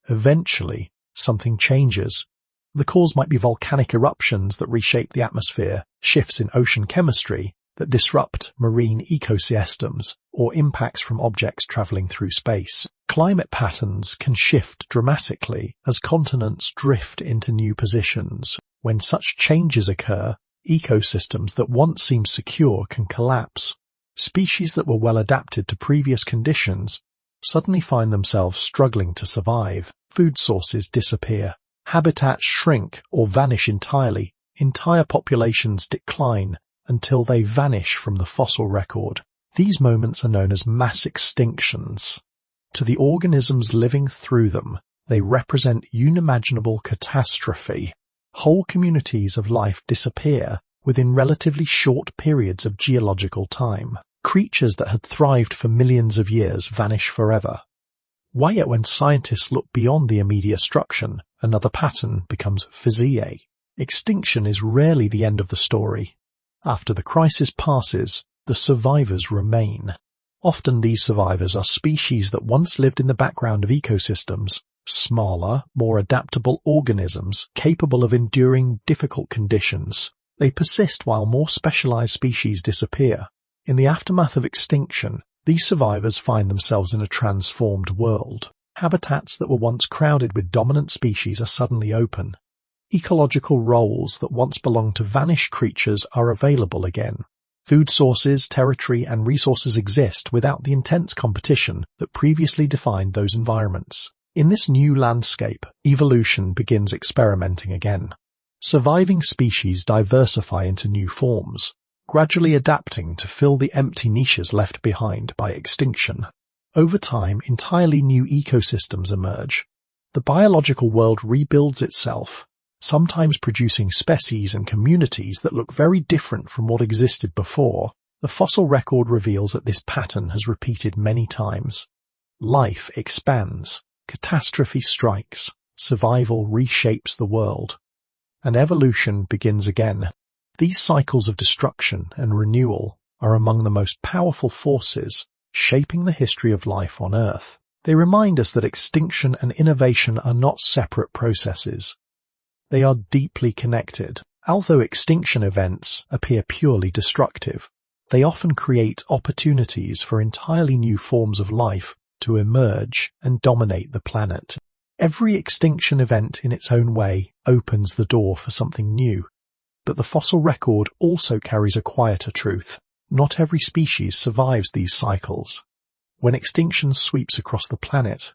Eventually, something changes. The cause might be volcanic eruptions that reshape the atmosphere, shifts in ocean chemistry that disrupt marine ecosystems, or impacts from objects traveling through space. Climate patterns can shift dramatically as continents drift into new positions. When such changes occur, ecosystems that once seemed secure can collapse. Species that were well adapted to previous conditions suddenly find themselves struggling to survive. Food sources disappear. Habitats shrink or vanish entirely. Entire populations decline until they vanish from the fossil record. These moments are known as mass extinctions. To the organisms living through them, they represent unimaginable catastrophe. Whole communities of life disappear within relatively short periods of geological time. Creatures that had thrived for millions of years vanish forever. Yet when scientists look beyond the immediate destruction, another pattern becomes physiae. Extinction is rarely the end of the story. After the crisis passes, the survivors remain. Often these survivors are species that once lived in the background of ecosystems, smaller, more adaptable organisms capable of enduring difficult conditions. They persist while more specialized species disappear. In the aftermath of extinction, these survivors find themselves in a transformed world. Habitats that were once crowded with dominant species are suddenly open. Ecological roles that once belonged to vanished creatures are available again. Food sources, territory, and resources exist without the intense competition that previously defined those environments. In this new landscape, evolution begins experimenting again. Surviving species diversify into new forms, gradually adapting to fill the empty niches left behind by extinction. Over time, entirely new ecosystems emerge. The biological world rebuilds itself, sometimes producing species and communities that look very different from what existed before. The fossil record reveals that this pattern has repeated many times. Life expands, catastrophe strikes, survival reshapes the world, and evolution begins again. These cycles of destruction and renewal are among the most powerful forces shaping the history of life on Earth. They remind us that extinction and innovation are not separate processes. They are deeply connected. Although extinction events appear purely destructive, they often create opportunities for entirely new forms of life to emerge and dominate the planet. Every extinction event in its own way opens the door for something new. But the fossil record also carries a quieter truth. Not every species survives these cycles. When extinction sweeps across the planet,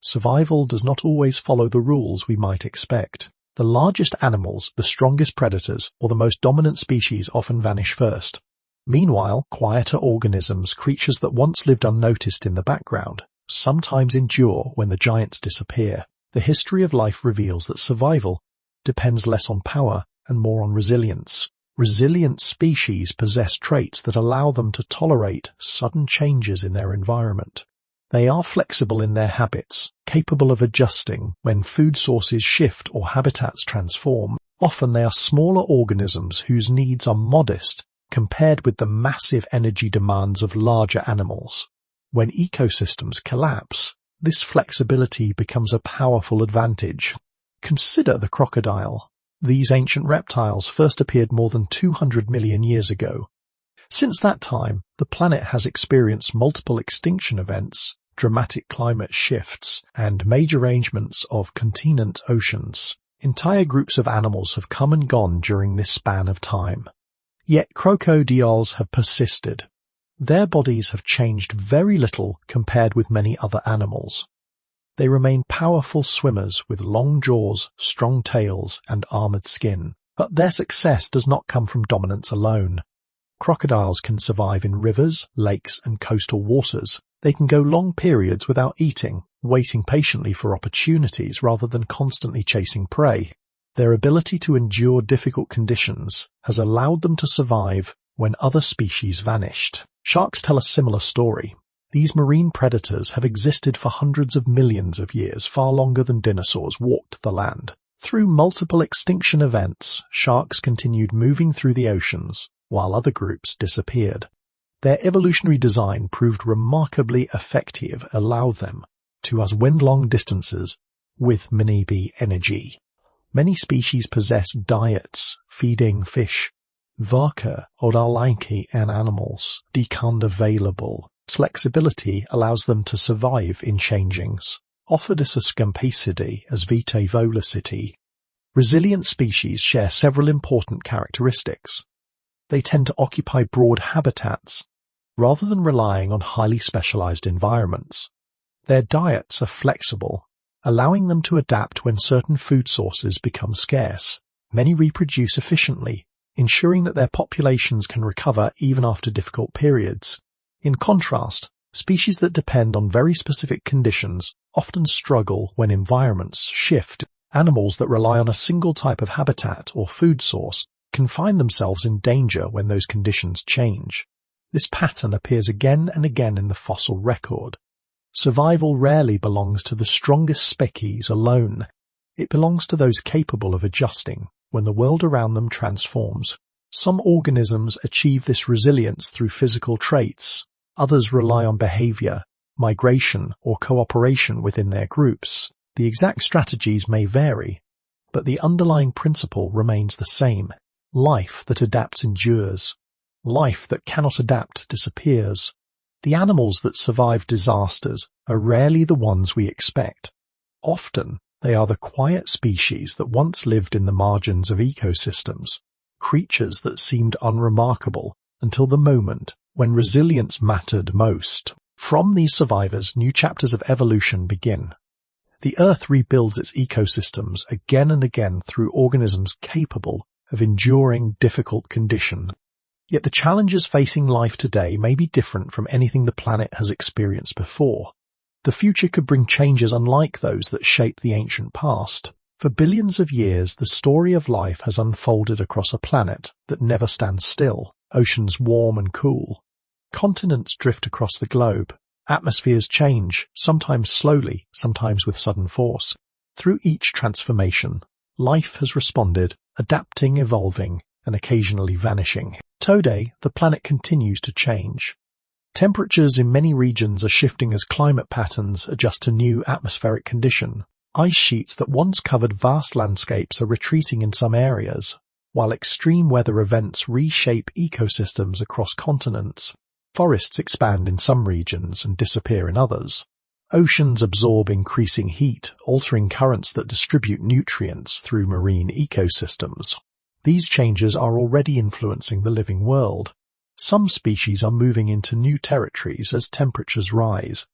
survival does not always follow the rules we might expect. The largest animals, the strongest predators, or the most dominant species often vanish first. Meanwhile, quieter organisms, creatures that once lived unnoticed in the background, sometimes endure when the giants disappear. The history of life reveals that survival depends less on power and more on resilience. Resilient species possess traits that allow them to tolerate sudden changes in their environment. They are flexible in their habits, capable of adjusting when food sources shift or habitats transform. Often they are smaller organisms whose needs are modest compared with the massive energy demands of larger animals. When ecosystems collapse, this flexibility becomes a powerful advantage. Consider the crocodile. These ancient reptiles first appeared more than 200 million years ago. Since that time, the planet has experienced multiple extinction events, dramatic climate shifts, and major arrangements of continent oceans. Entire groups of animals have come and gone during this span of time. Yet crocodiles have persisted. Their bodies have changed very little compared with many other animals. They remain powerful swimmers with long jaws, strong tails, and armored skin. But their success does not come from dominance alone. Crocodiles can survive in rivers, lakes, and coastal waters. They can go long periods without eating, waiting patiently for opportunities rather than constantly chasing prey. Their ability to endure difficult conditions has allowed them to survive when other species vanished. Sharks tell a similar story. These marine predators have existed for hundreds of millions of years, far longer than dinosaurs walked the land. Through multiple extinction events, sharks continued moving through the oceans, while other groups disappeared. Their evolutionary design proved remarkably effective, allowed them to swim long distances with mini-bee energy. Many species possess diets, feeding fish, vaca, odallanki, and animals, decund available. This flexibility allows them to survive in changings. Orthodiscampicidi as vitae volicity. Resilient species share several important characteristics. They tend to occupy broad habitats, rather than relying on highly specialized environments. Their diets are flexible, allowing them to adapt when certain food sources become scarce. Many reproduce efficiently, ensuring that their populations can recover even after difficult periods. In contrast, species that depend on very specific conditions often struggle when environments shift. Animals that rely on a single type of habitat or food source can find themselves in danger when those conditions change. This pattern appears again and again in the fossil record. Survival rarely belongs to the strongest species alone. It belongs to those capable of adjusting when the world around them transforms. Some organisms achieve this resilience through physical traits. Others rely on behavior, migration, or cooperation within their groups. The exact strategies may vary, but the underlying principle remains the same. Life that adapts endures. Life that cannot adapt disappears. The animals that survive disasters are rarely the ones we expect. Often, they are the quiet species that once lived in the margins of ecosystems, creatures that seemed unremarkable until the moment when resilience mattered most. From these survivors, new chapters of evolution begin. The Earth rebuilds its ecosystems again and again through organisms capable of enduring difficult conditions. Yet the challenges facing life today may be different from anything the planet has experienced before. The future could bring changes unlike those that shaped the ancient past. For billions of years, the story of life has unfolded across a planet that never stands still. Oceans warm and cool. Continents drift across the globe. Atmospheres change, sometimes slowly, sometimes with sudden force. Through each transformation, life has responded, adapting, evolving, and occasionally vanishing. Today, the planet continues to change. Temperatures in many regions are shifting as climate patterns adjust to new atmospheric conditions. Ice sheets that once covered vast landscapes are retreating in some areas, while extreme weather events reshape ecosystems across continents. Forests expand in some regions and disappear in others. Oceans absorb increasing heat, altering currents that distribute nutrients through marine ecosystems. These changes are already influencing the living world. Some species are moving into new territories as temperatures rise.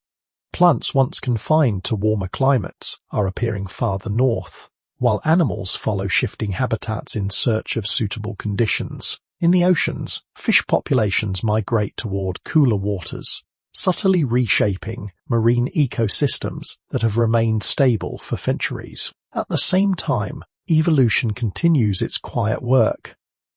Plants once confined to warmer climates are appearing farther north, while animals follow shifting habitats in search of suitable conditions. In the oceans, fish populations migrate toward cooler waters, subtly reshaping marine ecosystems that have remained stable for centuries. At the same time, evolution continues its quiet work.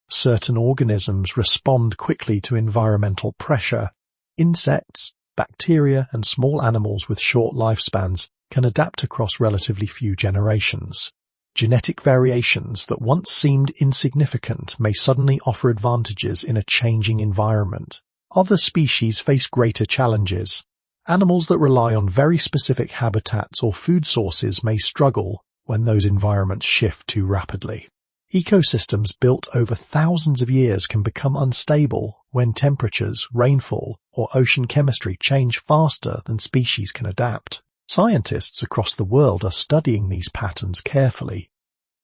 Certain organisms respond quickly to environmental pressure. Insects, bacteria, and small animals with short lifespans can adapt across relatively few generations. Genetic variations that once seemed insignificant may suddenly offer advantages in a changing environment. Other species face greater challenges. Animals that rely on very specific habitats or food sources may struggle when those environments shift too rapidly. Ecosystems built over thousands of years can become unstable when temperatures, rainfall, or ocean chemistry change faster than species can adapt. Scientists across the world are studying these patterns carefully.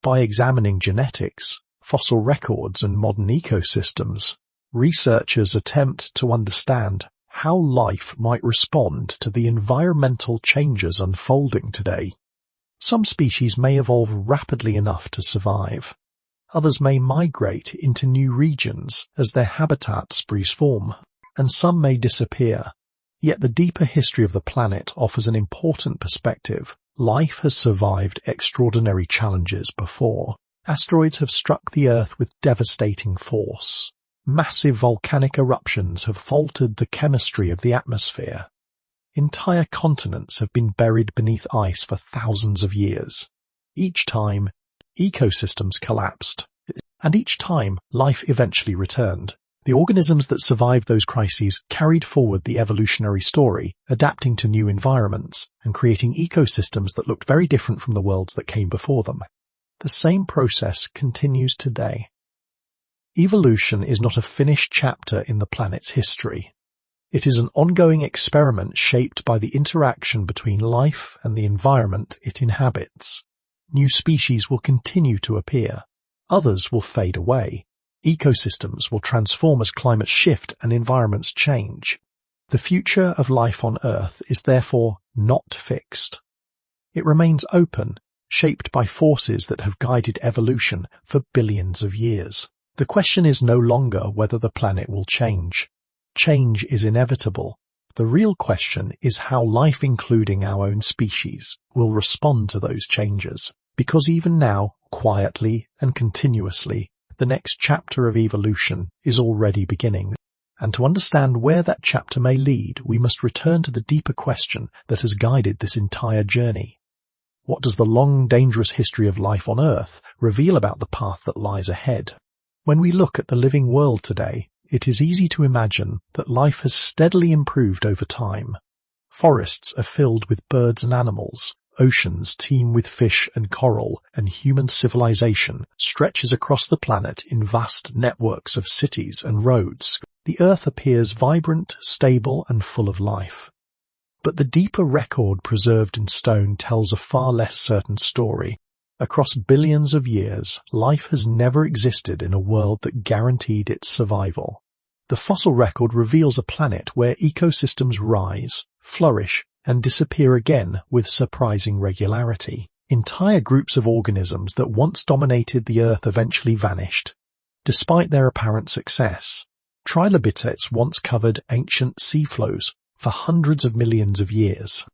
By examining genetics, fossil records, and modern ecosystems, researchers attempt to understand how life might respond to the environmental changes unfolding today. Some species may evolve rapidly enough to survive. Others may migrate into new regions as their habitats reform, and some may disappear. Yet the deeper history of the planet offers an important perspective. Life has survived extraordinary challenges before. Asteroids have struck the Earth with devastating force. Massive volcanic eruptions have altered the chemistry of the atmosphere. Entire continents have been buried beneath ice for thousands of years. Each time, ecosystems collapsed, and each time, life eventually returned. The organisms that survived those crises carried forward the evolutionary story, adapting to new environments and creating ecosystems that looked very different from the worlds that came before them. The same process continues today. Evolution is not a finished chapter in the planet's history. It is an ongoing experiment shaped by the interaction between life and the environment it inhabits. New species will continue to appear. Others will fade away. Ecosystems will transform as climates shift and environments change. The future of life on Earth is therefore not fixed. It remains open, shaped by forces that have guided evolution for billions of years. The question is no longer whether the planet will change. Change is inevitable. The real question is how life, including our own species, will respond to those changes. Because even now, quietly and continuously, the next chapter of evolution is already beginning. And to understand where that chapter may lead, we must return to the deeper question that has guided this entire journey. What does the long, dangerous history of life on Earth reveal about the path that lies ahead? When we look at the living world today, it is easy to imagine that life has steadily improved over time. Forests are filled with birds and animals. Oceans teem with fish and coral, and human civilization stretches across the planet in vast networks of cities and roads. The Earth appears vibrant, stable, and full of life. But the deeper record preserved in stone tells a far less certain story. Across billions of years, life has never existed in a world that guaranteed its survival. The fossil record reveals a planet where ecosystems rise, flourish, and disappear again with surprising regularity. Entire groups of organisms that once dominated the Earth eventually vanished. Despite their apparent success, trilobites once covered ancient seaflows for hundreds of millions of years.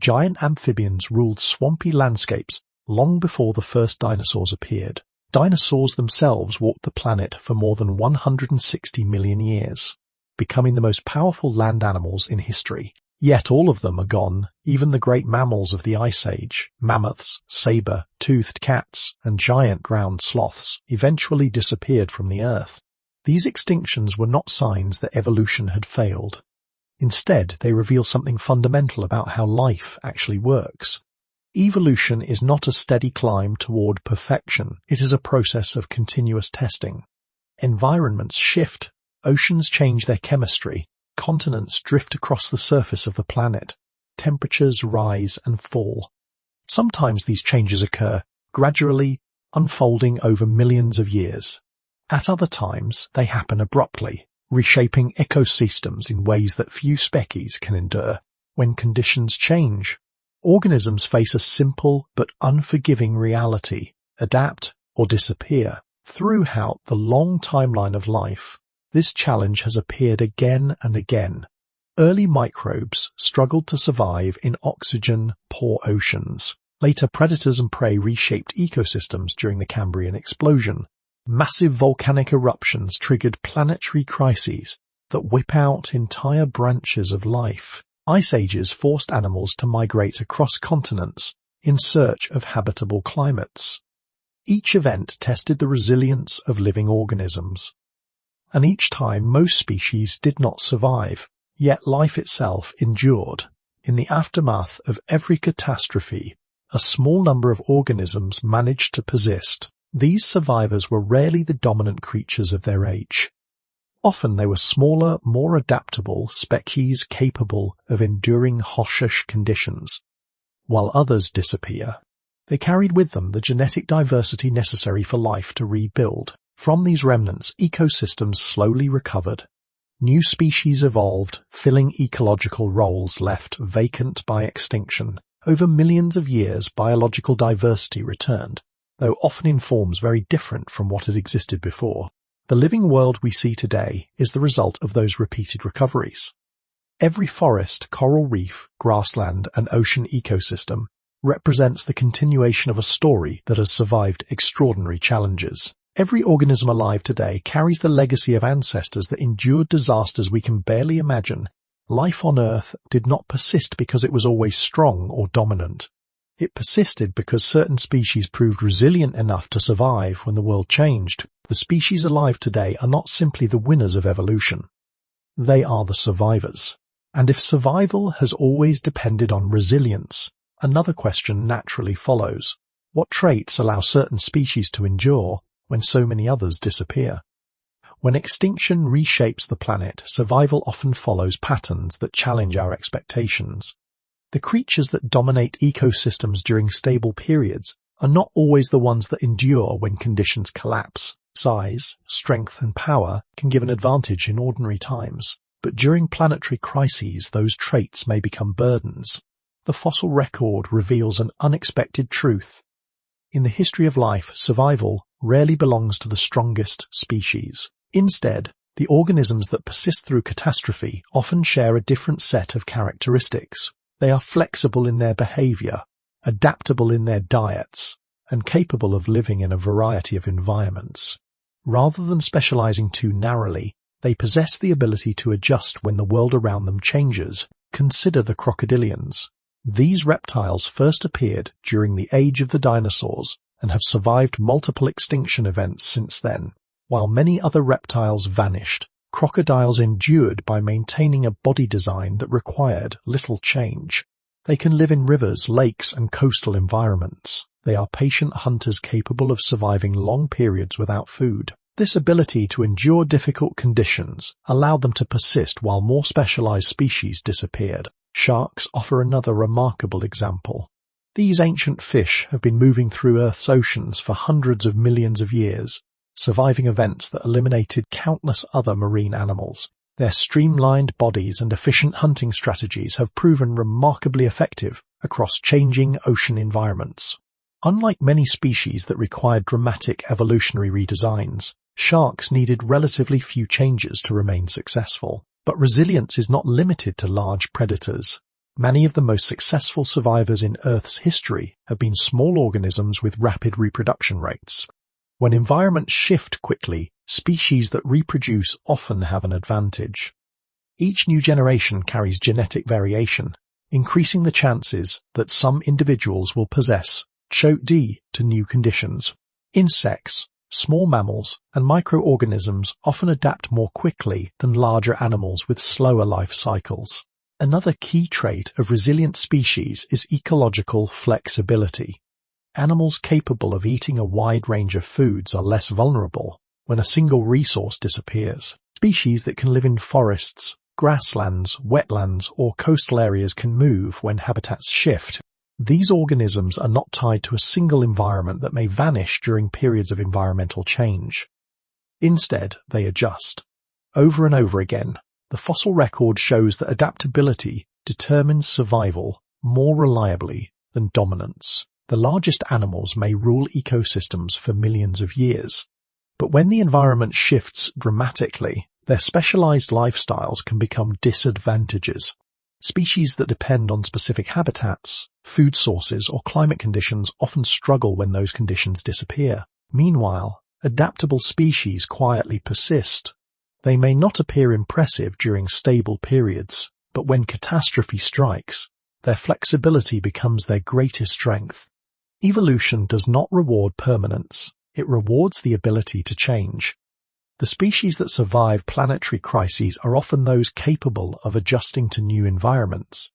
Giant amphibians ruled swampy landscapes long before the first dinosaurs appeared. Dinosaurs themselves walked the planet for more than 160 million years, becoming the most powerful land animals in history. Yet all of them are gone, even the great mammals of the Ice Age, mammoths, saber-toothed cats, and giant ground sloths, eventually disappeared from the Earth. These extinctions were not signs that evolution had failed. Instead, they reveal something fundamental about how life actually works. Evolution is not a steady climb toward perfection. It is a process of continuous testing. Environments shift, oceans change their chemistry, continents drift across the surface of the planet, temperatures rise and fall. Sometimes these changes occur gradually, unfolding over millions of years. At other times, they happen abruptly, reshaping ecosystems in ways that few species can endure. When conditions change, organisms face a simple but unforgiving reality: adapt or disappear. Throughout the long timeline of life, this challenge has appeared again and again. Early microbes struggled to survive in oxygen-poor oceans. Later, predators and prey reshaped ecosystems during the Cambrian Explosion. Massive volcanic eruptions triggered planetary crises that whip out entire branches of life. Ice ages forced animals to migrate across continents in search of habitable climates. Each event tested the resilience of living organisms, and each time most species did not survive, yet life itself endured. In the aftermath of every catastrophe, a small number of organisms managed to persist. These survivors were rarely the dominant creatures of their age. Often they were smaller, more adaptable species capable of enduring harsh conditions. While others disappear, they carried with them the genetic diversity necessary for life to rebuild. From these remnants, ecosystems slowly recovered. New species evolved, filling ecological roles left vacant by extinction. Over millions of years, biological diversity returned, though often in forms very different from what had existed before. The living world we see today is the result of those repeated recoveries. Every forest, coral reef, grassland, and ocean ecosystem represents the continuation of a story that has survived extraordinary challenges. Every organism alive today carries the legacy of ancestors that endured disasters we can barely imagine. Life on Earth did not persist because it was always strong or dominant. It persisted because certain species proved resilient enough to survive when the world changed. The species alive today are not simply the winners of evolution. They are the survivors. And if survival has always depended on resilience, another question naturally follows. What traits allow certain species to endure when so many others disappear? When extinction reshapes the planet, survival often follows patterns that challenge our expectations. The creatures that dominate ecosystems during stable periods are not always the ones that endure when conditions collapse. Size, strength, and power can give an advantage in ordinary times, but during planetary crises those traits may become burdens. The fossil record reveals an unexpected truth. In the history of life, survival rarely belongs to the strongest species. Instead, the organisms that persist through catastrophe often share a different set of characteristics. They are flexible in their behavior, adaptable in their diets, and capable of living in a variety of environments. Rather than specializing too narrowly, they possess the ability to adjust when the world around them changes. Consider the crocodilians. These reptiles first appeared during the age of the dinosaurs and have survived multiple extinction events since then. While many other reptiles vanished, crocodiles endured by maintaining a body design that required little change. They can live in rivers, lakes, and coastal environments. They are patient hunters capable of surviving long periods without food. This ability to endure difficult conditions allowed them to persist while more specialized species disappeared. Sharks offer another remarkable example. These ancient fish have been moving through Earth's oceans for hundreds of millions of years, surviving events that eliminated countless other marine animals. Their streamlined bodies and efficient hunting strategies have proven remarkably effective across changing ocean environments. Unlike many species that required dramatic evolutionary redesigns, sharks needed relatively few changes to remain successful. But resilience is not limited to large predators. Many of the most successful survivors in Earth's history have been small organisms with rapid reproduction rates. When environments shift quickly, species that reproduce often have an advantage. Each new generation carries genetic variation, increasing the chances that some individuals will possess CHOD to new conditions. Insects, small mammals, and microorganisms often adapt more quickly than larger animals with slower life cycles. Another key trait of resilient species is ecological flexibility. Animals capable of eating a wide range of foods are less vulnerable when a single resource disappears. Species that can live in forests, grasslands, wetlands, or coastal areas can move when habitats shift. These organisms are not tied to a single environment that may vanish during periods of environmental change. Instead, they adjust. Over and over again, the fossil record shows that adaptability determines survival more reliably than dominance. The largest animals may rule ecosystems for millions of years, but when the environment shifts dramatically, their specialized lifestyles can become disadvantages. Species that depend on specific habitats, food sources, or climate conditions often struggle when those conditions disappear. Meanwhile, adaptable species quietly persist. They may not appear impressive during stable periods, but when catastrophe strikes, their flexibility becomes their greatest strength. Evolution does not reward permanence, it rewards the ability to change. The species that survive planetary crises are often those capable of adjusting to new environments,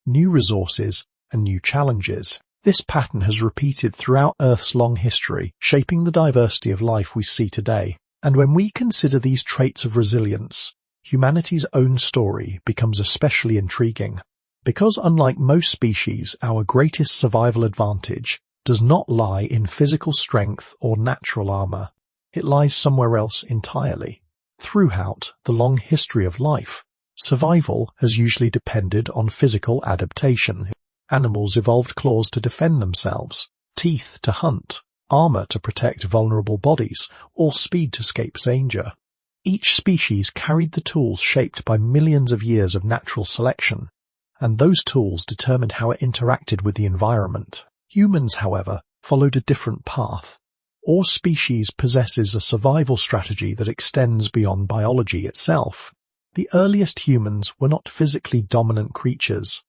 new resources, and new challenges. This pattern has repeated throughout Earth's long history, shaping the diversity of life we see today. And when we consider these traits of resilience, humanity's own story becomes especially intriguing. Because unlike most species, our greatest survival advantage does not lie in physical strength or natural armor. It lies somewhere else entirely. Throughout the long history of life, survival has usually depended on physical adaptation. Animals evolved claws to defend themselves, teeth to hunt, armor to protect vulnerable bodies, or speed to escape danger. Each species carried the tools shaped by millions of years of natural selection, and those tools determined how it interacted with the environment. Humans, however, followed a different path. Our species possesses a survival strategy that extends beyond biology itself. The earliest humans were not physically dominant creatures.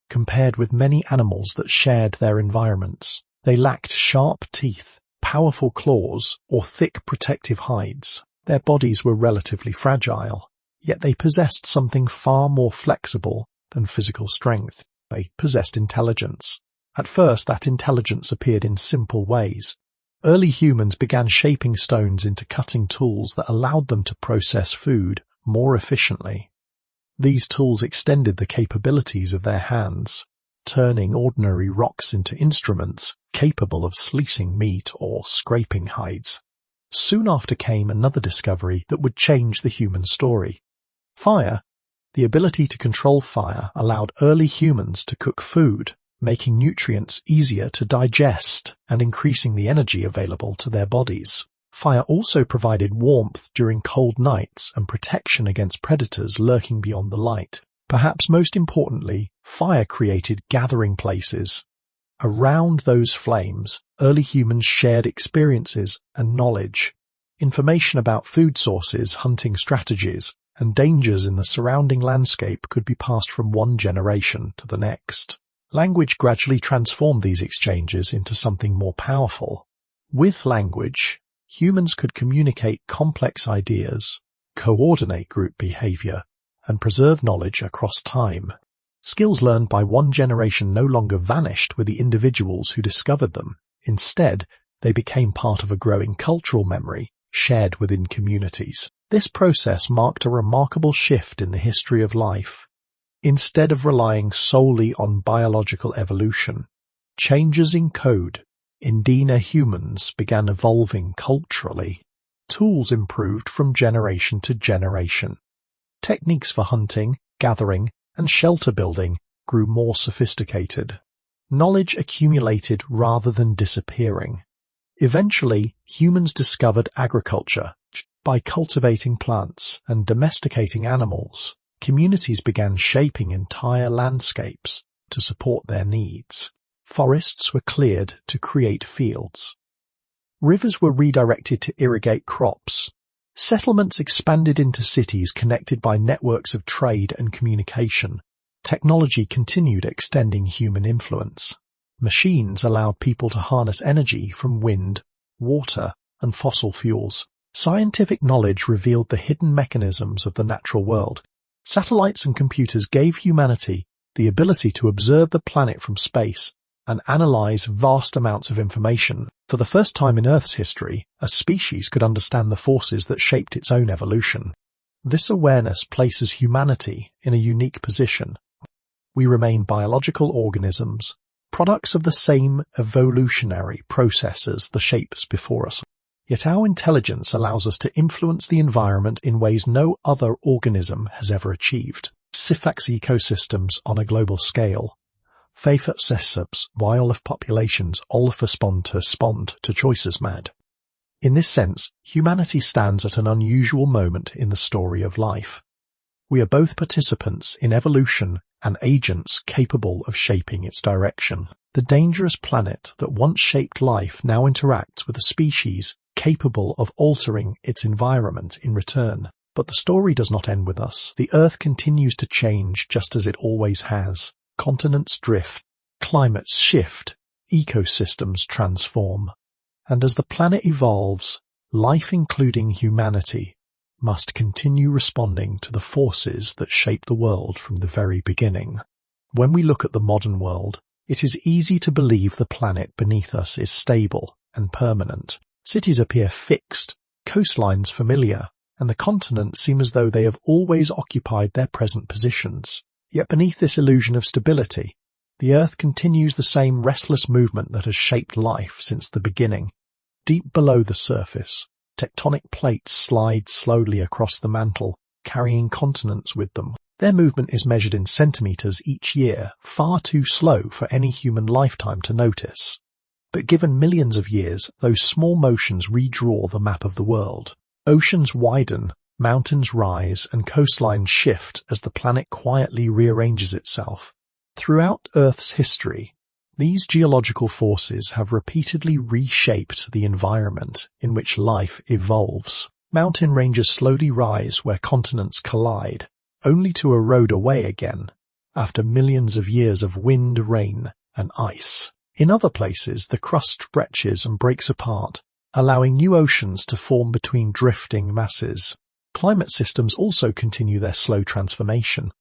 Compared with many animals that shared their environments, they lacked sharp teeth, powerful claws, or thick protective hides. Their bodies were relatively fragile, yet they possessed something far more flexible than physical strength. They possessed intelligence. At first, that intelligence appeared in simple ways. Early humans began shaping stones into cutting tools that allowed them to process food more efficiently. These tools extended the capabilities of their hands, turning ordinary rocks into instruments capable of slicing meat or scraping hides. Soon after came another discovery that would change the human story. Fire. The ability to control fire allowed early humans to cook food, making nutrients easier to digest and increasing the energy available to their bodies. Fire also provided warmth during cold nights and protection against predators lurking beyond the light. Perhaps most importantly, fire created gathering places. Around those flames, early humans shared experiences and knowledge. Information about food sources, hunting strategies, and dangers in the surrounding landscape could be passed from one generation to the next. Language gradually transformed these exchanges into something more powerful. With language, humans could communicate complex ideas, coordinate group behavior, and preserve knowledge across time. Skills learned by one generation no longer vanished with the individuals who discovered them. Instead, they became part of a growing cultural memory shared within communities. This process marked a remarkable shift in the history of life. Instead of relying solely on biological evolution, changes in code in Dina humans began evolving culturally. Tools improved from generation to generation. Techniques for hunting, gathering, and shelter building grew more sophisticated. Knowledge accumulated rather than disappearing. Eventually, humans discovered agriculture. By cultivating plants and domesticating animals, communities began shaping entire landscapes to support their needs. Forests were cleared to create fields. Rivers were redirected to irrigate crops. Settlements expanded into cities connected by networks of trade and communication. Technology continued extending human influence. Machines allowed people to harness energy from wind, water, and fossil fuels. Scientific knowledge revealed the hidden mechanisms of the natural world. Satellites and computers gave humanity the ability to observe the planet from space and analyze vast amounts of information. For the first time in Earth's history, a species could understand the forces that shaped its own evolution. This awareness places humanity in a unique position. We remain biological organisms, products of the same evolutionary processes the shapes before us. Yet our intelligence allows us to influence the environment in ways no other organism has ever achieved. Sifax ecosystems on a global scale. Faefatsesubs, wildlife populations all respond to choices mad. In this sense, humanity stands at an unusual moment in the story of life. We are both participants in evolution and agents capable of shaping its direction. The dangerous planet that once shaped life now interacts with a species capable of altering its environment in return. But the story does not end with us. The Earth continues to change just as it always has. Continents drift, climates shift, ecosystems transform. And as the planet evolves, life including humanity must continue responding to the forces that shape the world from the very beginning. When we look at the modern world, it is easy to believe the planet beneath us is stable and permanent. Cities appear fixed, coastlines familiar, and the continents seem as though they have always occupied their present positions. Yet beneath this illusion of stability, the Earth continues the same restless movement that has shaped life since the beginning. Deep below the surface, tectonic plates slide slowly across the mantle, carrying continents with them. Their movement is measured in centimeters each year, far too slow for any human lifetime to notice. But given millions of years, those small motions redraw the map of the world. Oceans widen, mountains rise, and coastlines shift as the planet quietly rearranges itself. Throughout Earth's history, these geological forces have repeatedly reshaped the environment in which life evolves. Mountain ranges slowly rise where continents collide, only to erode away again after millions of years of wind, rain, and ice. In other places, the crust stretches and breaks apart, allowing new oceans to form between drifting masses. Climate systems also continue their slow transformation.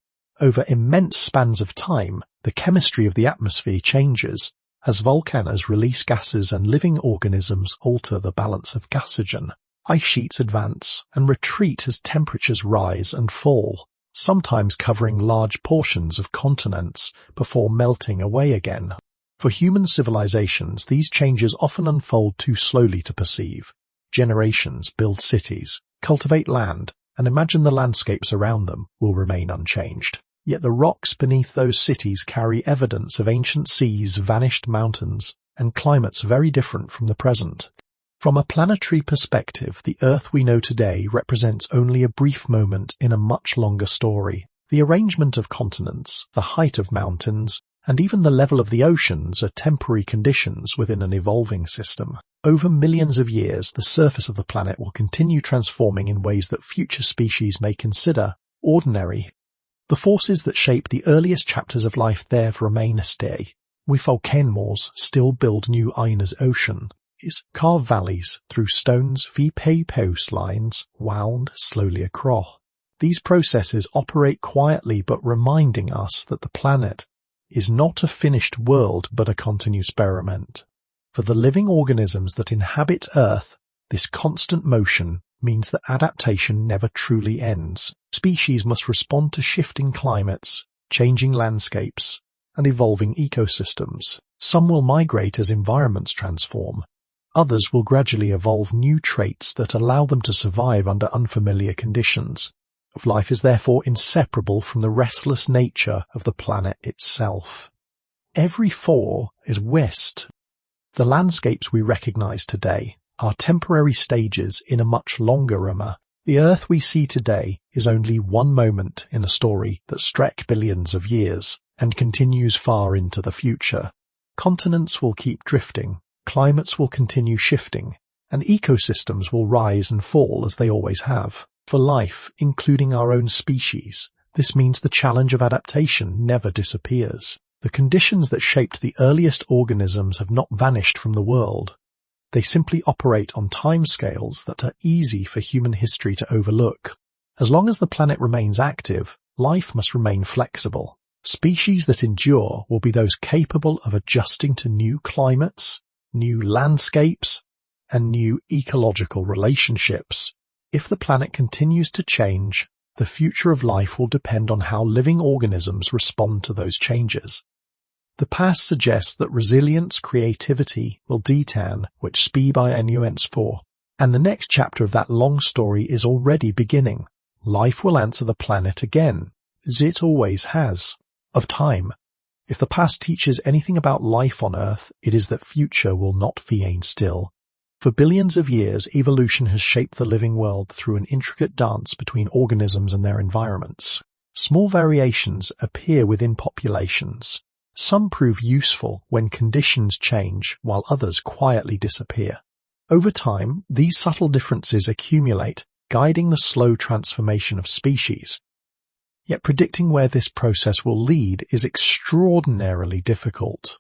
Over immense spans of time, the chemistry of the atmosphere changes, As volcanoes release gases and living organisms alter the balance of gasogen, ice sheets advance and retreat as temperatures rise and fall, sometimes covering large portions of continents before melting away again. For human civilizations, these changes often unfold too slowly to perceive. Generations build cities, cultivate land, and imagine the landscapes around them will remain unchanged. Yet the rocks beneath those cities carry evidence of ancient seas, vanished mountains, and climates very different from the present. From a planetary perspective, the Earth we know today represents only a brief moment in a much longer story. The arrangement of continents, the height of mountains, and even the level of the oceans are temporary conditions within an evolving system. Over millions of years, the surface of the planet will continue transforming in ways that future species may consider ordinary. The forces that shape the earliest chapters of life there remain a stay. With volcanoes still build new Ina's ocean, is carve valleys through stones VP coastlines wound slowly across. These processes operate quietly but reminding us that the planet is not a finished world but a continuous experiment. For the living organisms that inhabit Earth, this constant motion means that adaptation never truly ends. Species must respond to shifting climates, changing landscapes, and evolving ecosystems. Some will migrate as environments transform. Others will gradually evolve new traits that allow them to survive under unfamiliar conditions. Life is therefore inseparable from the restless nature of the planet itself. Every four is west. The landscapes we recognize today are temporary stages in a much longer armor. The Earth we see today is only one moment in a story that stretches billions of years and continues far into the future. Continents will keep drifting, climates will continue shifting, and ecosystems will rise and fall as they always have. For life, including our own species, this means the challenge of adaptation never disappears. The conditions that shaped the earliest organisms have not vanished from the world. They simply operate on timescales that are easy for human history to overlook. As long as the planet remains active, life must remain flexible. Species that endure will be those capable of adjusting to new climates, new landscapes, and new ecological relationships. If the planet continues to change, the future of life will depend on how living organisms respond to those changes. The past suggests that resilience, creativity will detan, which speed by nuance for, and the next chapter of that long story is already beginning. Life will answer the planet again, as it always has, of time. If the past teaches anything about life on Earth, it is that future will not remain still. For billions of years, evolution has shaped the living world through an intricate dance between organisms and their environments. Small variations appear within populations. Some prove useful when conditions change, while others quietly disappear. Over time, these subtle differences accumulate, guiding the slow transformation of species. Yet predicting where this process will lead is extraordinarily difficult.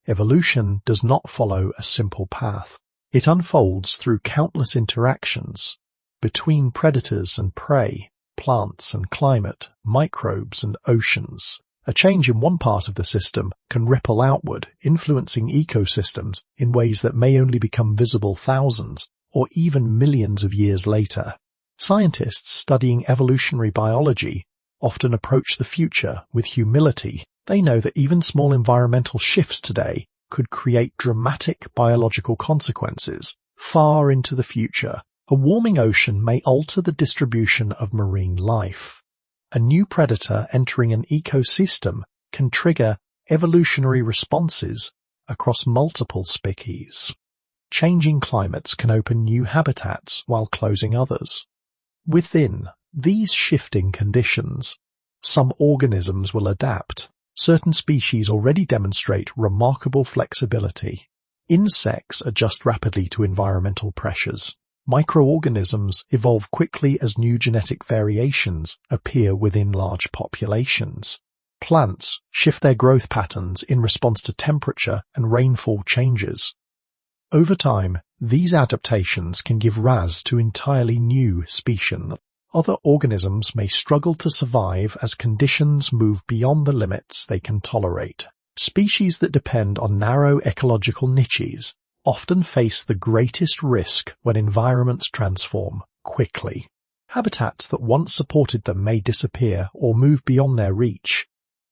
Evolution does not follow a simple path. It unfolds through countless interactions between predators and prey, plants and climate, microbes and oceans. A change in one part of the system can ripple outward, influencing ecosystems in ways that may only become visible thousands or even millions of years later. Scientists studying evolutionary biology often approach the future with humility. They know that even small environmental shifts today could create dramatic biological consequences far into the future. A warming ocean may alter the distribution of marine life. A new predator entering an ecosystem can trigger evolutionary responses across multiple species. Changing climates can open new habitats while closing others. Within these shifting conditions, some organisms will adapt. Certain species already demonstrate remarkable flexibility. Insects adjust rapidly to environmental pressures. Microorganisms evolve quickly as new genetic variations appear within large populations. Plants shift their growth patterns in response to temperature and rainfall changes. Over time, these adaptations can give rise to entirely new species. Other organisms may struggle to survive as conditions move beyond the limits they can tolerate. Species that depend on narrow ecological niches often face the greatest risk when environments transform quickly. Habitats that once supported them may disappear or move beyond their reach.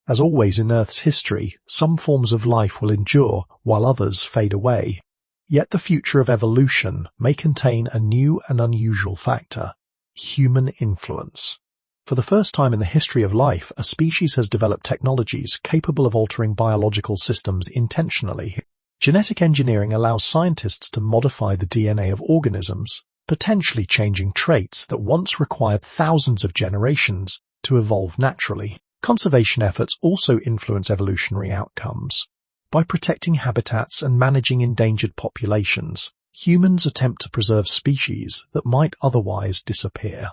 As always in Earth's history, some forms of life will endure while others fade away. Yet the future of evolution may contain a new and unusual factor: human influence. For the first time in the history of life, a species has developed technologies capable of altering biological systems intentionally. Genetic engineering allows scientists to modify the DNA of organisms, potentially changing traits that once required thousands of generations to evolve naturally. Conservation efforts also influence evolutionary outcomes. By protecting habitats and managing endangered populations, humans attempt to preserve species that might otherwise disappear.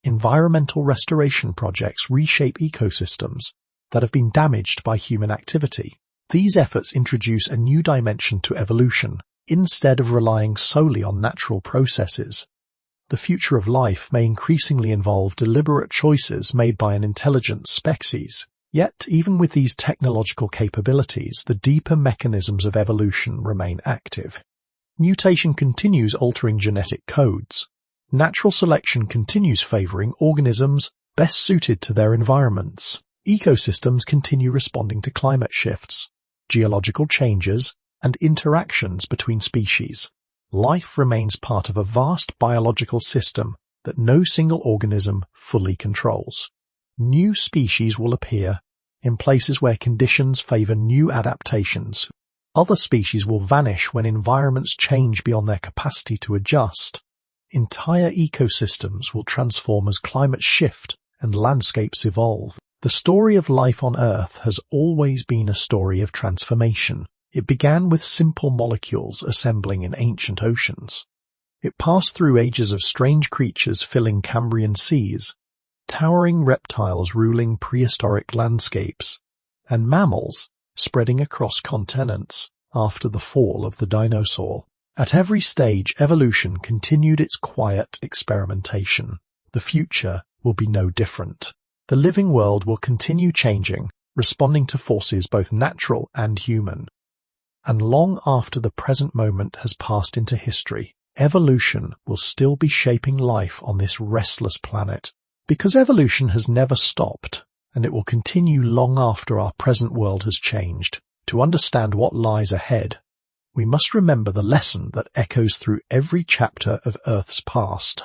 Environmental restoration projects reshape ecosystems that have been damaged by human activity. These efforts introduce a new dimension to evolution, instead of relying solely on natural processes. The future of life may increasingly involve deliberate choices made by an intelligent species. Yet, even with these technological capabilities, the deeper mechanisms of evolution remain active. Mutation continues altering genetic codes. Natural selection continues favoring organisms best suited to their environments. Ecosystems continue responding to climate shifts, geological changes, and interactions between species. Life remains part of a vast biological system that no single organism fully controls. New species will appear in places where conditions favor new adaptations. Other species will vanish when environments change beyond their capacity to adjust. Entire ecosystems will transform as climates shift and landscapes evolve. The story of life on Earth has always been a story of transformation. It began with simple molecules assembling in ancient oceans. It passed through ages of strange creatures filling Cambrian seas, towering reptiles ruling prehistoric landscapes, and mammals spreading across continents after the fall of the dinosaur. At every stage, evolution continued its quiet experimentation. The future will be no different. The living world will continue changing, responding to forces both natural and human. And long after the present moment has passed into history, evolution will still be shaping life on this restless planet. Because evolution has never stopped, and it will continue long after our present world has changed. To understand what lies ahead, we must remember the lesson that echoes through every chapter of Earth's past.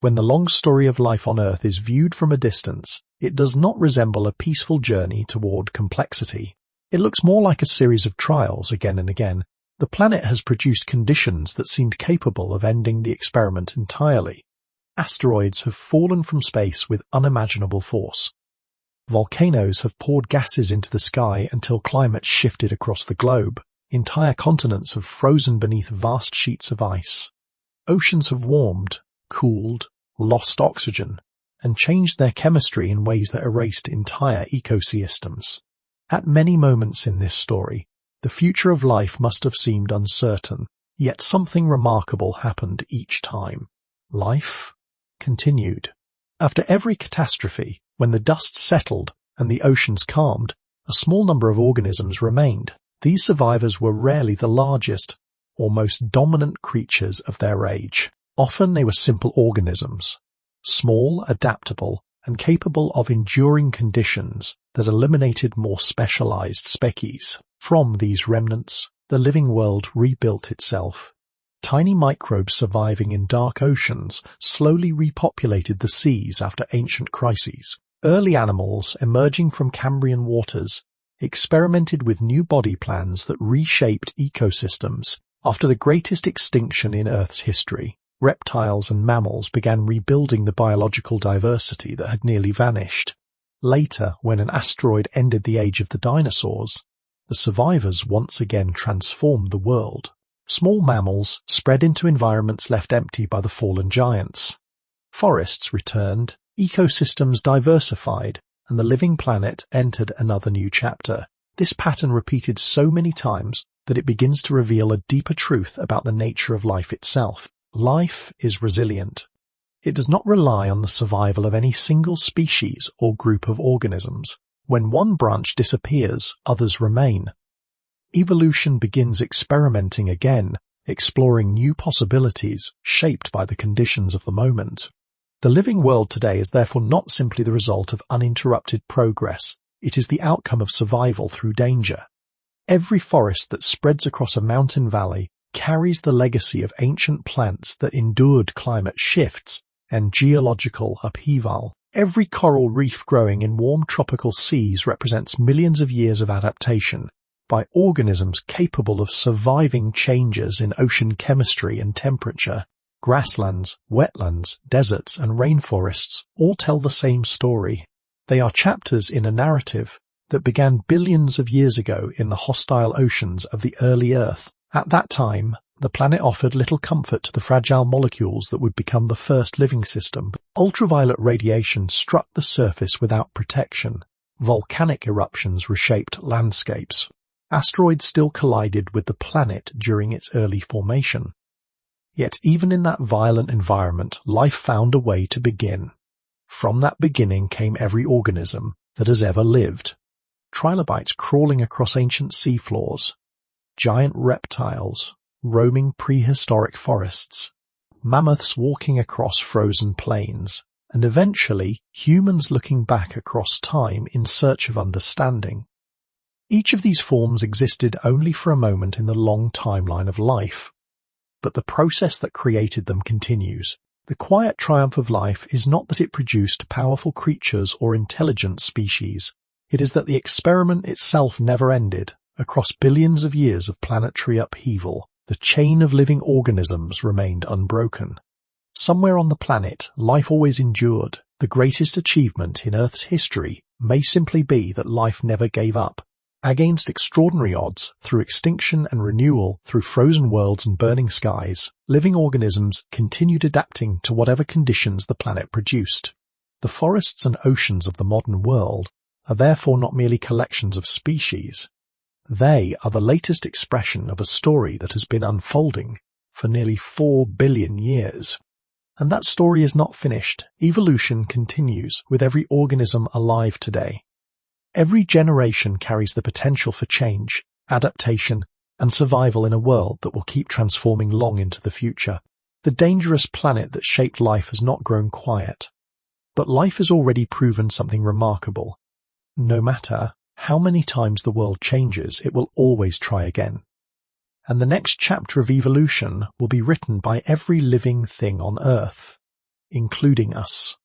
When the long story of life on Earth is viewed from a distance, it does not resemble a peaceful journey toward complexity. It looks more like a series of trials again and again. The planet has produced conditions that seemed capable of ending the experiment entirely. Asteroids have fallen from space with unimaginable force. Volcanoes have poured gases into the sky until climates shifted across the globe. Entire continents have frozen beneath vast sheets of ice. Oceans have warmed, cooled, lost oxygen, and changed their chemistry in ways that erased entire ecosystems. At many moments in this story, the future of life must have seemed uncertain, yet something remarkable happened each time. Life continued. After every catastrophe, when the dust settled and the oceans calmed, a small number of organisms remained. These survivors were rarely the largest or most dominant creatures of their age. Often they were simple organisms, small, adaptable, and capable of enduring conditions that eliminated more specialized species. From these remnants, the living world rebuilt itself. Tiny microbes surviving in dark oceans slowly repopulated the seas after ancient crises. Early animals emerging from Cambrian waters experimented with new body plans that reshaped ecosystems. After the greatest extinction in Earth's history, reptiles and mammals began rebuilding the biological diversity that had nearly vanished. Later, when an asteroid ended the age of the dinosaurs, the survivors once again transformed the world. Small mammals spread into environments left empty by the fallen giants. Forests returned, ecosystems diversified, and the living planet entered another new chapter. This pattern repeated so many times that it begins to reveal a deeper truth about the nature of life itself. Life is resilient. It does not rely on the survival of any single species or group of organisms. When one branch disappears, others remain. Evolution begins experimenting again, exploring new possibilities shaped by the conditions of the moment. The living world today is therefore not simply the result of uninterrupted progress, it is the outcome of survival through danger. Every forest that spreads across a mountain valley carries the legacy of ancient plants that endured climate shifts and geological upheaval. Every coral reef growing in warm tropical seas represents millions of years of adaptation by organisms capable of surviving changes in ocean chemistry and temperature. Grasslands, wetlands, deserts, and rainforests all tell the same story. They are chapters in a narrative that began billions of years ago in the hostile oceans of the early Earth. At that time, the planet offered little comfort to the fragile molecules that would become the first living system. Ultraviolet radiation struck the surface without protection. Volcanic eruptions reshaped landscapes. Asteroids still collided with the planet during its early formation. Yet even in that violent environment, life found a way to begin. From that beginning came every organism that has ever lived. Trilobites crawling across ancient seafloors, giant reptiles roaming prehistoric forests, mammoths walking across frozen plains, and eventually humans looking back across time in search of understanding. Each of these forms existed only for a moment in the long timeline of life, but the process that created them continues. The quiet triumph of life is not that it produced powerful creatures or intelligent species. It is that the experiment itself never ended. Across billions of years of planetary upheaval, the chain of living organisms remained unbroken. Somewhere on the planet, life always endured. The greatest achievement in Earth's history may simply be that life never gave up. Against extraordinary odds, through extinction and renewal, through frozen worlds and burning skies, living organisms continued adapting to whatever conditions the planet produced. The forests and oceans of the modern world are therefore not merely collections of species. They are the latest expression of a story that has been unfolding for nearly 4 billion years. And that story is not finished. Evolution continues with every organism alive today. Every generation carries the potential for change, adaptation, and survival in a world that will keep transforming long into the future. The dangerous planet that shaped life has not grown quiet, but life has already proven something remarkable. No matter how many times the world changes, it will always try again. And the next chapter of evolution will be written by every living thing on Earth, including us.